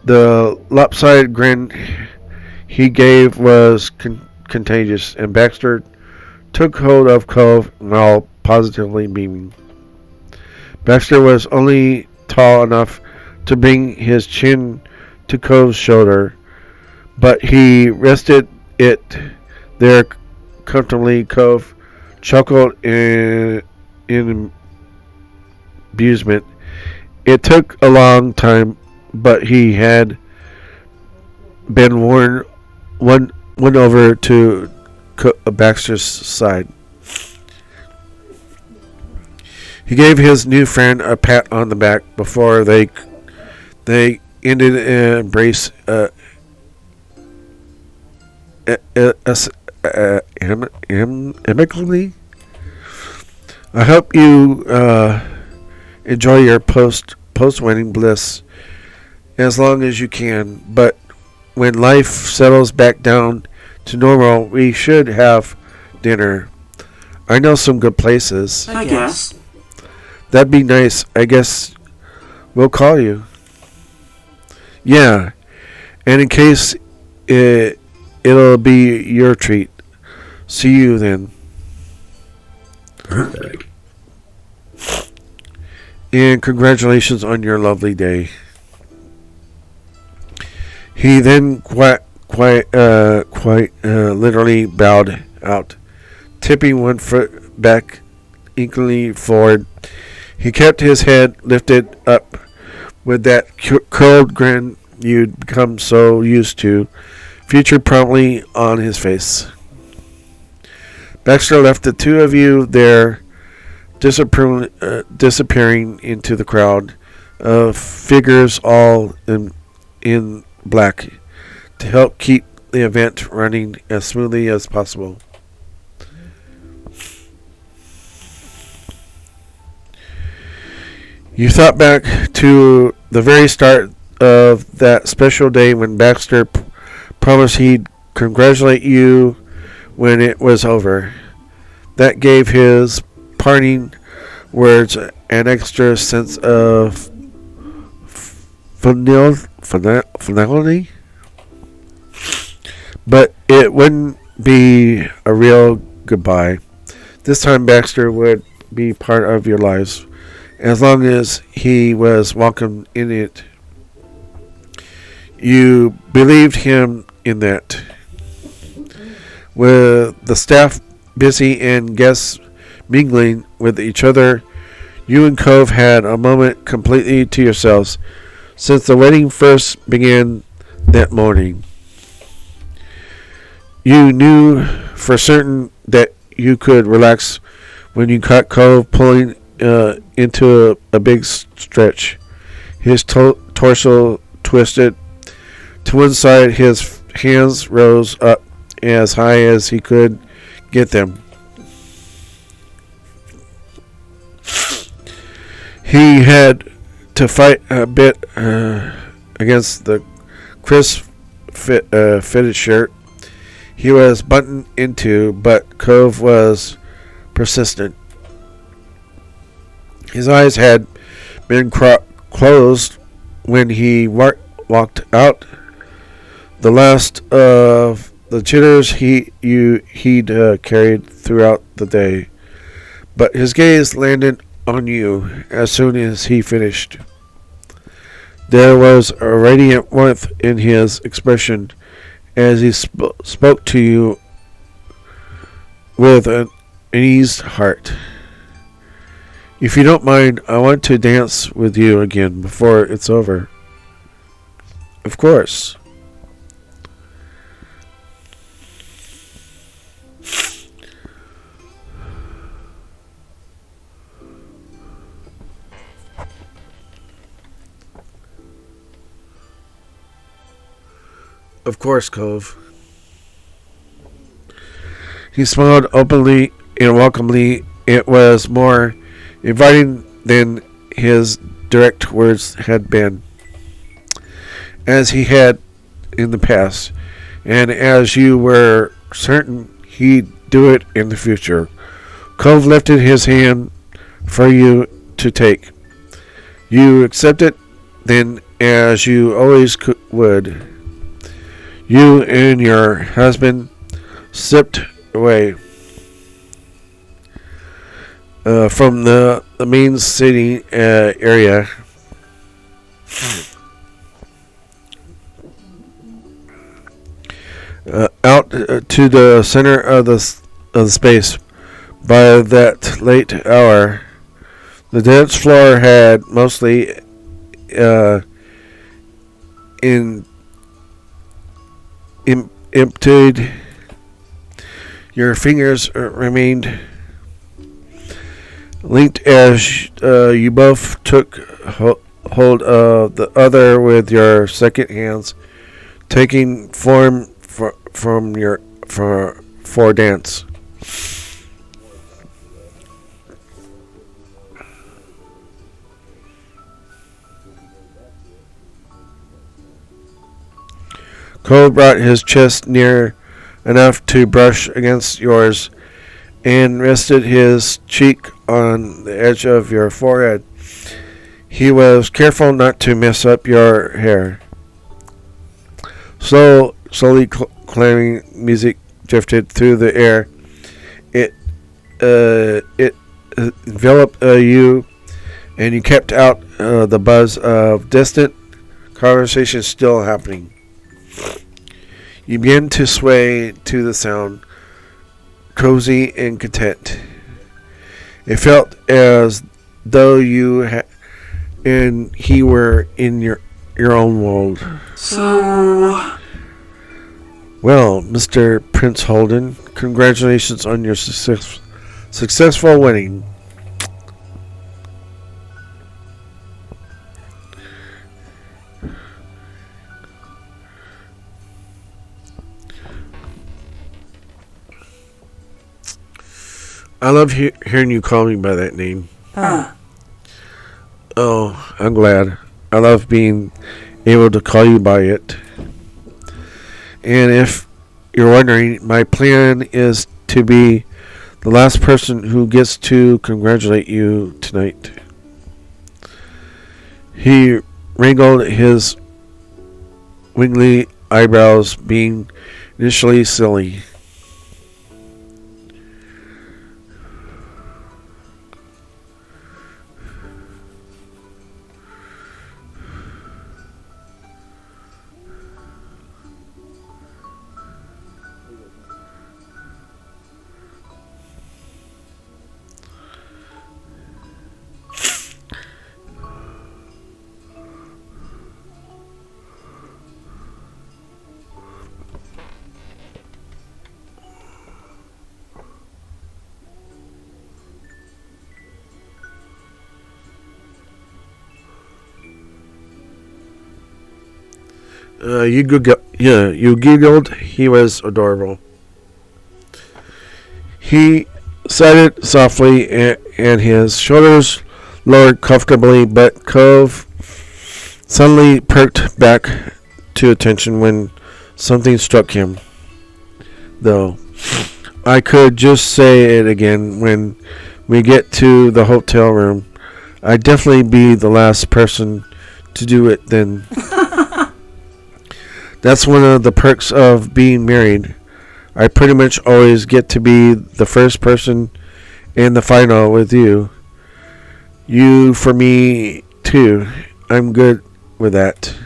The lopsided grin he gave was contagious, and Baxter took hold of Cove while positively beaming. Baxter was only tall enough to bring his chin to Cove's shoulder, but he rested it there comfortably. Cove chuckled in abusement. It took a long time, but he had been won over to Baxter's side. He gave his new friend a pat on the back before they ended an embrace amicably. I hope you enjoy your post wedding bliss as long as you can, but when life settles back down to normal, we should have dinner. I know some good places.
I guess.
That'd be nice. I guess we'll call you. Yeah, and in case it'll be your treat. See you then.
Perfect.
And congratulations on your lovely day. He then quite literally bowed out, tipping one foot back, inkily forward. He kept his head lifted up with that curled grin you'd become so used to, featured prominently on his face. Baxter left the two of you there, disappearing into the crowd of figures all in black to help keep the event running as smoothly as possible. You thought back to the very start of that special day when Baxter promised he'd congratulate you when it was over. That gave his parting words an extra sense of finality. But it wouldn't be a real goodbye. This time Baxter would be part of your lives, as long as he was welcome in it. You believed him in that. With the staff busy and guests mingling with each other, you and Cove had a moment completely to yourselves since the wedding first began that morning. You knew for certain that you could relax when you caught Cove pulling into a big stretch. His torso twisted to one side, his hands rose up as high as he could get them. He had to fight a bit against the crisp fitted shirt he was buttoned into, but Cove was persistent. His eyes had been closed when he walked out. The last of the jitters he'd carried throughout the day, but his gaze landed on you as soon as he finished. There was a radiant warmth in his expression as he spoke to you with an eased heart. If you don't mind, I want to dance with you again before it's over. Of course. Of course, Cove. He smiled openly and welcomely. It was more inviting than his direct words had been, as he had in the past, and as you were certain he'd do it in the future. Cove lifted his hand for you to take. You accepted then, as you always would. You and your husband slipped away from the main city area out to the center of the space. By that late hour, The dance floor had mostly emptied. Your fingers remained linked as you both took hold of the other with your second hands, taking form for dance. Cole brought his chest near enough to brush against yours and rested his cheek on the edge of your forehead. He was careful not to mess up your hair. Slowly clanging music drifted through the air. It enveloped you, and you kept out the buzz of distant conversations still happening. You began to sway to the sound, cozy and content. It felt as though you and he were in your own world.
So,
Well, Mr. Prince Holden, congratulations on your successful wedding. I love hearing you call me by that name. Oh, I'm glad. I love being able to call you by it. And if you're wondering, my plan is to be the last person who gets to congratulate you tonight. He wrinkled his wiggly eyebrows, being initially silly. You giggled. He was adorable. He sighed softly, and his shoulders lowered comfortably, but Cove suddenly perked back to attention when something struck him. Though, I could just say it again when we get to the hotel room. I'd definitely be the last person to do it then. That's one of the perks of being married. I pretty much always get to be the first person in the final with you. You for me, too. I'm good with that.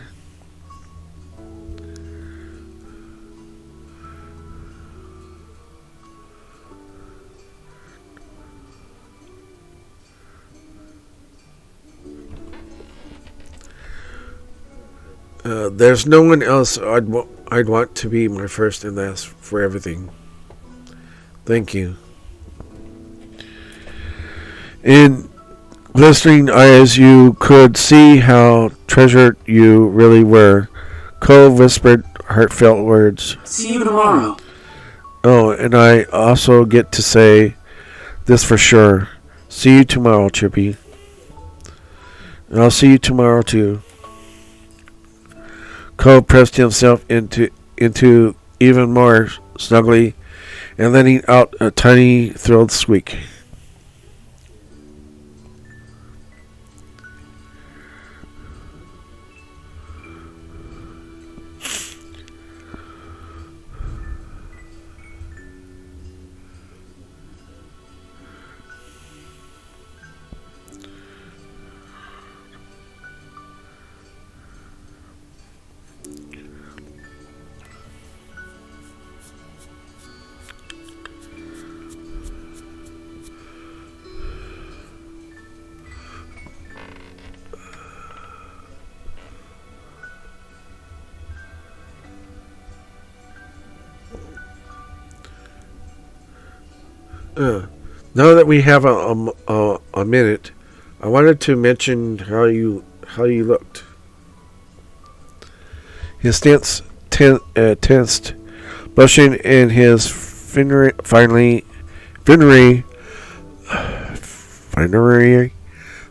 There's no one else I'd want to be my first and last for everything. Thank you. In glistening eyes, you could see how treasured you really were. Cole whispered heartfelt words.
see you tomorrow.
Oh, and I also get to say this for sure. See you tomorrow, Chippy. And I'll see you tomorrow, too. Cole pressed himself into even more snugly and letting out a tiny thrilled squeak.
Now that we have a minute, I wanted to mention how you looked. His stance tensed, blushing in his finery.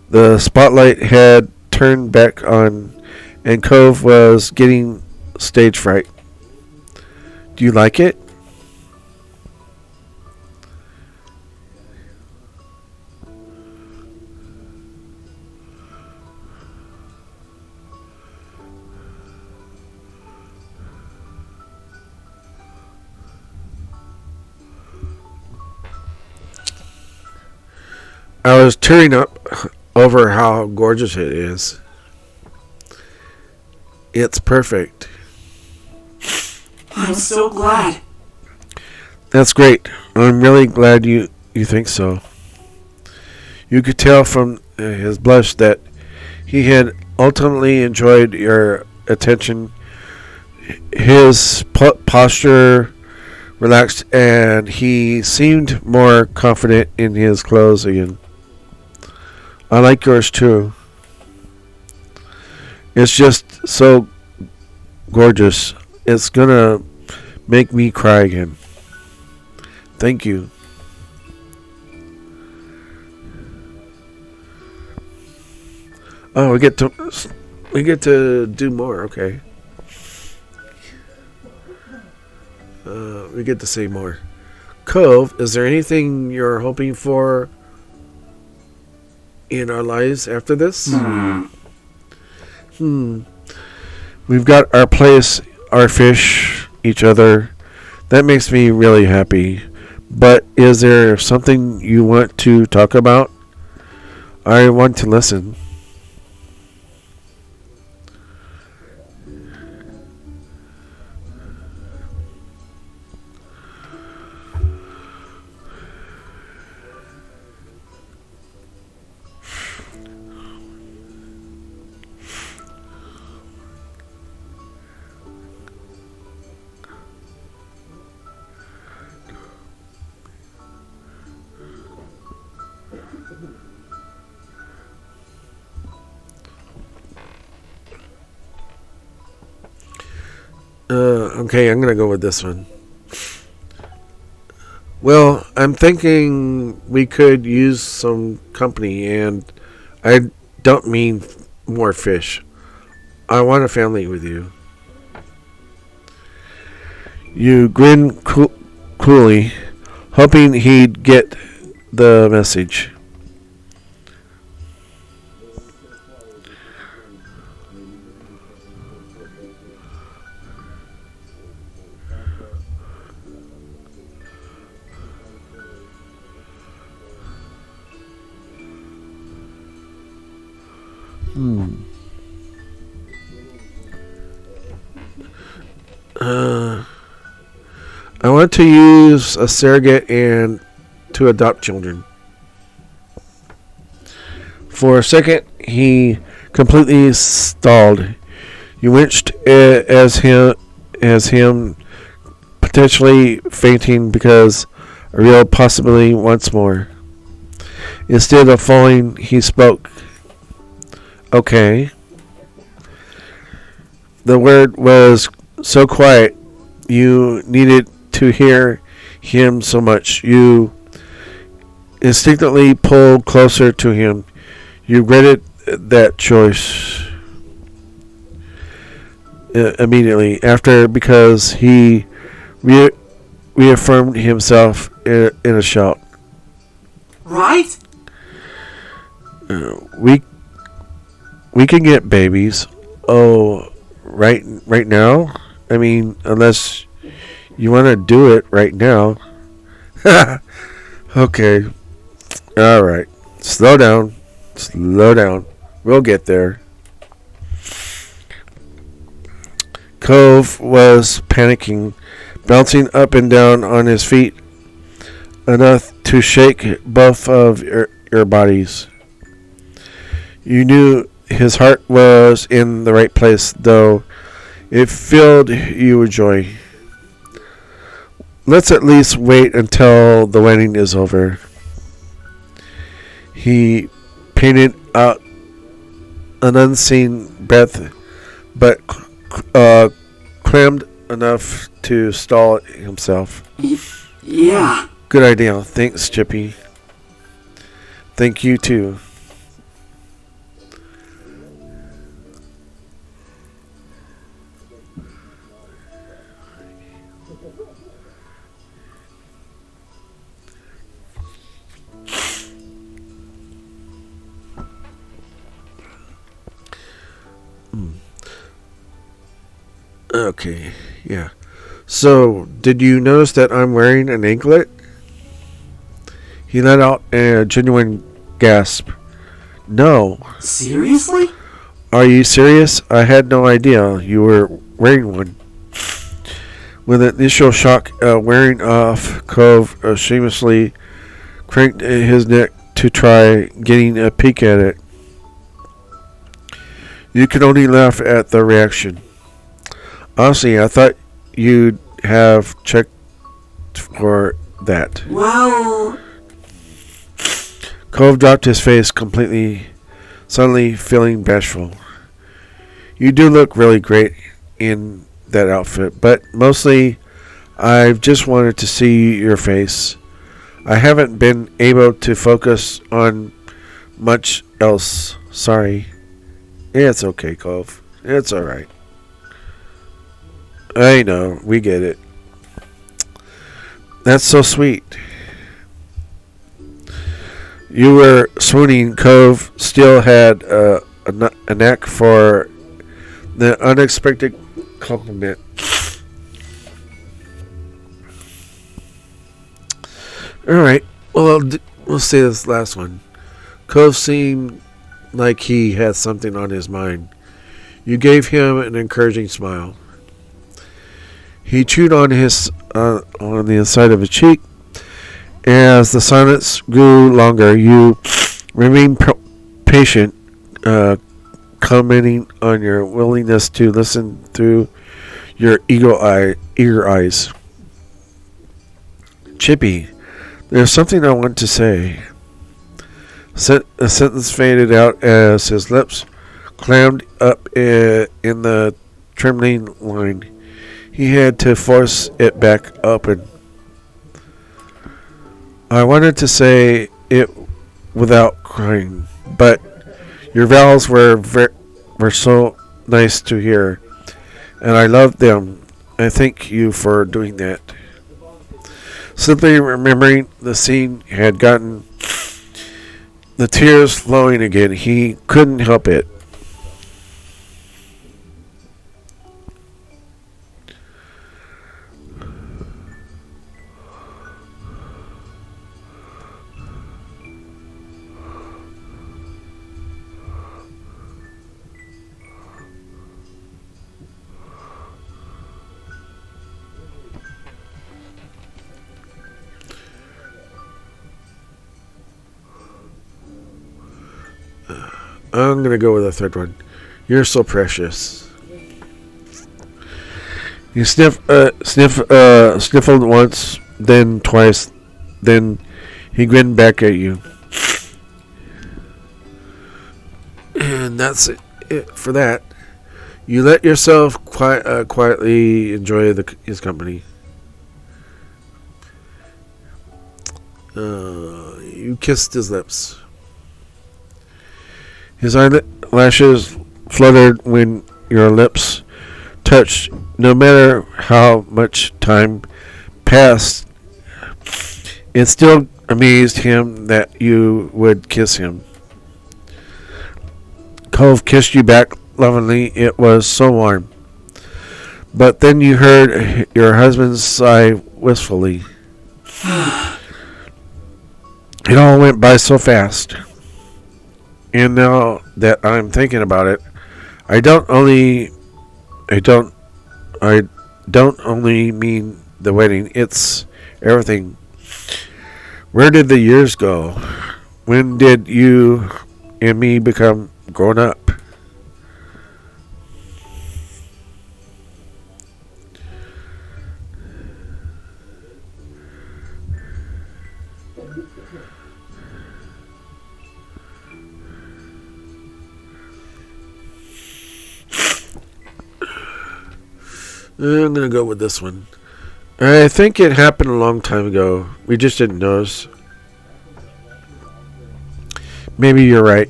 The spotlight had turned back on, and Cove was getting stage fright. Do you like it? I was tearing up over how gorgeous it is. It's perfect.
I'm so glad.
That's great. I'm really glad you think so. You could tell from his blush that he had ultimately enjoyed your attention. His posture relaxed, and he seemed more confident in his clothes again. I like yours too. It's just so gorgeous. It's gonna make me cry again. Thank you. Oh, we get to do more. Okay. We get to say more. Cove, is there anything you're hoping for in our lives after this? We've got our place, our fish, each other. That makes me really happy. But is there something you want to talk about? I want to listen. Okay, I'm going to go with this one. Well, I'm thinking we could use some company, and I don't mean more fish. I want a family with you. You grinned coolly, hoping he'd get the message. I want to use a surrogate and to adopt children. For a second, he completely stalled. You winced as him potentially fainting because a real possibility once more. Instead of falling, he spoke. Okay. The word was so quiet. You needed to hear him so much. You instinctively pulled closer to him. You regretted that choice immediately after because he reaffirmed himself in a shout.
Right?
We can get babies. Oh, right now? I mean, unless you want to do it right now. Okay. All right. Slow down. We'll get there. Cove was panicking, bouncing up and down on his feet, enough to shake both of your bodies. You knew his heart was in the right place, though it filled you with joy.
let's at least wait until the wedding is over. He painted out an unseen breath, but clammed enough to stall himself.
Yeah.
Good idea. Thanks, Chippy. Thank you, too. Okay, yeah. So, did you notice that I'm wearing an anklet? He let out a genuine gasp. No.
Seriously?
Are you serious? I had no idea you were wearing one. With an initial shock wearing off, Cove shamelessly cranked his neck to try getting a peek at it. You could only laugh at the reaction. Honestly, I thought you'd have checked for that.
Well...
Cove dropped his face completely, suddenly feeling bashful. You do look really great in that outfit, but mostly I've just wanted to see your face. I haven't been able to focus on much else. Sorry. It's okay, Cove. It's alright. I know, we get it. That's so sweet. You were swooning. Cove still had a knack for the unexpected compliment. Alright, well, we'll say this last one. Cove seemed like he had something on his mind. You gave him an encouraging smile. He chewed on on the inside of his cheek. As the silence grew longer, you remained patient, commenting on your willingness to listen through your eager eyes. Chippy, there's something I want to say. A sentence faded out as his lips clammed up in the trembling line. He had to force it back open. I wanted to say it without crying, but your vows were so nice to hear, and I loved them. I thank you for doing that. Simply remembering the scene had gotten the tears flowing again. He couldn't help it. I'm gonna go with the third one. You're so precious. You sniffled once, then twice, then he grinned back at you. And that's it for that. You let yourself quietly enjoy his company. You kissed his lips. His eyelashes fluttered when your lips touched. No matter how much time passed, it still amazed him that you would kiss him. Cove kissed you back lovingly. It was so warm. But then you heard your husband sigh wistfully. It all went by so fast. And now that I'm thinking about it, I don't only mean the wedding, it's everything. Where did the years go? When did you and me become grown up?
I'm going to go with this one. I think it happened a long time ago. We just didn't notice. Maybe you're right.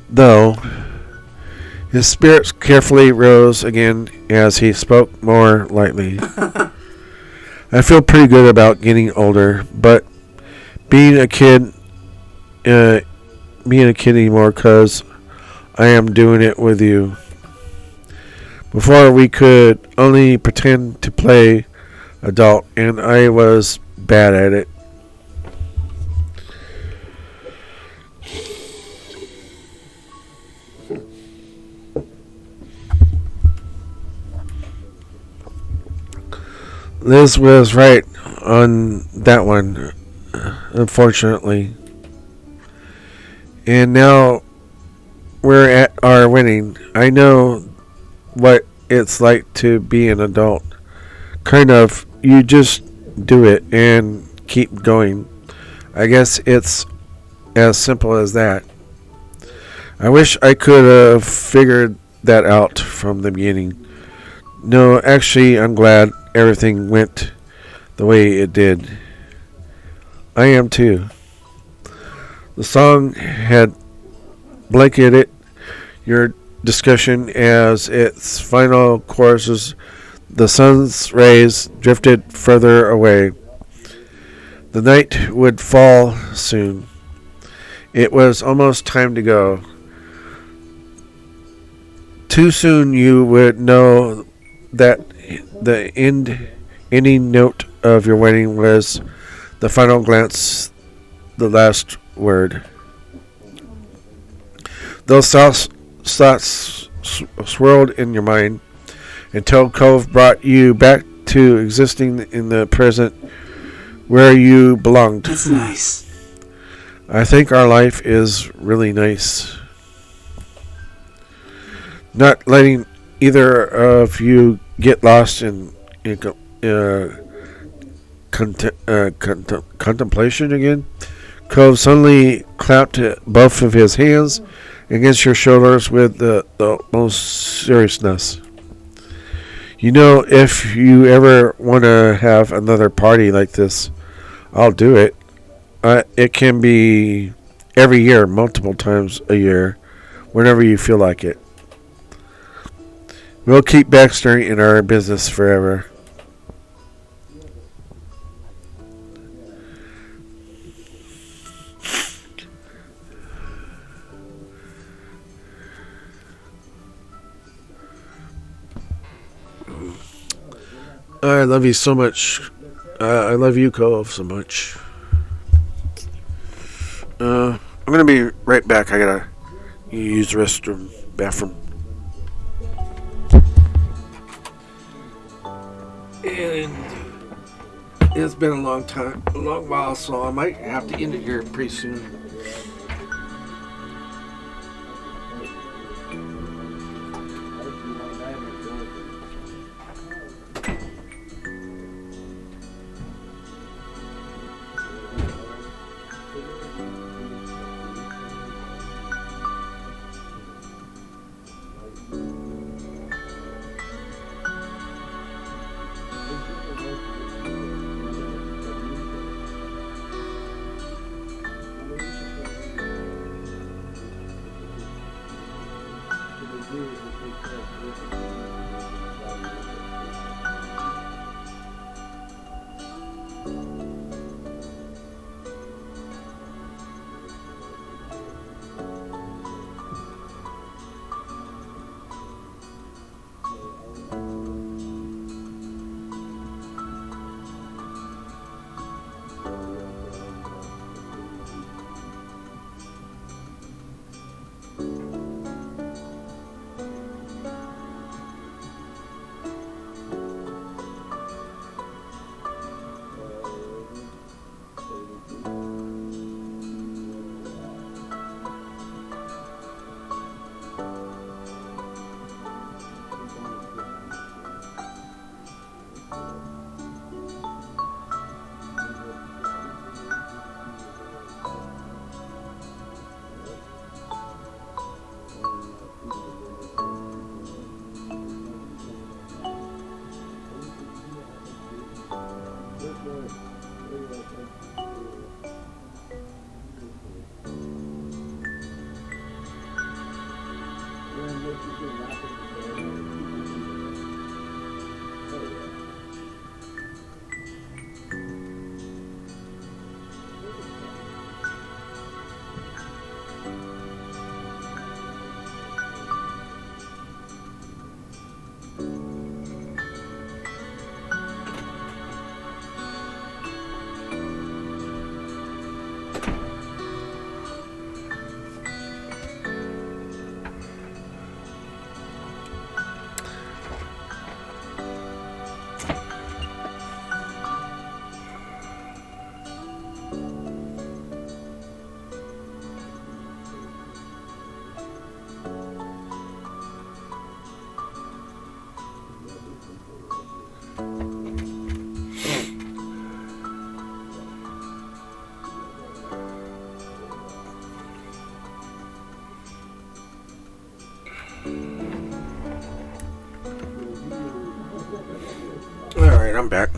Though, his spirits carefully rose again as he spoke more lightly. I feel pretty good about getting older, but being a kid anymore, because I am doing it with you. Before we could only pretend to play adult, and I was bad at it. Liz was right on that one, unfortunately. And now we're at our wedding. I know what it's like to be an adult. Kind of, you just do it and keep going. I guess it's as simple as that. I wish I could have figured that out from the beginning. No, actually, I'm glad everything went the way it did. I am too. The song had blanketed your discussion as its final choruses. The sun's rays drifted further away. The night would fall soon. It was almost time to go. Too soon you would know that the ending note of your wedding was the final glance, the last word. Those thoughts swirled in your mind until Cove brought you back to existing in the present where you belonged.
That's nice.
I think our life is really nice. Not letting either of you get lost in contemplation again. Cove suddenly clapped both of his hands against your shoulders with the most seriousness. You know, if you ever want to have another party like this, I'll do it. It can be every year, multiple times a year, whenever you feel like it. We'll keep Baxter in our business forever. I love you so much. I love you, Cove, so much. I'm gonna be right back. I gotta use the restroom, bathroom. And it's been a long while, so I might have to end it here pretty soon. Alright, I'm back.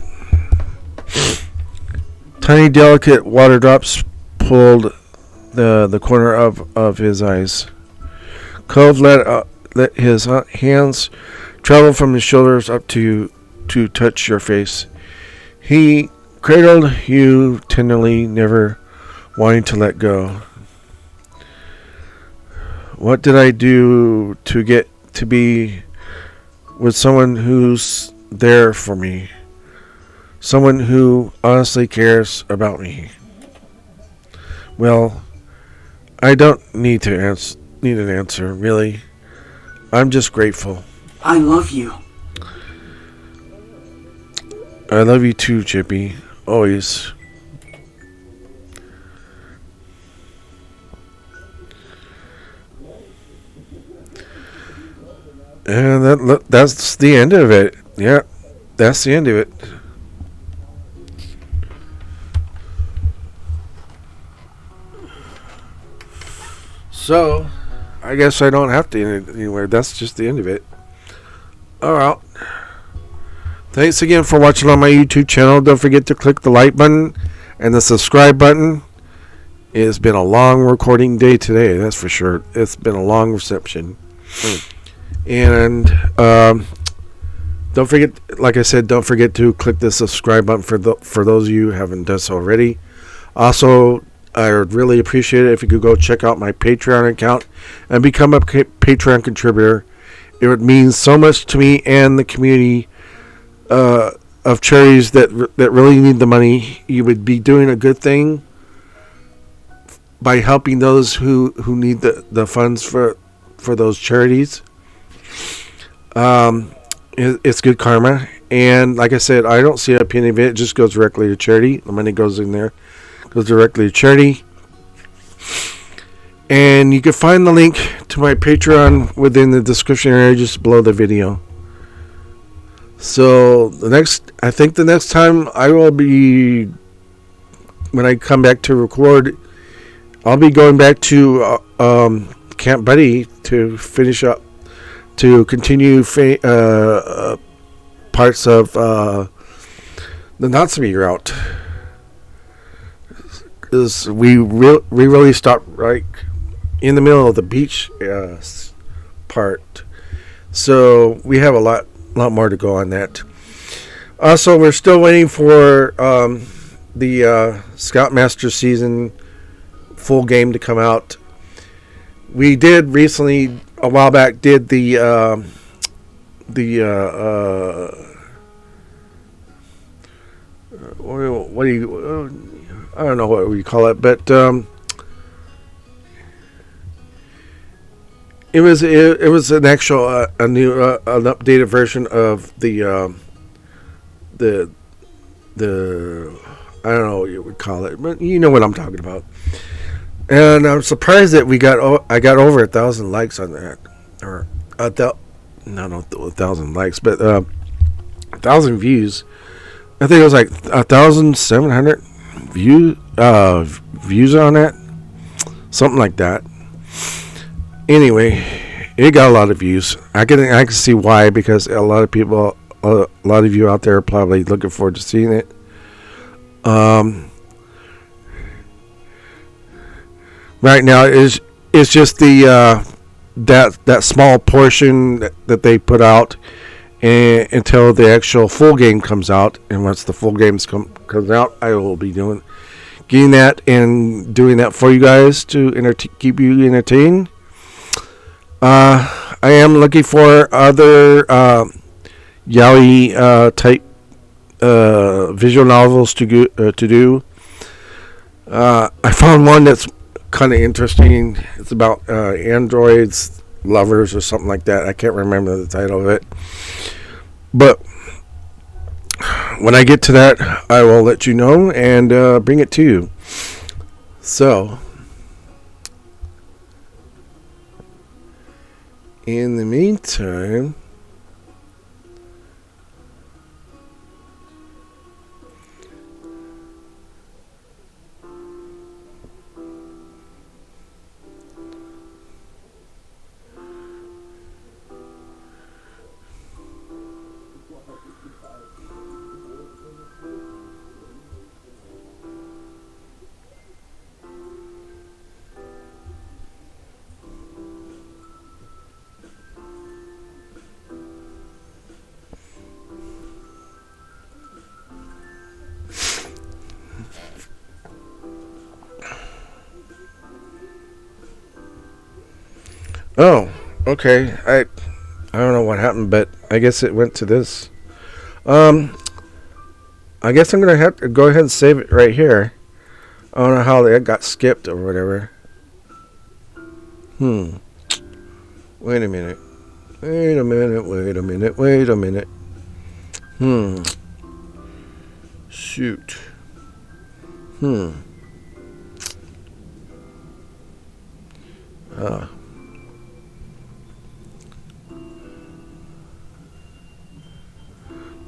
Tiny, delicate water drops pulled the corner of his eyes. Cove let his hands travel from his shoulders up to touch your face. He cradled you tenderly, never wanting to let go. What did I do to get to be with someone who's there for me? Someone who honestly cares about me? Well, I don't need an answer, really. I'm just grateful.
I love you.
I love you too, Chippy. Always. And that's the end of it. Yeah, that's the end of it. So, I guess I don't have to end it anywhere. That's just the end of it. Alright. Thanks again for watching on my YouTube channel. Don't forget to click the like button and the subscribe button. It's been a long recording day today, that's for sure. It's been a long reception. And don't forget, like I said, don't forget to click the subscribe button for those of you who haven't done so already. Also, I would really appreciate it if you could go check out my Patreon account and become a Patreon contributor. It would mean so much to me and the community of charities that really need the money. You would be doing a good thing by helping those who need the funds for those charities. It's good karma, and like I said, I don't see a penny of it. It just goes directly to charity. The money goes in there, goes directly to charity. And you can find the link to my Patreon within the description area just below the video. So I think the next time I will be, when I come back to record, I'll be going back to Camp Buddy to finish up, to continue parts of the Natsume route. Because we really stopped right in the middle of the beach part. So we have a lot more to go on that. Also, we're still waiting for the Scoutmaster season full game to come out. We did recently, a while back, did the what do you I don't know what we call it, but it was an actual a new an updated version of the I don't know what you would call it, but you know what I'm talking about. And I'm surprised that I got over 1,000 likes on that, or not 1,000 likes, but 1,000 views. I think it was like 1,700 views on that, something like that. Anyway, it got a lot of views. I can see why, because a lot of people, a lot of you out there are probably looking forward to seeing it. Right now it's just the that small portion that they put out until the actual full game comes out. And once the full game comes out, I will be getting that and doing that for you guys to keep you entertained. I am looking for other yaoi type visual novels to do. I found one that's kind of interesting. It's about androids lovers or something like that. I can't remember the title of it, but when I get to that, I will let you know and bring it to you. So, in the meantime, oh, okay. I don't know what happened, but I guess it went to this. I guess I'm gonna have to go ahead and save it right here. I don't know how it got skipped or whatever. Wait a minute. Wait a minute. Shoot.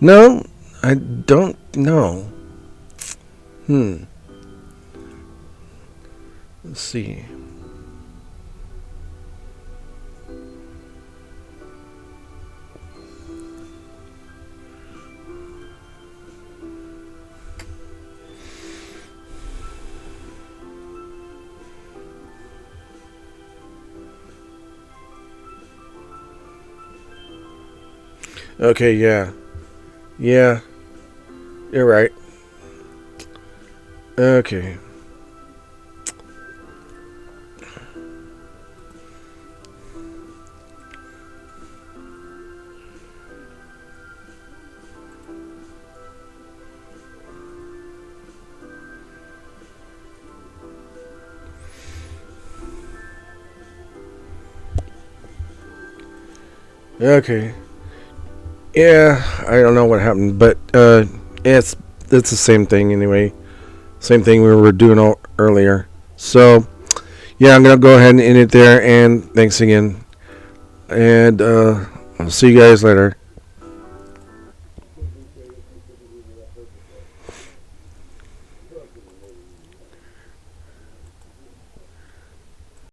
No, I don't know. Let's see. Okay, yeah. Yeah. You're right. Okay. Okay. Yeah, I don't know what happened, but it's the same thing anyway. Same thing we were doing earlier. So, yeah, I'm gonna go ahead and end it there. And thanks again. And I'll see you guys later.